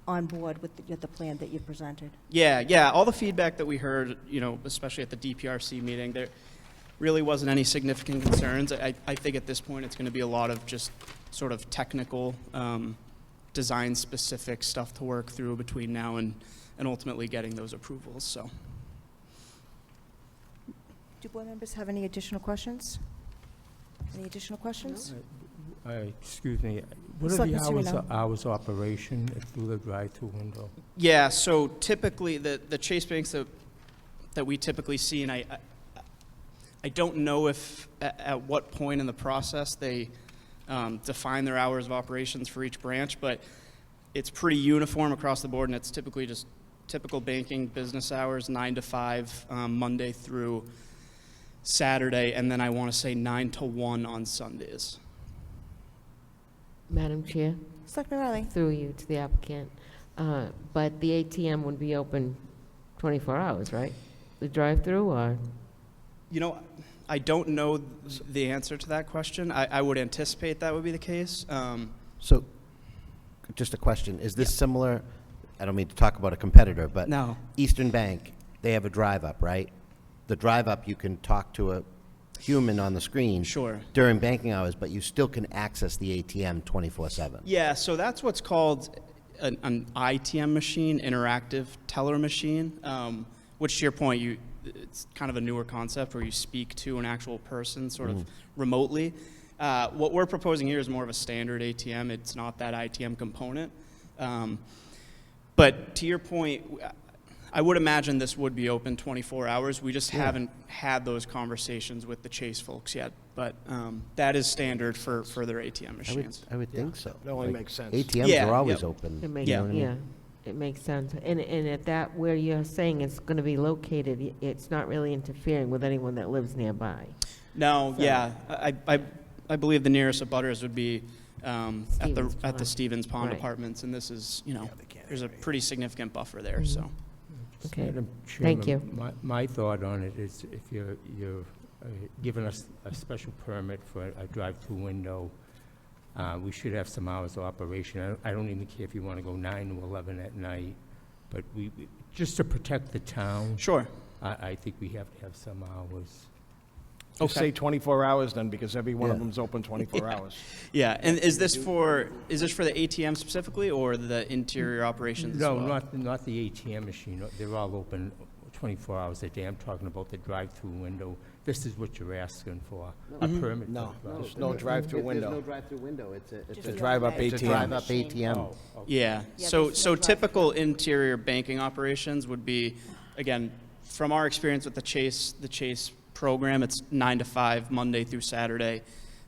on board with the plan that you presented. Yeah, all the feedback that we heard, especially at the DPRC meeting, there really wasn't any significant concerns. I think at this point it's going to be a lot of just sort of technical design-specific stuff to work through between now and ultimately getting those approvals. So, Do board members have any additional questions? Any additional questions? Excuse me, what are Selectman the Serino. hours of operation through the drive-through window? yeah, so typically the Chase Banks that we typically see, and I don't know if at what point in the process they define their hours of operations for each branch, but it's pretty uniform across the board, and it's typically just typical banking business hours, 9 to 5, Monday through Saturday, and then I want to say 9 to 1 on Sundays. Madam Chair, Selectman Riley? through you to the applicant, but the ATM would be open 24 hours, right? The drive-through, or? You know, I don't know the answer to that question. I would anticipate that would be the case. So, just a question, is this similar, I don't mean to talk about a competitor, but No. Eastern Bank, they have a drive-up, right? The drive-up, you can talk to a human on the screen. Sure. During banking hours, but you still can access the ATM 24/7. Yeah, so that's what's called an ITM machine, interactive teller machine, which to your point, it's kind of a newer concept where you speak to an actual person sort of remotely. What we're proposing here is more of a standard ATM. It's not that ITM component. But to your point, I would imagine this would be open 24 hours. We just haven't had those conversations with the Chase folks yet. But that is standard for their ATM machines. I would think so. That only makes sense. ATMs Yeah, are always yep. open. It makes, you know what I mean? It makes sense. And at that, where you're saying it's going to be located, it's not really interfering with anyone that lives nearby. No, So- yeah. I believe the nearest abutters would be at the Stevens Stevens Pond Right. Apartments, and this is, there's a pretty significant buffer there, so. Okay, Madam thank Chairman, you. My thought on it is if you're giving us a special permit for a drive-through window, we should have some hours of operation. I don't even care if you want to go 9 to 11 at night, but just to protect the town. Sure. I think we have to have some hours. Just Okay. say 24 hours then, because every one of Yeah. them's open 24 hours. Yeah, and is this for the ATM specifically, or the interior operations as No, well? not the ATM machine. They're all open 24 hours a day. I'm talking about the drive-through window. This is what you're asking for, a permit. No, for drive- there's no drive-through window. drive-through window, it's It's a drive-up It's a ATM. drive-up ATM. Oh, okay. Yeah, Yeah, so there's no typical interior banking operations would be, again, from our experience with the Chase program, it's 9 to 5, Monday through Saturday,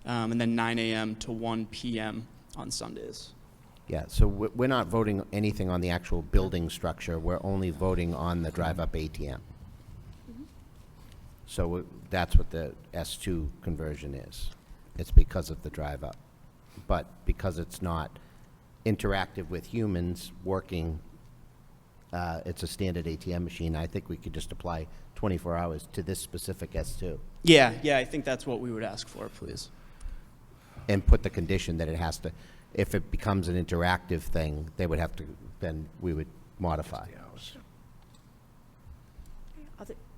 and then 9 a.m. to 1 p.m. on Sundays. Yeah, so we're not voting anything on the actual building structure, we're only voting on the drive-up ATM. So that's what the S2 conversion is. It's because of the drive-up. But because it's not interactive with humans working, it's a standard ATM machine, I think we could just apply 24 hours to this specific S2 Yeah, I think that's what we would ask for, please. and put the condition that it has to, if it becomes an interactive thing, they would have to, then we would modify.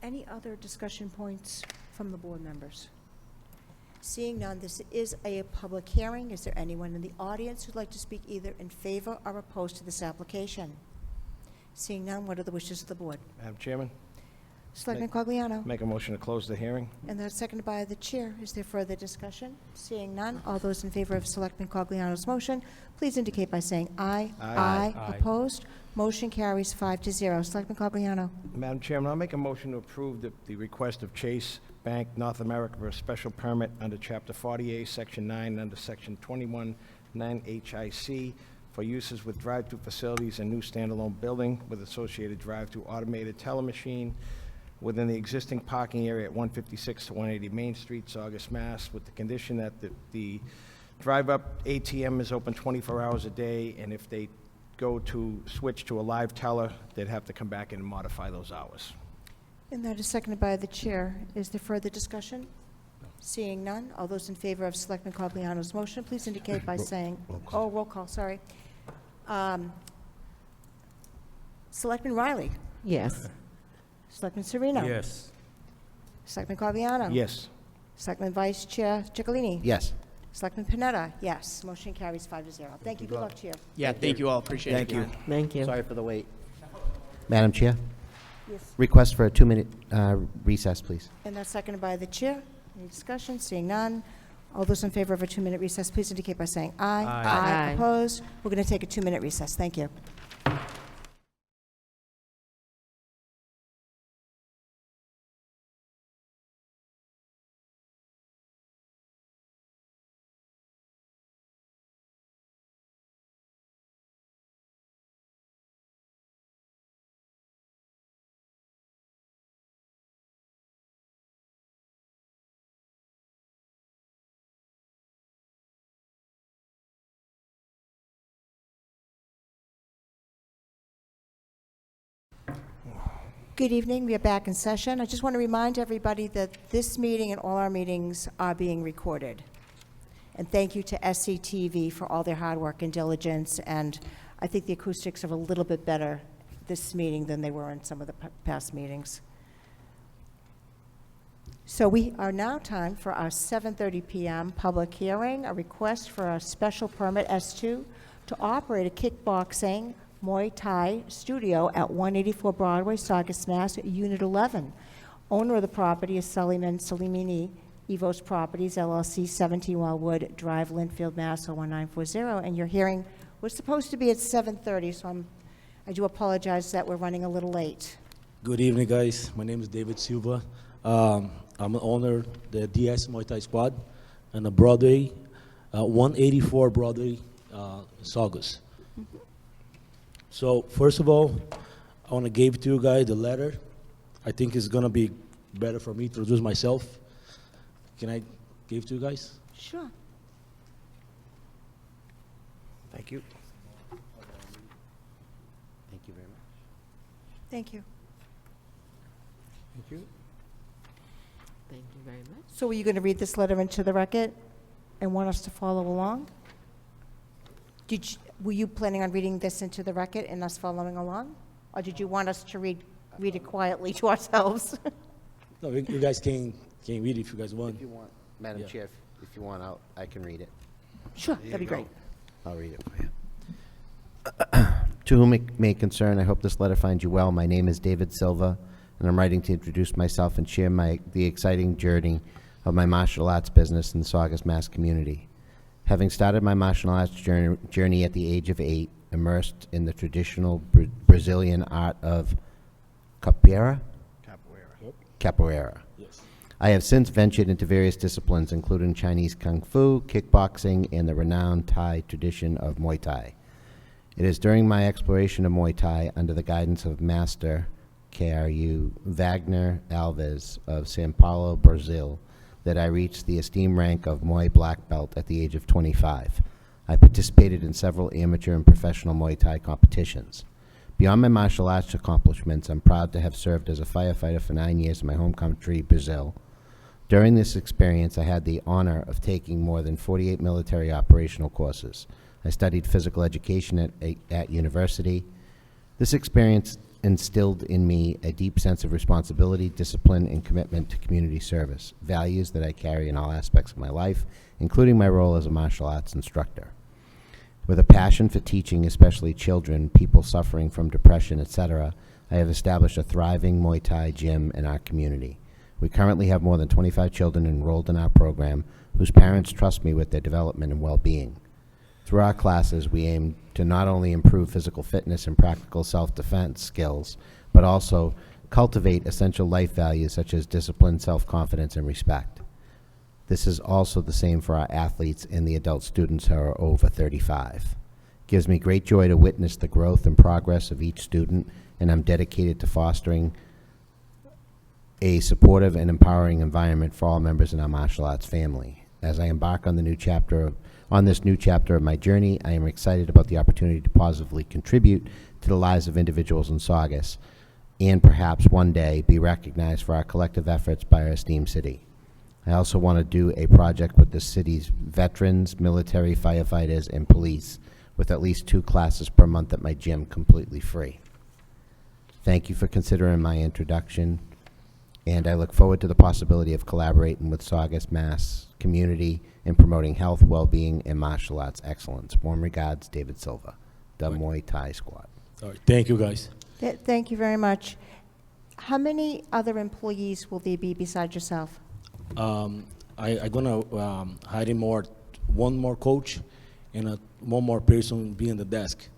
Any other discussion points from the board members? Seeing none, this is a public hearing. Is there anyone in the audience who'd like to speak either in favor or opposed to this application? Seeing none, what are the wishes of the board? Madam Chairman, Selectman Cogliano? make a motion to close the hearing. And that's seconded by the chair. Is there further discussion? Seeing none, all those in favor of Selectman Cogliano's motion, please indicate by saying aye. Aye. Aye. Opposed? Motion carries 5-0. Selectman Cogliano? Madam Chairman, I'll make a motion to approve the request of Chase Bank North America for a special permit under Chapter 48, Section 9, under Section 21-9 HIC for uses with drive-through facilities and new standalone building with associated drive-through automated teller machine within the existing parking area at 156 to 180 Main Street, Saugus, Mass., with the condition that the drive-up ATM is open 24 hours a day, and if they go to switch to a live teller, they'd have to come back in and modify those hours. And that is seconded by the chair. Is there further discussion? Seeing none, all those in favor of Selectman Cogliano's motion, please indicate by saying, roll call, sorry. Selectman Riley? Yes. Selectman Sereno? Yes. Selectman Cogliano? Yes. Selectman Vice Chair Ciccolini? Yes. Selectman Panetta? Yes. Motion carries 5-0. Thank you. Good luck to you. Yeah, thank you all. Appreciate it. Thank you. Thank you. Sorry for the wait. Madam Chair, Yes. request for a 2-minute recess, please. And that's seconded by the chair. Any discussion? Seeing none. All those in favor of a 2-minute recess, please indicate by saying aye. Aye. Aye. Opposed? We're going to take a 2-minute recess. Thank you. Good evening. We are back in session. I just want to remind everybody that this meeting and all our meetings are being recorded. And thank you to SCTV for all their hard work and diligence. And I think the acoustics are a little bit better this meeting than they were in some of the past meetings. So we are now time for our 7:30 p.m. public hearing, a request for a special permit S2 to operate a kickboxing Muay Thai studio at 184 Broadway, Saugus, Mass., Unit 11. Owner of the property is Suleiman Salimini, Evos Properties, LLC, 17 Wildwood Drive, Linfield, Mass. 01940. And your hearing was supposed to be at 7:30, so I do apologize that we're running a little late. Good evening, guys. My name is David Silva. I'm an owner of the DS Muay Thai Squad and the Broadway, 184 Broadway, Saugus. So first of all, I want to give to you guys the letter. I think it's going to be better for me to introduce myself. Can I give to you guys? Sure. Thank you. Thank you very much. Thank you. Thank you. Thank you very much. So were you going to read this letter into the record and want us to follow along? Were you planning on reading this into the record and us following along? Or did you want us to read it quietly to ourselves? No, you guys can read it if you guys want. If you want, Madam Chair, if you want, I can read it. Sure, that'd be great. I'll read it for you. To whom it may concern, I hope this letter finds you well. My name is David Silva, and I'm writing to introduce myself and share the exciting journey of my martial arts business in the Saugus, Mass. community. Having started my martial arts journey at the age of 8, immersed in the traditional Brazilian art of capoeira? Capoeira. Yes. I have since ventured into various disciplines, including Chinese Kung Fu, kickboxing, and the renowned Thai tradition of Muay Thai. It is during my exploration of Muay Thai under the guidance of Master KRU Wagner Alves of São Paulo, Brazil, that I reached the esteemed rank of Muay Black Belt at the age of 25. I participated in several amateur and professional Muay Thai competitions. Beyond my martial arts accomplishments, I'm proud to have served as a firefighter for 9 years in my home country, Brazil. During this experience, I had the honor of taking more than 48 military operational courses. I studied physical education at university. This experience instilled in me a deep sense of responsibility, discipline, and commitment to community service, values that I carry in all aspects of my life, including my role as a martial arts instructor. With a passion for teaching, especially children, people suffering from depression, etc., I have established a thriving Muay Thai gym in our community. We currently have more than 25 children enrolled in our program whose parents trust me with their development and well-being. Through our classes, we aim to not only improve physical fitness and practical self-defense skills, but also cultivate essential life values such as discipline, self-confidence, and respect. This is also the same for our athletes and the adult students who are over 35. It gives me great joy to witness the growth and progress of each student, and I'm dedicated to fostering a supportive and empowering environment for all members in our martial arts family. As I embark on this new chapter of my journey, I am excited about the opportunity to positively contribute to the lives of individuals in Saugus, and perhaps one day be recognized for our collective efforts by our esteemed city. I also want to do a project with the city's veterans, military, firefighters, and police, with at least 2 classes per month at my gym completely free. Thank you for considering my introduction, and I look forward to the possibility of collaborating with Saugus, Mass. Community in promoting health, well-being, and martial arts excellence. Warm regards, David Silva, the Muay Thai Squad. All right. Thank you, guys. Thank you very much. How many other employees will there be besides yourself? I'm gonna hire one more coach and one more person be in the desk.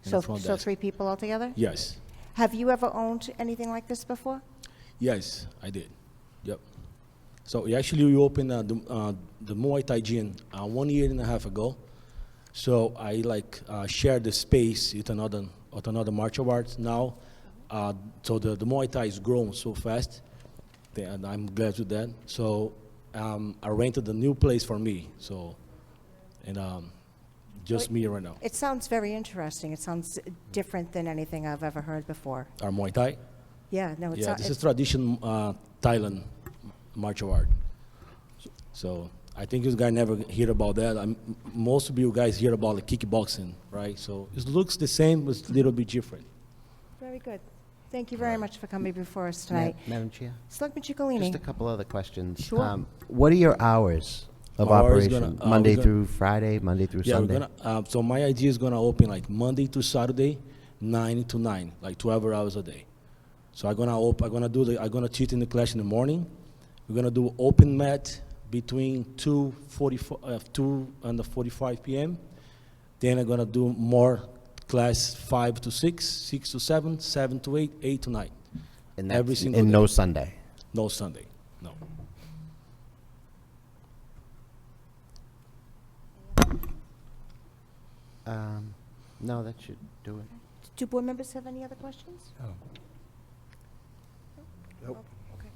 So 3 people altogether? Yes. Have you ever owned anything like this before? Yes, I did. Yep. So we opened the Muay Thai gym 1.5 years ago. So I shared the space with another martial arts now. So the Muay Thai is growing so fast, and I'm glad with that. So I rented a new place for me. So, and just me right now. It sounds very interesting. It sounds different than anything I've ever heard before. Our Muay Thai? Yeah, no, it's Yeah, not. this is tradition Thailand martial art. So I think you guys never hear about that. Most of you guys hear about like kickboxing, right? So it looks the same, but it's a little bit different. Very good. Thank you very much for coming before us tonight. Madam Chair? Selectman Chicalini. Just a couple other questions. Sure. What are your hours of Our hours operation? gonna- Monday we're gonna- through Friday, Monday through Yeah, Sunday? we're gonna. So my idea is gonna open like Monday to Saturday, 9 to 9, like 12 hours a day. So I'm gonna teach in the class in the morning. We're gonna do open mat between 2 and 45 p.m. Then I'm gonna do more class 5 to 6, 6 to 7, 7 to 8, 8 to 9. And Every that's, single and day. no Sunday? No Sunday, no. No, that should do it. Do board members have any other questions? Nope. Okay.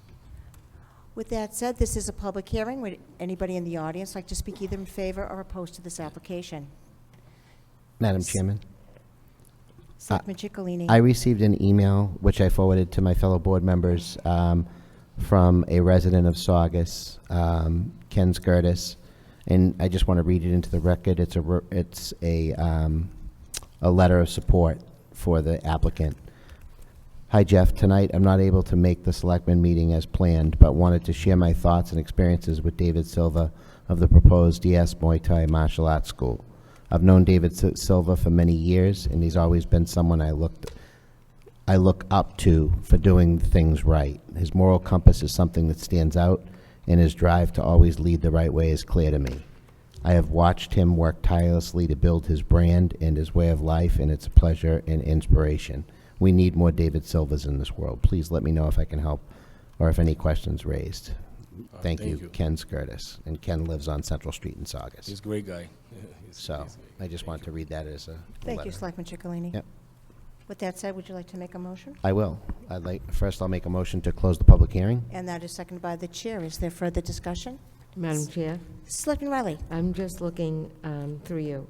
With that said, this is a public hearing. Would anybody in the audience like to speak either in favor or opposed to this application? Madam Chairman? Selectman Chicalini. I received an email, which I forwarded to my fellow board members, from a resident of Saugus, Ken Skirtis, and I just want to read it into the record. It's a letter of support for the applicant. Hi, Jeff. Tonight, I'm not able to make the Selectmen meeting as planned, but wanted to share my thoughts and experiences with David Silva of the proposed DS Muay Thai Martial Arts School. I've known David Silva for many years, and he's always been someone I look up to for doing things right. His moral compass is something that stands out, and his drive to always lead the right way is clear to me. I have watched him work tirelessly to build his brand and his way of life, and it's a pleasure and inspiration. We need more David Silvas in this world. Please let me know if I can help or if any questions raised. Thank you, Ken Skirtis. And Ken lives on Central Street in Saugus. He's a great guy. So I just wanted to read that as a Thank you, letter. Selectman Chicalini. Yep. With that said, would you like to make a motion? I will. First I'll make a motion to close the public hearing. And that is seconded by the chair. Is there further discussion? Madam Chair, Selectman Riley. I'm just looking through you.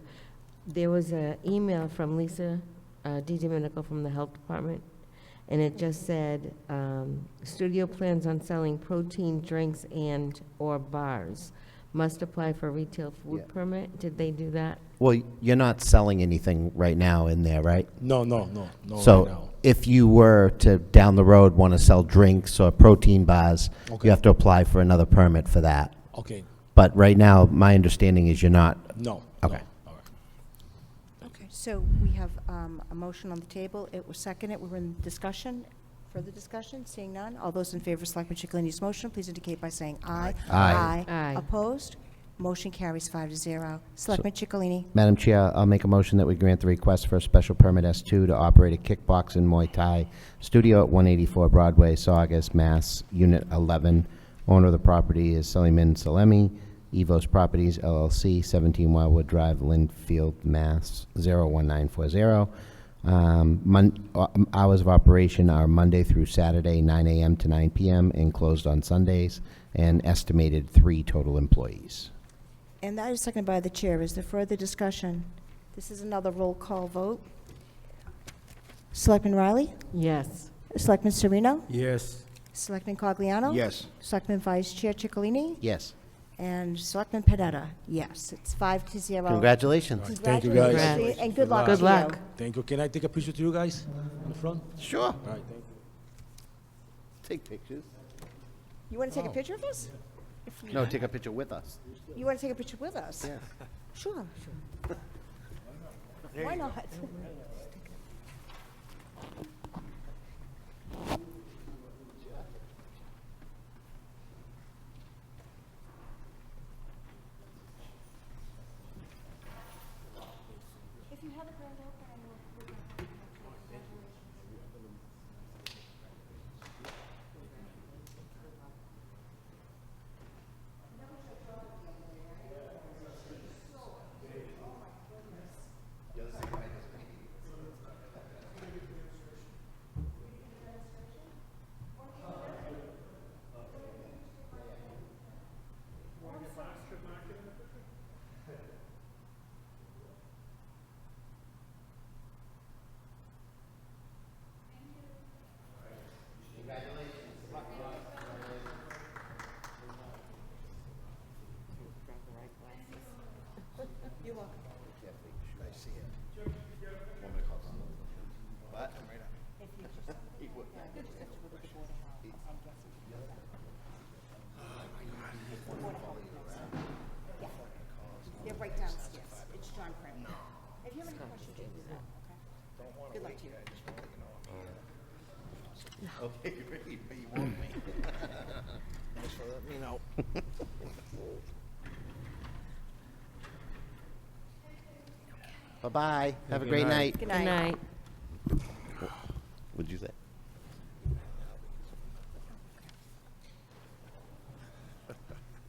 There was an email from Lisa DiDomenico from the Health Department, and it just said, studio plans on selling protein drinks and/or bars. Must apply for retail food permit. Did they do that? Well, you're not selling anything right now in there, right? No, So right now. if you were to, down the road, want to sell drinks or protein bars, Okay. you have to apply for another permit for that. Okay. But right now, my understanding is you're not. No. Okay. Okay, so we have a motion on the table. It was seconded. We're in discussion. Further discussion? Seeing none. All those in favor of Selectman Chicalini's motion, please indicate by saying aye. Aye. Aye. Opposed? Motion carries 5-0. Selectman Chicalini. Madam Chair, I'll make a motion that we grant the request for a special permit S2 to operate a kickboxing Muay Thai studio at 184 Broadway, Saugus, Mass. Unit 11. Owner of the property is Suleiman Salemi, Evos Properties LLC, 17 Wildwood Drive, Linfield, Mass. 01940. Hours of operation are Monday through Saturday, 9 a.m. to 9 p.m., and closed on Sundays, and estimated 3 total employees. And that is seconded by the chair. Is there further discussion? This is another roll call vote. Selectman Riley? Yes. Selectman Sereno? Yes. Selectman Cogliano? Yes. Selectman Vice Chair Chicalini? Yes. And Selectman Panetta? Yes. It's 5-0. Congratulations. Thank you, guys. Congratulations, and good luck to Good you. luck. Thank you. Can I take a picture to you guys in the front? Sure. All right, thank you. Take pictures. You want to take a picture of us? No, take a picture with us. You want to take a picture with us? Yeah. Sure. Why not? If you have a grand opening, we'll Good luck to you. Okay, great, but you won't me. Thanks for letting me know. Bye-bye, have a great night. Good Good night. night. What'd you say?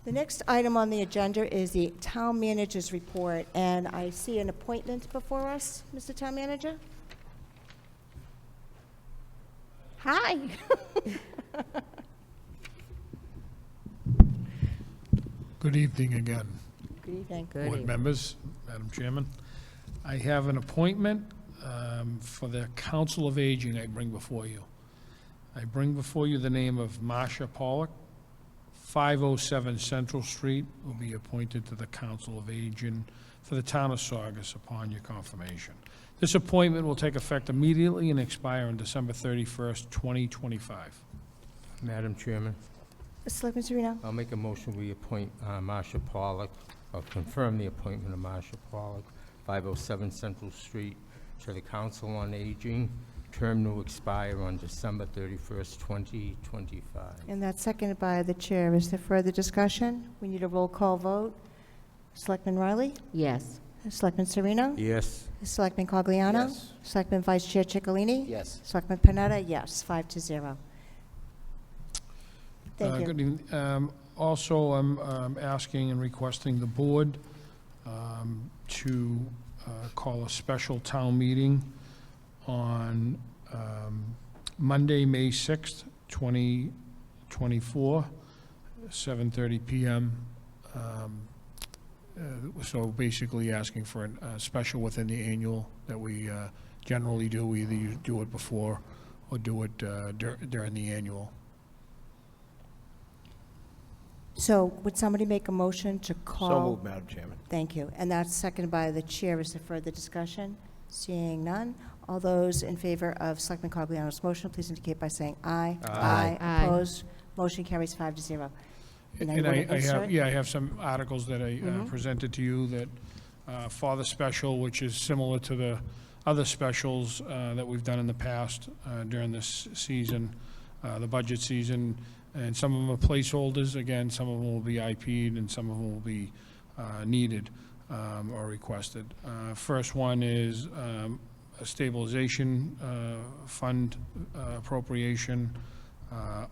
The next item on the agenda is the town manager's report, and I see an appointment before us, Mr. Town Manager. Hi. Good evening again, Good evening. Good board evening. members, Madam Chairman. I have an appointment for the Council of Aging I bring before you. I bring before you the name of Marcia Pollock. 507 Central Street will be appointed to the Council of Aging for the town of Saugus upon your confirmation. This appointment will take effect immediately and expire on December 31st, 2025. Madam Chairman, Selectman Sereno? I'll make a motion we appoint Marcia Pollock, or confirm the appointment of Marcia Pollock, 507 Central Street, to the Council on Aging, term to expire on December 31st, 2025. And that's seconded by the chair. Is there further discussion? We need a roll call vote. Selectman Riley? Yes. Selectman Sereno? Yes. Selectman Cogliano? Yes. Selectman Vice Chair Ciccolini? Yes. Selectman Panetta? Yes, 5-0. Thank you. Good evening. Also, I'm asking and requesting the board to call a special town meeting on Monday, May 6th, 2024, 7:30 PM. So basically asking for a special within the annual that we generally do. We either do it before or do it during the annual. So would somebody make a motion to call? So moved, Madam Chairman. Thank you. And that's seconded by the chair. Is there further discussion? Seeing none. All those in favor of Selectman Cogliano's motion, please indicate by saying aye. Aye. Aye. Opposed? Motion carries 5-0. Now you And wanna I have, insert? yeah, I have some articles that I Mhm. presented to you that, for the special, which is similar to the other specials that we've done in the past during this season, the budget season, and some of them are placeholders. Again, some of them will be IP'd and some of them will be needed or requested. First one is a stabilization fund appropriation,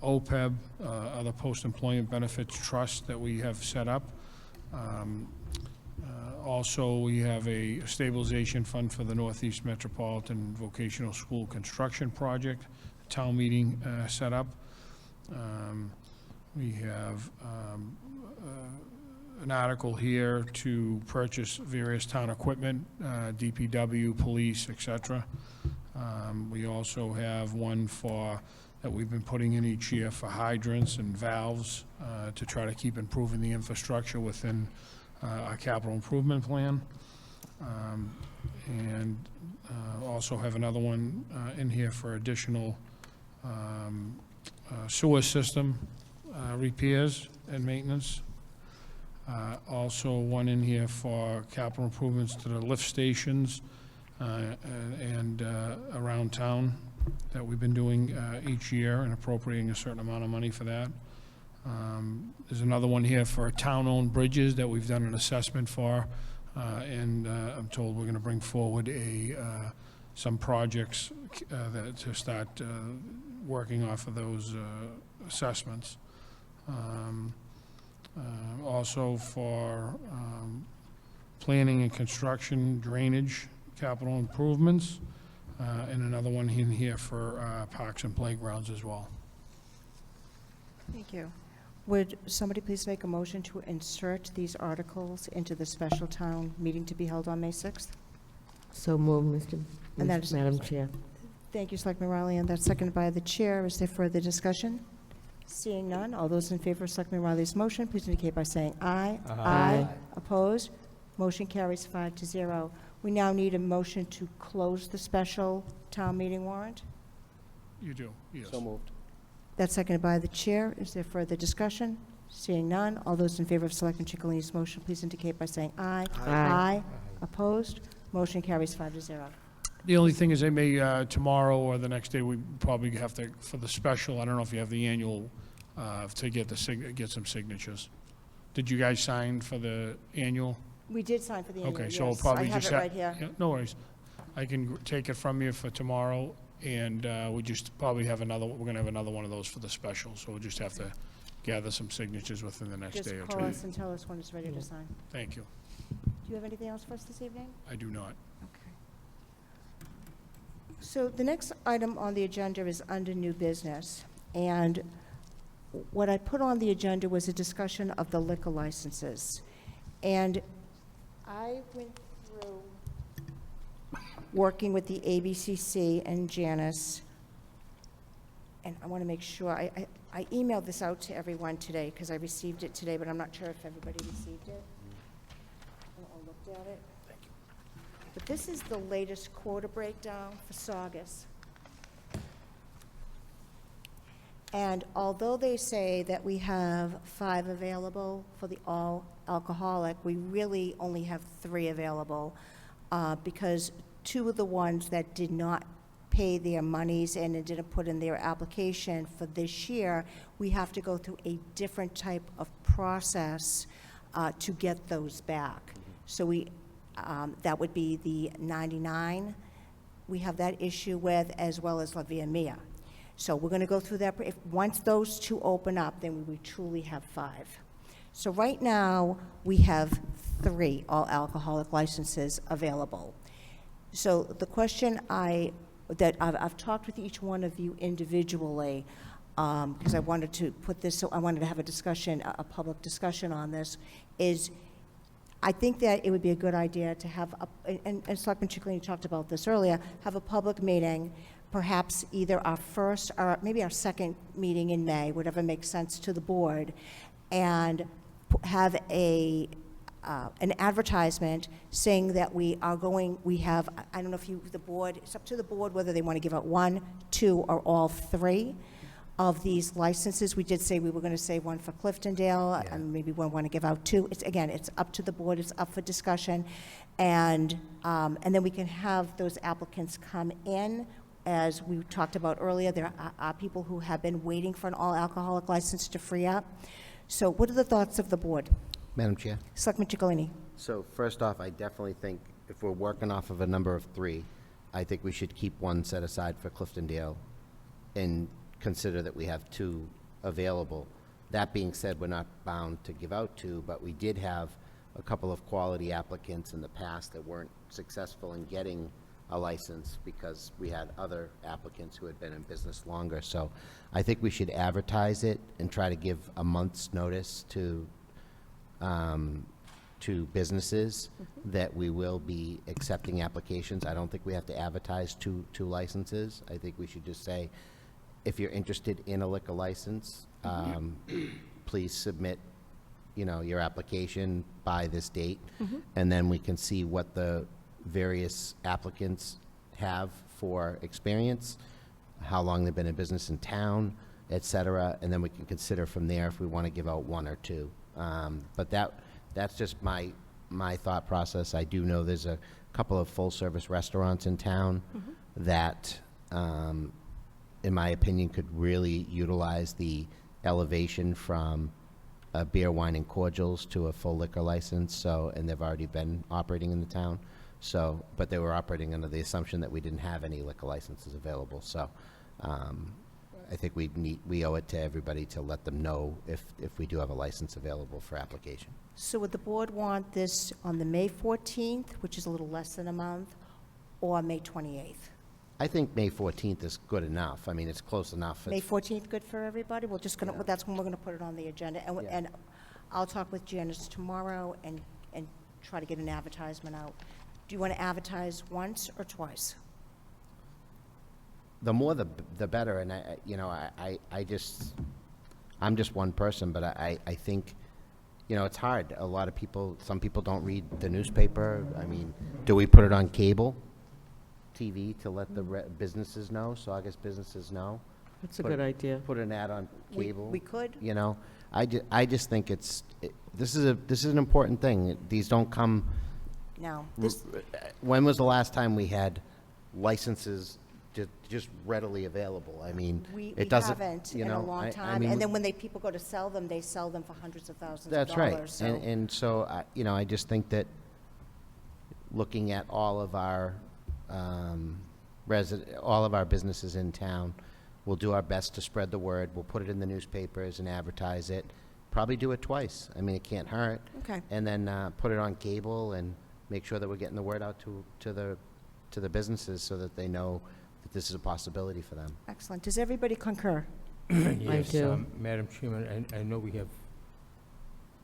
OPEB, other post-employment benefits trust that we have set up. Also, we have a stabilization fund for the Northeast Metropolitan Vocational School Construction Project, town meeting set up. We have an article here to purchase various town equipment, DPW, police, et cetera. We also have one that we've been putting in each year for hydrants and valves to try to keep improving the infrastructure within our capital improvement plan. And also have another one in here for additional sewer system repairs and maintenance. Also one in here for capital improvements to the lift stations and around town that we've been doing each year and appropriating a certain amount of money for that. There's another one here for town-owned bridges that we've done an assessment for, and I'm told we're going to bring forward some projects to start working off of those assessments. Also for planning and construction, drainage, capital improvements, and another one in here for parks and playgrounds as well. Thank you. Would somebody please make a motion to insert these articles into the special town meeting to be held on May 6th? So moved, And that is- Madam Chair. Thank you, Selectman Riley, and that's seconded by the chair. Is there further discussion? Seeing none, all those in favor of Selectman Riley's motion, please indicate by saying aye. Aye. Opposed? Motion carries 5-0. We now need a motion to close the special town meeting warrant. You do, yes. So moved. That's seconded by the chair. Is there further discussion? Seeing none, all those in favor of Selectman Ciccolini's motion, please indicate by saying aye. Aye. Opposed? Motion carries 5-0. The only thing is they may, tomorrow or the next day, we probably have to, for the special, I don't know if you have the annual, to get get some signatures. Did you guys sign for the annual? We did sign for the annual, Okay, yes. so we'll probably I have just it right here. Yeah, no worries. I can take it from you for tomorrow, and we just probably have another, we're gonna have another one of those for the special, so we'll just have to gather some signatures within the next day or Just call two. us and tell us when it's ready to sign. Thank you. Do you have anything else for us this evening? I do not. So the next item on the agenda is under new business, and what I put on the agenda was a discussion of the liquor licenses. And I went through, working with the ABCC and Janice, and I want to make sure, I emailed this out to everyone today, because I received it today, but I'm not sure if everybody received it or looked at it. But this is the latest quota breakdown for Saugus. And although they say that we have 5 available for the all-alcoholic, we really only have 3 available because 2 of the ones that did not pay their monies and it didn't put in their application for this year, we have to go through a different type of process to get those back. So that would be the 99 we have that issue with, as well as La Via Mia. So we're going to go through that. Once those 2 open up, then we truly have 5. So right now, we have 3 all-alcoholic licenses available. So the question I've talked with each one of you individually, because I wanted to put this, so I wanted to have a discussion, a public discussion on this, is I think that it would be a good idea to have, and Selectman Chicalini talked about this earlier, have a public meeting, perhaps either our first or maybe our second meeting in May, whatever makes sense to the board, and have an advertisement saying that we have, I don't know if the board, it's up to the board whether they want to give out 1, 2, or all 3 of these licenses. We did say we were going to save 1 for Cliftondale, and maybe we want to give out 2. It's up to the board, it's up for discussion, and then we can have those applicants come in. As we talked about earlier, there are people who have been waiting for an all-alcoholic license to free up. So what are the thoughts of the board? Madam Chair? Selectman Chicalini. So first off, I definitely think if we're working off of a number of 3, I think we should keep 1 set aside for Cliftondale and consider that we have 2 available. That being said, we're not bound to give out 2, but we did have a couple of quality applicants in the past that weren't successful in getting a license because we had other applicants who had been in business longer. So I think we should advertise it and try to give a month's notice to businesses that we will be accepting applications. I don't think we have to advertise 2 licenses. I think we should just say, if you're interested in a liquor license, please submit, your application by this date, and then we can see what the various applicants have for experience, how long they've been in business in town, et cetera, and then we can consider from there if we want to give out 1 or 2. But that's just my thought process. I do know there's a couple of full-service restaurants in town that, in my opinion, could really utilize the elevation from beer, wine, and cordials to a full liquor license. So, and they've already been operating in the town. So, but they were operating under the assumption that we didn't have any liquor licenses available. So, I think we owe it to everybody to let them know if we do have a license available for application. So would the board want this on the May 14th, which is a little less than a month, or May 28th? I think May 14th is good enough. I mean, it's close enough. May 14th good for everybody? We're just gonna, that's when we're gonna put it on the agenda. And I'll talk with Janice tomorrow and try to get an advertisement out. Do you want to advertise once or twice? The more the better, and I'm just one person, but I think, it's hard. A lot of people, some people don't read the newspaper. I mean, do we put it on cable TV to let the businesses know, Saugus businesses know? That's a good idea. Put an ad on cable. We could. I just think this is an important thing. These don't come Now, this, When was the last time we had licenses just readily available? I mean, we it doesn't, haven't you in know. a long I time. mean, And then when people go to sell them, they sell them for hundreds of thousands of that's dollars. right. So And so, you know, I just think that looking at all of our all of our businesses in town, we'll do our best to spread the word. We'll put it in the newspapers and advertise it. Probably do it twice. I mean, it can't hurt. Okay. And then put it on cable and make sure that we're getting the word out to the businesses so that they know that this is a possibility for them. Excellent. Does everybody concur? Yes, do. Madam Chairman, I know we have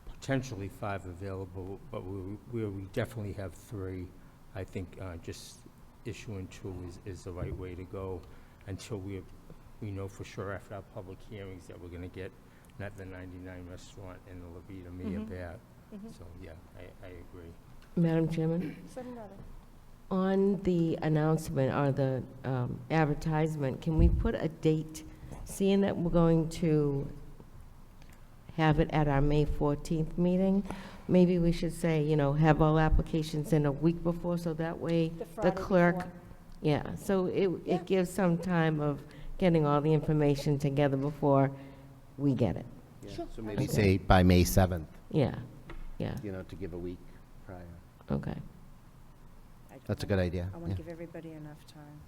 potentially 5 available, but we definitely have 3. I think just issuing 2 is the right way to go until we know for sure after our public hearings that we're going to get not the 99 restaurant and the La Vida Mia back. So, yeah, I agree. Madam Chairman? On the announcement or the advertisement, can we put a date, seeing that we're going to have it at our May 14th meeting? Maybe we should say, you know, have all applications in a week before, so that way The the Friday clerk, before. yeah, so it gives some time of getting all the information together before we get it. Sure. So maybe say by May 7th, Yeah, yeah, you know, to give a week prior. okay. That's a good idea. I want yeah. to give everybody enough time.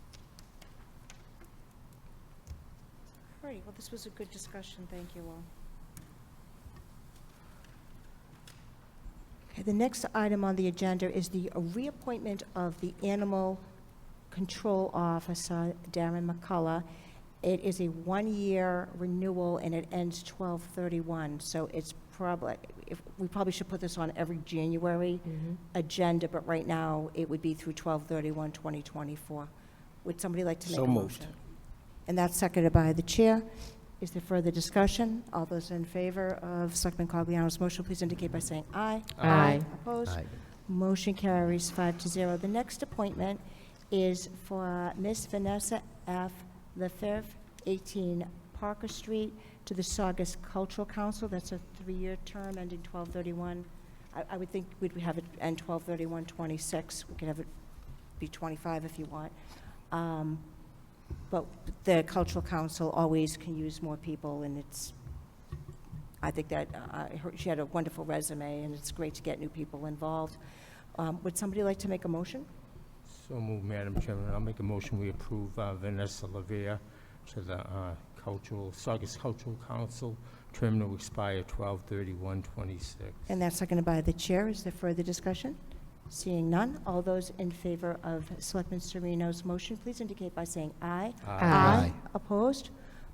All right, well, this was a good discussion. Thank you all. Okay, the next item on the agenda is the reappointment of the Animal Control Officer, Darren McCullough. It is a 1-year renewal, and it ends 12/31, so it's probably, we probably should put this on every January agenda, but right now, it would be through 12/31/2024. Would somebody like to make So a moved. motion? And that's seconded by the chair. Is there further discussion? All those in favor of Selectman Cogliano's motion, please indicate by saying aye. Aye. Opposed? Aye. Motion carries 5-0. The next appointment is for Miss Vanessa F. Lefebvre, 18 Parker Street, to the Saugus Cultural Council. That's a 3-year term ending 12/31. I would think we'd have it end 12/31/26. We could have it be 25 if you want. But the Cultural Council always can use more people, and I think that she had a wonderful resume, and it's great to get new people involved. Would somebody like to make a motion? So moved, Madam Chairman. I'll make a motion, we approve Vanessa Lavia to the Saugus Cultural Council, term to expire 12/31/26. And that's seconded by the chair. Is there further discussion? Seeing none, all those in favor of Selectman Sereno's motion, please indicate by saying aye. Aye. Opposed?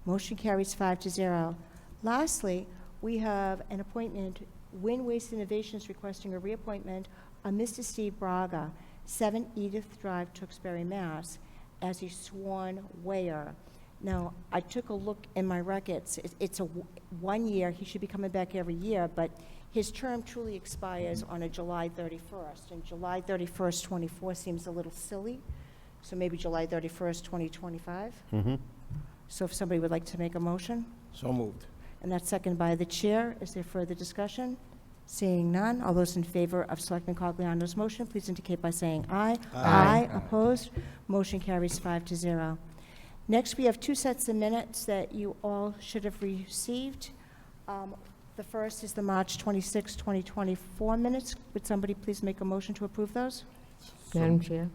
Motion carries 5-0. Lastly, we have an appointment, Win Waste Innovations requesting a reappointment of Mr. Steve Braga, 7 Edith Drive, Tewksbury, Mass., as a sworn weigher. Now, I took a look in my records. It's a 1 year. He should be coming back every year, but his term truly expires on a July 31st, and July 31st, 24 seems a little silly, so maybe July 31st, 2025. So if somebody would like to make a motion, So moved. and that's seconded by the chair. Is there further discussion? Seeing none, all those in favor of Selectman Cogliano's motion, please indicate by saying aye. Aye. Opposed? Motion carries 5-0. Next, we have 2 sets of minutes that you all should have received. The first is the March 26, 2024 minutes. Would somebody please make a motion to approve those? Madam Chair?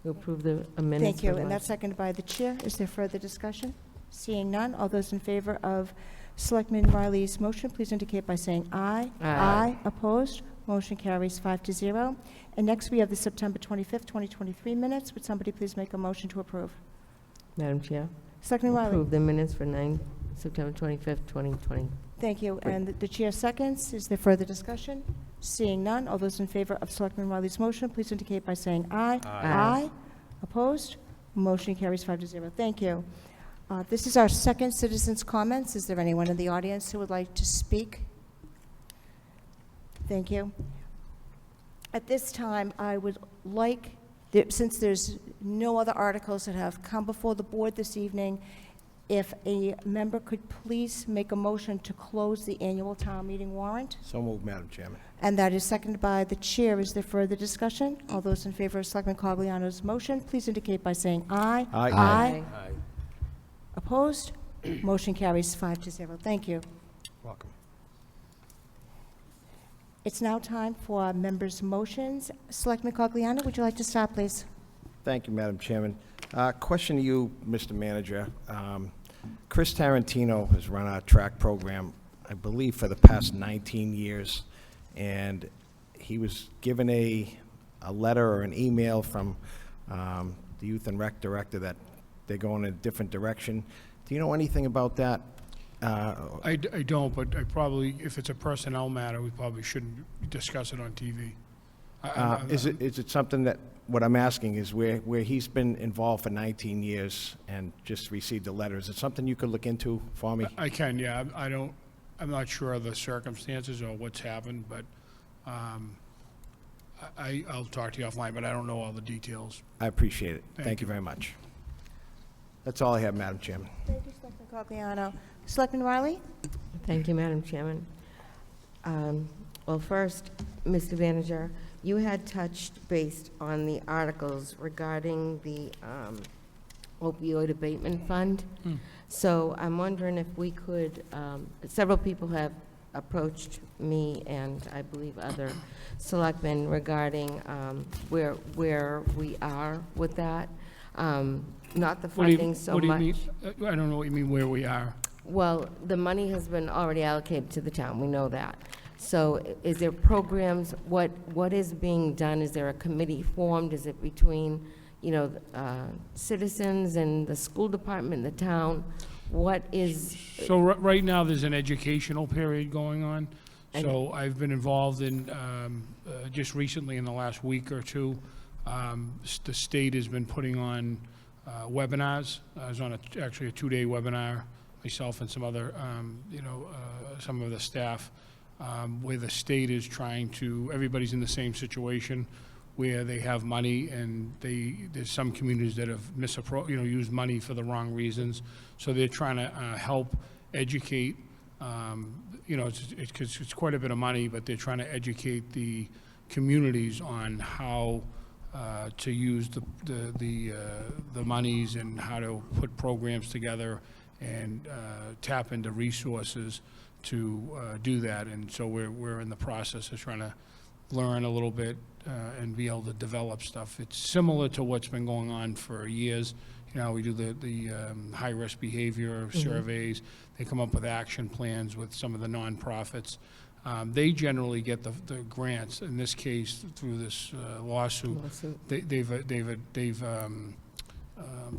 You approve the amendments? Thank you, for and last- that's seconded by the chair. Is there further discussion? Seeing none, all those in favor of Selectman Riley's motion, please indicate by saying aye. Aye. Opposed? Motion carries 5-0. And next, we have the September 25th, 2023 minutes. Would somebody please make a motion to approve? Madam Chair? Selectman Riley? Approve the minutes for September 25th, 2020. Thank you, and the chair seconds. Is there further discussion? Seeing none, all those in favor of Selectman Riley's motion, please indicate by saying aye. Aye. Opposed? Motion carries 5-0. Thank you. This is our second citizens' comments. Is there anyone in the audience who would like to speak? Thank you. At this time, I would like, since there's no other articles that have come before the board this evening, If a member could please make a motion to close the annual town meeting warrant, So moved, Madam Chairman. and that is seconded by the chair. Is there further discussion? All those in favor of Selectman Cogliano's motion, please indicate by saying aye. Aye. Aye. Aye. Opposed? Motion carries 5-0. Thank you. Welcome. It's now time for members' motions. Selectman Cogliano, would you like to start, please? Thank you, Madam Chairman. Question to you, Mr. Manager. Chris Tarantino has run our track program, I believe, for the past 19 years, and he was given a letter or an email from the Youth and Rec Director that they're going in a different direction. Do you know anything about that? I don't, but I probably, if it's a personnel matter, we probably shouldn't discuss it on TV. Is it something that, what I'm asking is where he's been involved for 19 years and just received a letter, is it something you could look into for me? I can, yeah. I'm not sure of the circumstances or what's happened, but I'll talk to you offline, but I don't know all the details. I appreciate it. Thank Thank you very much. That's all I have, Madam Chairman. Thank you, Selectman Cogliano. Selectman Riley? Thank you, Madam Chairman. Well, first, Mr. Manager, you had touched based on the articles regarding the opioid abatement fund. So I'm wondering if we could, several people have approached me and I believe other selectmen regarding where we are with that. Not the funding so what do you much. mean? I don't know what you mean, where we are. Well, the money has been already allocated to the town, we know that. So is there programs, what is being done? Is there a committee formed? Is it between, citizens and the school department, the town? What is? So right now, there's an educational period going on. So I've been involved in, just recently in the last week or two, the state has been putting on webinars. I was on actually a 2-day webinar, myself and some other, some of the staff, where the state is trying to, everybody's in the same situation where they have money and there's some communities that have used money for the wrong reasons. So they're trying to help educate, it's quite a bit of money, but they're trying to educate the communities on how to use the monies and how to put programs together and tap into resources to do that. And so we're in the process of trying to learn a little bit and be able to develop stuff. It's similar to what's been going on for years. We do the high-risk behavior surveys. They come up with action plans with some of the nonprofits. They generally get the grants. In this case, through this lawsuit, they've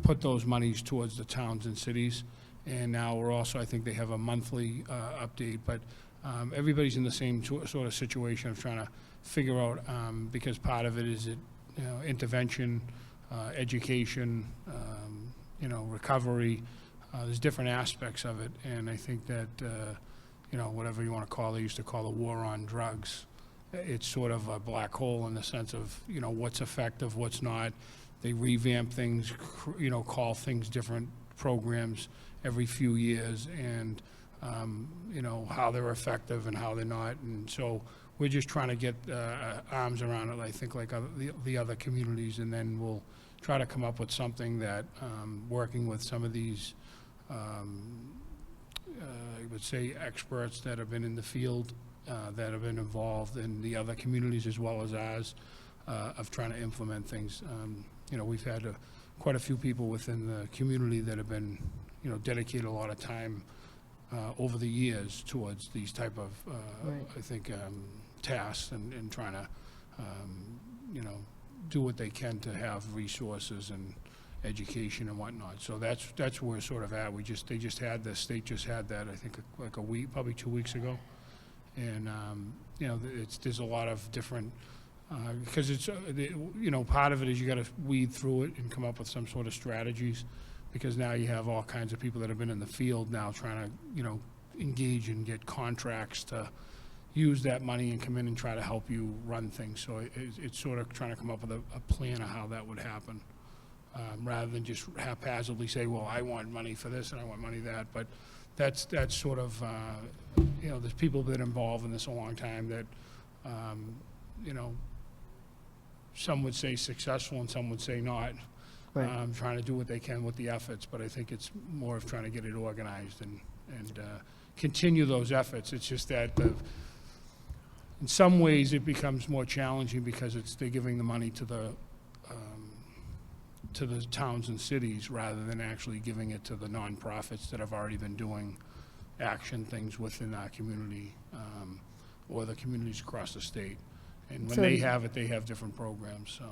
put those monies towards the towns and cities. And now we're also, I think they have a monthly update. But everybody's in the same sort of situation of trying to figure out, because part of it is intervention, education, recovery. There's different aspects of it. And I think that whatever you want to call it, they used to call the war on drugs. It's sort of a black hole in the sense of, what's effective, what's not. They revamp things, call things different programs every few years, and, how they're effective and how they're not. And so we're just trying to get arms around it, I think, like the other communities, and then we'll try to come up with something that, working with some of these, I would say, experts that have been in the field, that have been involved in the other communities as well as ours, of trying to implement things. We've had quite a few people within the community that have been, dedicated a lot of time over the years towards these type of, I think, tasks and trying to, do what they can to have resources and education and whatnot. So that's where we're sort of at. They just had the state just had that, I think, like a week, probably 2 weeks ago. And, there's a lot of different, because it's, part of it is you got to weed through it and come up with some sort of strategies, because now you have all kinds of people that have been in the field now trying to, engage and get contracts to use that money and come in and try to help you run things. So it's sort of trying to come up with a plan of how that would happen. rather than just haphazardly say, well, I want money for this and I want money that. But that's sort of, you know, there's people that have been involved in this a long time that, you know, some would say successful and some would say not. Right. Trying to do what they can with the efforts, but I think it's more of trying to get it organized and continue those efforts. It's just that in some ways it becomes more challenging because they're giving the money to the towns and cities rather than actually giving it to the nonprofits that have already been doing action things within our community or the communities across the state. And when So they have it, they have different programs, so.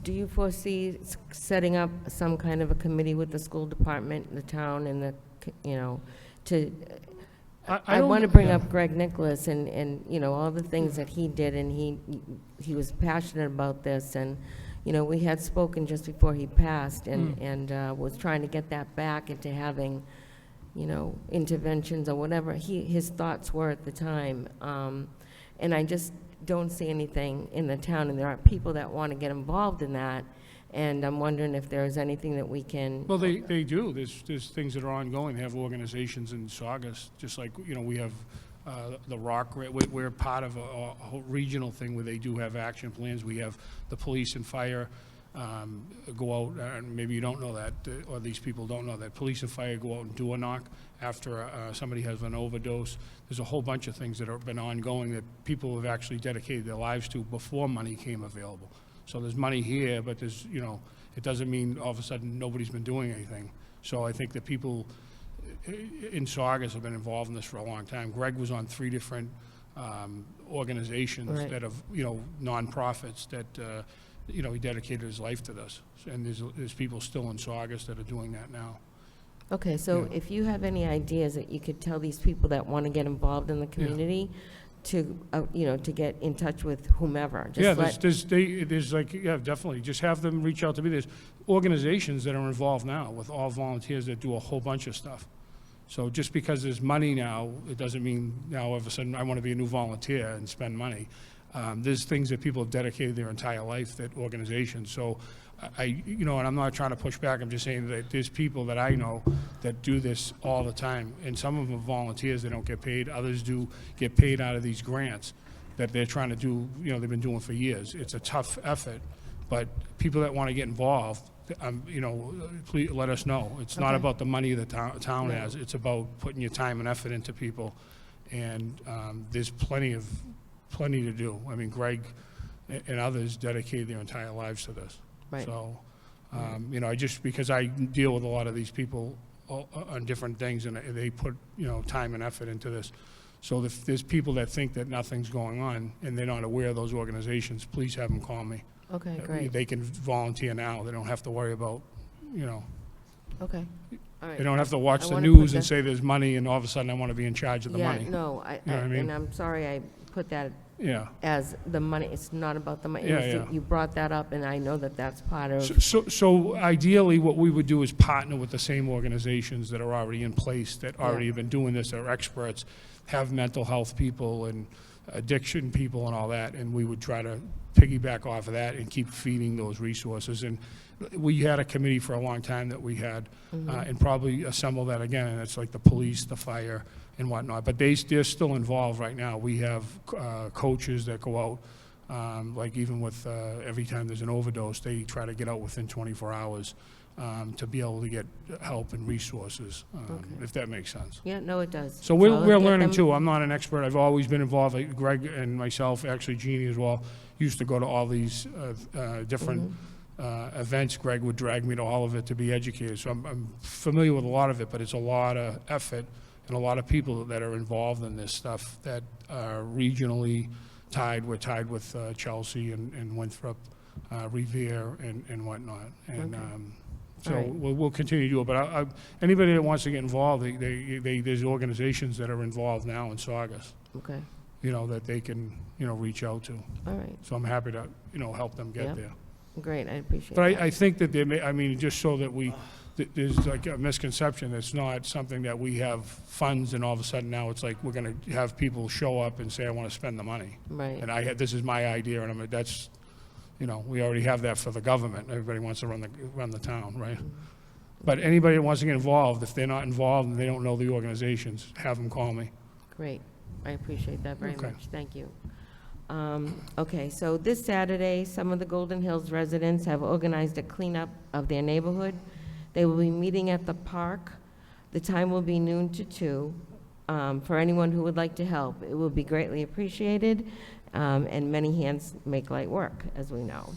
Do you foresee setting up some kind of a committee with the school department, the town, and the, you know, to, I don't- want to bring yeah. up Greg Nicholas and, you know, all the things that he did, and he was passionate about this, and, you know, we had spoken just before he passed, and was trying to get that back into having, you know, interventions or whatever his thoughts were at the time. And I just don't see anything in the town, and there are people that want to get involved in that, and I'm wondering if there's anything that we can. Well, they do. There's things that are ongoing. They have organizations in Saugus, just like, you know, we have the Rock. We're part of a whole regional thing where they do have action plans. We have the police and fire go out, and maybe you don't know that, or these people don't know that. Police and fire go out and do a knock after somebody has an overdose. There's a whole bunch of things that have been ongoing that people have actually dedicated their lives to before money came available. So there's money here, but there's, you know, it doesn't mean all of a sudden nobody's been doing anything. So I think that people in Saugus have been involved in this for a long time. Greg was on 3 different organizations Right. that have, you know, nonprofits that, you know, he dedicated his life to this. And there's people still in Saugus that are doing that now. Okay, so Yeah. if you have any ideas that you could tell these people that want to get involved in the community to, you know, to get in touch with whomever, just Yeah, let. there's like, yeah, definitely. Just have them reach out to me. There's organizations that are involved now with all volunteers that do a whole bunch of stuff. So just because there's money now, it doesn't mean now all of a sudden I want to be a new volunteer and spend money. There's things that people have dedicated their entire life, that organizations. So you know, and I'm not trying to push back, I'm just saying that there's people that I know that do this all the time, and some of them are volunteers, they don't get paid, others do get paid out of these grants that they're trying to do, you know, they've been doing for years. It's a tough effort, but people that want to get involved, you know, please let us know. It's not about the money the town has, it's about putting your time and effort into people, and there's plenty to do. I mean, Greg and others dedicated their entire lives to this. Right. So, you know, because I deal with a lot of these people on different things, and they put, you know, time and effort into this. So if there's people that think that nothing's going on and they're not aware of those organizations, please have them call me. Okay, great. They can volunteer now. They don't have to worry about, you know, Okay, all right. they don't have to watch I the wanna put news and that- say there's money and all of a sudden I want to be in charge of the money. Yeah, no, You know what I mean? and I'm sorry I put that Yeah. as the money. It's not about the money. Yeah, It's- yeah. You brought that up, and I know that that's part of. So ideally, what we would do is partner with the same organizations that are already in place, that already have been doing this, are experts, have mental health people and addiction people and all that, and we would try to piggyback off of that and keep feeding those resources. And we had a committee for a long time that we had, and probably assemble that again, and it's like the police, the fire, and whatnot. But they're still involved right now. We have coaches that go out, like even with every time there's an overdose, they try to get out within 24 hours to be able to get help and resources, if that makes sense. Yeah, no, it does. So we're get learning them- too. I'm not an expert. I've always been involved. Like Greg and myself, actually Jeannie as well, used to go to all these different events. Greg would drag me to all of it to be educated. So I'm familiar with a lot of it, but it's a lot of effort and a lot of people that are involved in this stuff that are regionally tied. We're tied with Chelsea and Winthrop, Revere and whatnot. And so All right. we'll continue to do it. But anybody that wants to get involved, there's organizations that are involved now in Saugus, Okay, you know, that they can, you know, reach out to. all right, So I'm happy to, you know, help them get Yeah. there. great, I appreciate But that. I think that there may, I mean, just so that there's like a misconception, it's not something that we have funds and all of a sudden now it's like we're gonna have people show up and say, I wanna spend the money. Right. And this is my idea, and that's, You know, we already have that for the government. Everybody wants to run the town, right? But anybody that wants to get involved, if they're not involved and they don't know the organizations, have them call me. Great. I appreciate that very Okay. much. Thank you. Okay, so this Saturday, some of the Golden Hills residents have organized a cleanup of their neighborhood. They will be meeting at the park. The time will be noon to 2. For anyone who would like to help, it will be greatly appreciated, and many hands make light work, as we know.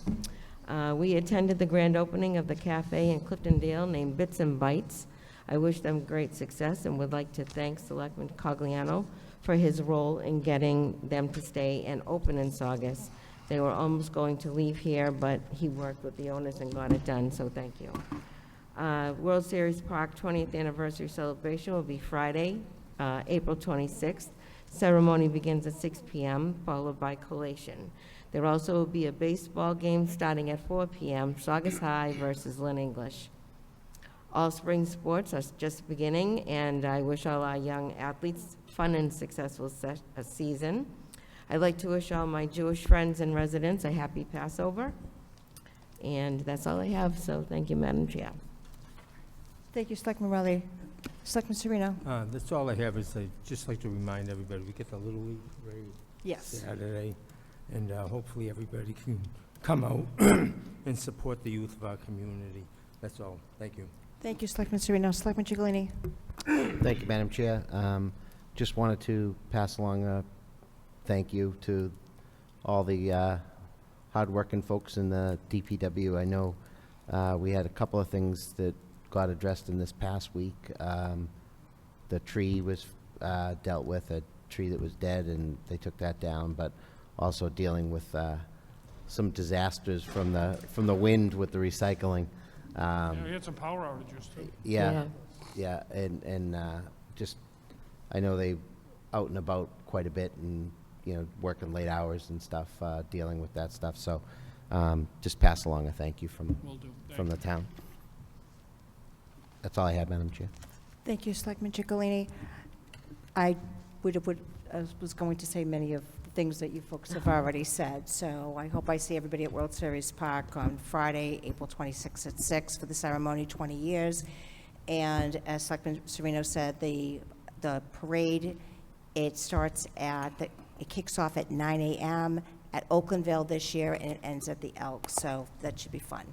We attended the grand opening of the cafe in Cliftondale named Bits and Bites. I wish them great success and would like to thank Selectman Cogliano for his role in getting them to stay and open in Saugus. They were almost going to leave here, but he worked with the owners and got it done, so thank you. World Series Park 20th anniversary celebration will be Friday, April 26th. Ceremony begins at 6 p.m., followed by collation. There also will be a baseball game starting at 4 p.m., Saugus High versus Lynn English. All spring sports are just beginning, and I wish all our young athletes fun and successful season. I'd like to wish all my Jewish friends and residents a happy Passover. And that's all I have, so thank you, Madam Chair. Thank you, Selectman Raleigh. Selectman Sereno? That's all I have. Is I'd just like to remind everybody, we get the Little League parade Yes. Saturday, and hopefully everybody can come out and support the youth of our community. That's all. Thank you. Thank you, Selectman Sereno. Selectman Chigolini? Thank you, Madam Chair. Just wanted to pass along a thank you to all the hardworking folks in the DPW. I know we had a couple of things that got addressed in this past week. The tree was dealt with, a tree that was dead, and they took that down, but also dealing with some disasters from the wind with the recycling. Yeah, we had some power outages, too. Yeah, and just, I know they out and about quite a bit and, you know, working late hours and stuff, dealing with that stuff. So just pass along a thank you from the town. That's all I have, Madam Chair. Thank you, Selectman Chigolini. I was going to say many of the things that you folks have already said, so I hope I see everybody at World Series Park on Friday, April 26th at 6 for the ceremony, 20 years. And as Selectman Sereno said, the parade, it kicks off at 9 a.m. at Oaklandville this year, and it ends at the Elk, so that should be fun.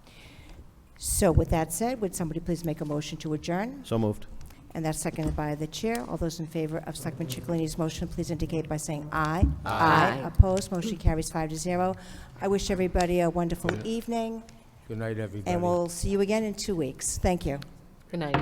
So with that said, would somebody please make a motion to adjourn? So moved. And that's seconded by the chair. All those in favor of Selectman Chigolini's motion, please indicate by saying aye. Aye. Opposed, motion carries 5-0. I wish everybody a wonderful evening, Good night, everybody. and we'll see you again in 2 weeks. Thank you. Good night.